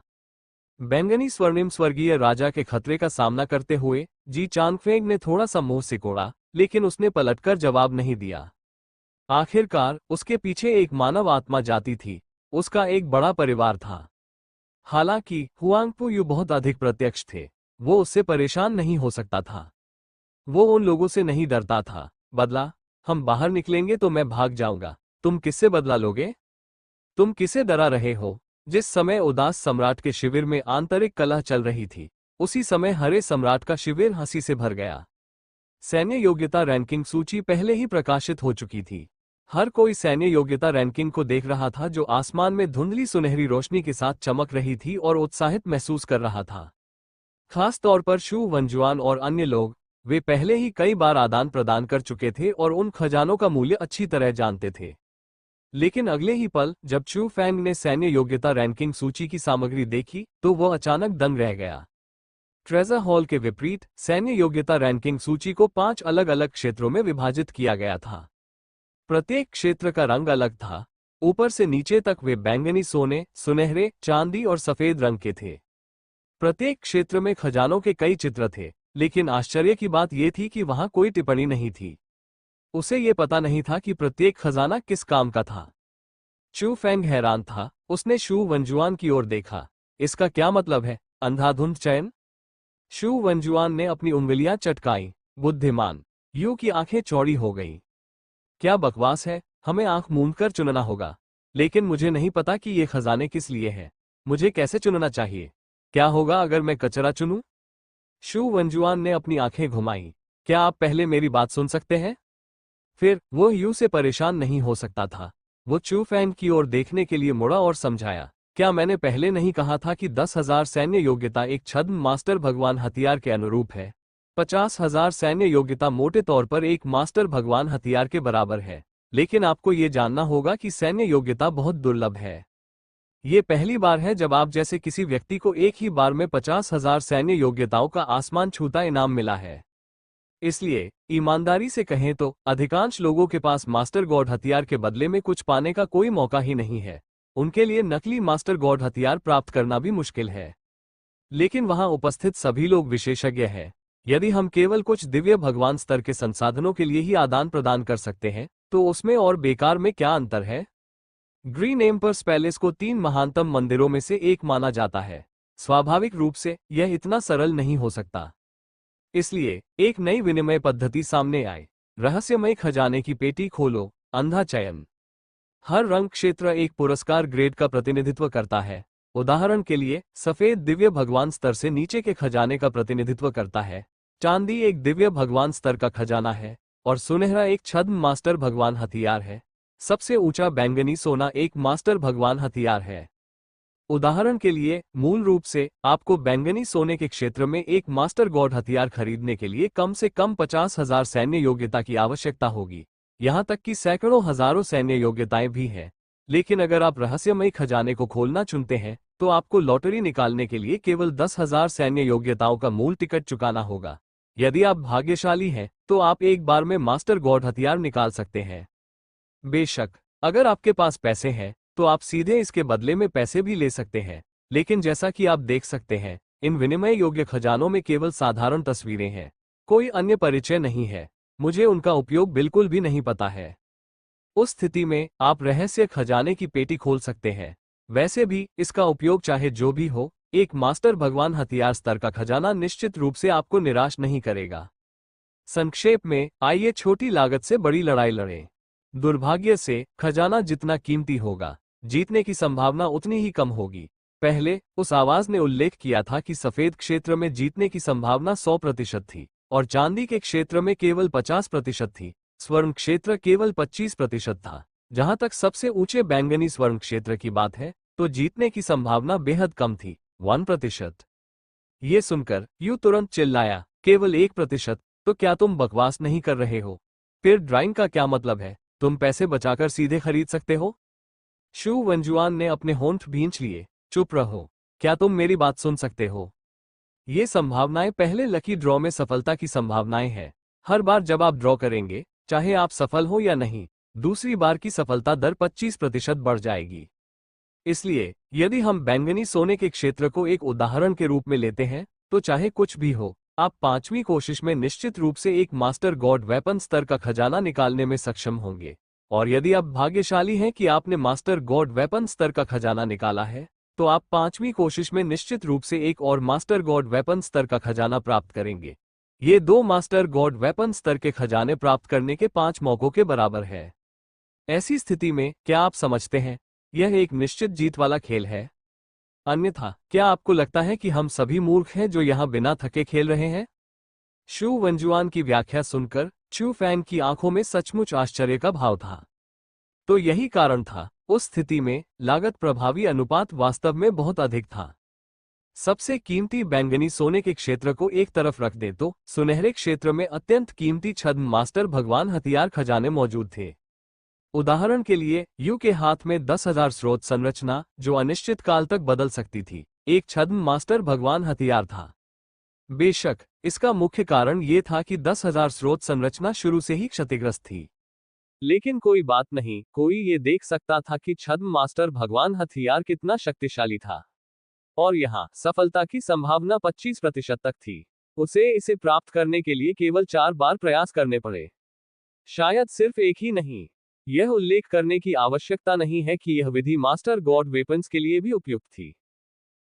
बैंगनी स्वर्णिम स्वर्गीय राजा के खतरे का सामना करते हुए जी चांगफेंग ने थोड़ा सा मुंह सिकोड़ा, लेकिन उसने पलटकर जवाब नहीं दिया। आखिरकार उसके पीछे एक मानव आत्मा जाती थी, उसका एक बड़ा परिवार था। हालांकि हुआंगपू यू बहुत अधिक प्रत्यक्ष थे, वो उससे परेशान नहीं हो सकता था। वो उन लोगों से नहीं डरता था। बदला, हम बाहर निकलेंगे तो मैं भाग जाऊंगा। तुम किससे बदला लोगे? तुम किसे डरा रहे हो? जिस समय उदास सम्राट के शिविर में आंतरिक कलह चल रही थी, उसी समय हरे सम्राट का शिविर हंसी से भर गया। सैन्य योग्यता रैंकिंग सूची पहले ही प्रकाशित हो चुकी थी। हर कोई सैन्य योग्यता रैंकिंग को देख रहा था, जो आसमान में धुंधली सुनहरी रोशनी के साथ चमक रही थी और उत्साहित महसूस कर रहा था। खास तौर पर शू वनजुआन और अन्य लोग, वे पहले ही कई बार आदान प्रदान कर चुके थे और उन खजानों का मूल्य अच्छी तरह जानते थे। लेकिन अगले ही पल जब चू फैंग ने सैन्य योग्यता रैंकिंग सूची की सामग्री देखी, तो वह अचानक दंग रह गया। ट्रेजर हॉल के विपरीत सैन्य योग्यता रैंकिंग सूची को 5 अलग अलग क्षेत्रों में विभाजित किया गया था। प्रत्येक क्षेत्र का रंग अलग था। ऊपर से नीचे तक वे बैंगनी, सोने, सुनहरे, चांदी और सफेद रंग के थे। प्रत्येक क्षेत्र में खजानों के कई चित्र थे, लेकिन आश्चर्य की बात यह थी कि वहां कोई टिप्पणी नहीं थी। उसे ये पता नहीं था कि प्रत्येक खजाना किस काम का था। चू फैंग हैरान था। उसने शू वनजुआन की ओर देखा। इसका क्या मतलब है? अंधाधुंध चयन? शू वनजुआन ने अपनी उंगलियां चटकाई। बुद्धिमान। यू की आंखें चौड़ी हो गईं। क्या बकवास है, हमें आंख मूंदकर चुनना होगा। लेकिन मुझे नहीं पता कि ये खजाने किस लिए हैं। मुझे कैसे चुनना चाहिए? क्या होगा अगर मैं कचरा चुनूं? शू वनजुआन ने अपनी आंखें घुमाई। क्या आप पहले मेरी बात सुन सकते हैं? फिर वो यू से परेशान नहीं हो सकता था। वो चू फैंग की ओर देखने के लिए मुड़ा और समझाया, क्या मैंने पहले नहीं कहा था कि 10,000 सैन्य योग्यता एक छद्म मास्टर भगवान हथियार के अनुरूप है? 50,000 सैन्य योग्यता मोटे तौर पर एक मास्टर भगवान हथियार के बराबर है। लेकिन आपको ये जानना होगा कि सैन्य योग्यता बहुत दुर्लभ है। ये पहली बार है जब आप जैसे किसी व्यक्ति को एक ही बार में 50,000 सैन्य योग्यताओं का आसमान छूता इनाम मिला है। इसलिए ईमानदारी से कहें तो अधिकांश लोगों के पास मास्टर गॉड हथियार के बदले में कुछ पाने का कोई मौका ही नहीं है। उनके लिए नकली मास्टर गॉड हथियार प्राप्त करना भी मुश्किल है। लेकिन वहां उपस्थित सभी लोग विशेषज्ञ हैं। यदि हम केवल कुछ दिव्य भगवान स्तर के संसाधनों के लिए ही आदान प्रदान कर सकते हैं, तो उसमें और बेकार में क्या अंतर है? ग्रीन एम्पर्स पैलेस को 3 महानतम मंदिरों में से एक माना जाता है। स्वाभाविक रूप से यह इतना सरल नहीं हो सकता। इसलिए एक नई विनिमय पद्धति सामने आए। रहस्यमय खजाने की पेटी खोलो। अंधा चयन। हर रंग क्षेत्र एक पुरस्कार ग्रेड का प्रतिनिधित्व करता है। उदाहरण के लिए सफेद दिव्य भगवान स्तर से नीचे के खजाने का प्रतिनिधित्व करता है। चांदी एक दिव्य भगवान स्तर का खजाना है और सुनहरा एक छद्म मास्टर भगवान हथियार है। सबसे ऊंचा बैंगनी सोना एक मास्टर भगवान हथियार है। उदाहरण के लिए मूल रूप से आपको बैंगनी सोने के क्षेत्र में एक मास्टर गॉड हथियार खरीदने के लिए कम से कम 50,000 सैन्य योग्यता की आवश्यकता होगी। यहां तक कि सैकड़ों हजारों सैन्य योग्यताएं भी हैं। लेकिन अगर आप रहस्यमयी खजाने को खोलना चुनते हैं, तो आपको लॉटरी निकालने के लिए केवल 10,000 सैन्य योग्यताओं का मूल टिकट चुकाना होगा। यदि आप भाग्यशाली हैं, तो आप एक बार में मास्टर गॉड हथियार निकाल सकते हैं। बेशक, अगर आपके पास पैसे हैं, तो आप सीधे इसके बदले में पैसे भी ले सकते हैं। लेकिन जैसा कि आप देख सकते हैं, इन विनिमय योग्य खजानों में केवल साधारण तस्वीरें हैं, कोई अन्य परिचय नहीं है। मुझे उनका उपयोग बिल्कुल भी नहीं पता है। उस स्थिति में आप रहस्य खजाने की पेटी खोल सकते हैं। वैसे भी इसका उपयोग चाहे जो भी हो, एक मास्टर भगवान हथियार स्तर का खजाना निश्चित रूप से आपको निराश नहीं करेगा। संक्षेप में, आइए छोटी लागत से बड़ी लड़ाई लड़ें। दुर्भाग्य से खजाना जितना कीमती होगा, जीतने की संभावना उतनी ही कम होगी। पहले उस आवाज ने उल्लेख किया था कि सफेद क्षेत्र में जीतने की संभावना 100% थी और चांदी के क्षेत्र में केवल 50% थी। स्वर्ण क्षेत्र केवल 25% था। जहां तक सबसे ऊंचे बैंगनी स्वर्ण क्षेत्र की बात है, तो जीतने की संभावना बेहद कम थी, 1%। ये सुनकर यू तुरंत चिल्लाया, केवल 1%? तो क्या तुम बकवास नहीं कर रहे हो? फिर ड्राइंग का क्या मतलब है? तुम पैसे बचाकर सीधे खरीद सकते हो? शू वंजुआन ने अपने होंठ भींच लिए। चुप रहो। क्या तुम मेरी बात सुन सकते हो? ये संभावनाएं पहले लकी ड्रॉ में सफलता की संभावनाएं हैं। हर बार जब आप ड्रॉ करेंगे, चाहे आप सफल हो या नहीं, दूसरी बार की सफलता दर 25% बढ़ जाएगी। इसलिए यदि हम बैंगनी सोने के क्षेत्र को एक उदाहरण के रूप में लेते हैं, तो चाहे कुछ भी हो, आप 5वीं कोशिश में निश्चित रूप से एक मास्टर गॉड वेपन स्तर का खजाना निकालने में सक्षम होंगे। और यदि आप भाग्यशाली हैं कि आपने मास्टर गॉड वेपन स्तर का खजाना निकाला है, तो आप 5वीं कोशिश में निश्चित रूप से एक और मास्टर गॉड वेपन स्तर का खजाना प्राप्त करेंगे। ये 2 मास्टर गॉड वेपन स्तर के खजाने प्राप्त करने के 5 मौकों के बराबर है। ऐसी स्थिति में क्या आप समझते हैं यह एक निश्चित जीत वाला खेल है? अन्यथा क्या आपको लगता है कि हम सभी मूर्ख हैं जो यहां बिना थके खेल रहे हैं? शू वंजुआन की व्याख्या सुनकर चू फैंग की आंखों में सचमुच आश्चर्य का भाव था। तो यही कारण था, उस स्थिति में लागत प्रभावी अनुपात वास्तव में बहुत अधिक था। सबसे कीमती बैंगनी सोने के क्षेत्र को एक तरफ रख दे तो सुनहरे क्षेत्र में अत्यंत कीमती छद्म मास्टर भगवान हथियार खजाने मौजूद थे। उदाहरण के लिए, यू के हाथ में 10,000 स्रोत संरचना, जो अनिश्चित काल तक बदल सकती थी, एक छद्म मास्टर भगवान हथियार था। बेशक इसका मुख्य कारण ये था कि 10,000 स्रोत संरचना शुरू से ही क्षतिग्रस्त थी। लेकिन कोई बात नहीं, कोई ये देख सकता था कि छद्म मास्टर भगवान हथियार कितना शक्तिशाली था। और यहाँ सफलता की संभावना 25% तक थी। उसे इसे प्राप्त करने के लिए केवल 4 बार प्रयास करने पड़े, शायद सिर्फ एक ही नहीं। यह उल्लेख करने की आवश्यकता नहीं है कि यह विधि मास्टर गॉड वेपन्स के लिए भी उपयुक्त थी।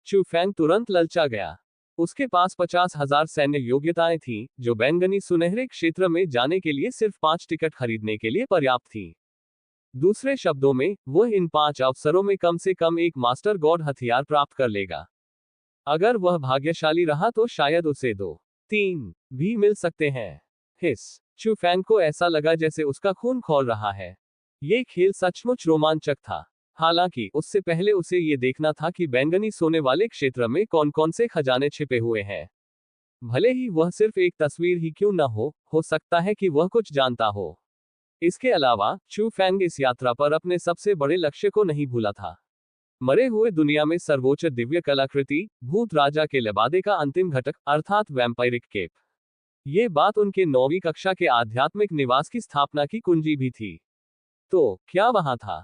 चू फैंग तुरंत ललचा गया। उसके पास 50,000 सैन्य योग्यताएं थीं, जो बैंगनी सुनहरे क्षेत्र में जाने के लिए सिर्फ 5 टिकट खरीदने के लिए पर्याप्त थीं। दूसरे शब्दों में, वह इन 5 अवसरों में कम से कम एक मास्टर गॉड हथियार प्राप्त कर लेगा। अगर वह भाग्यशाली रहा तो शायद उसे 2, 3 भी मिल सकते हैं। हिस, चू फैंग को ऐसा लगा जैसे उसका खून खौल रहा है। ये खेल सचमुच रोमांचक था। हालांकि उससे पहले उसे ये देखना था कि बैंगनी सोने वाले क्षेत्र में कौन कौन से खजाने छिपे हुए हैं। भले ही वह सिर्फ एक तस्वीर ही क्यों न हो सकता है कि वह कुछ जानता हो। इसके अलावा चू फैंग इस यात्रा पर अपने सबसे बड़े लक्ष्य को नहीं भूला था। मरे हुए दुनिया में सर्वोच्च दिव्य कलाकृति, भूत राजा के लबादे का अंतिम घटक, अर्थात वैम्पायरिक केप। ये बात उनके 9वीं कक्षा के आध्यात्मिक निवास की स्थापना की कुंजी भी थी। तो क्या वहां था?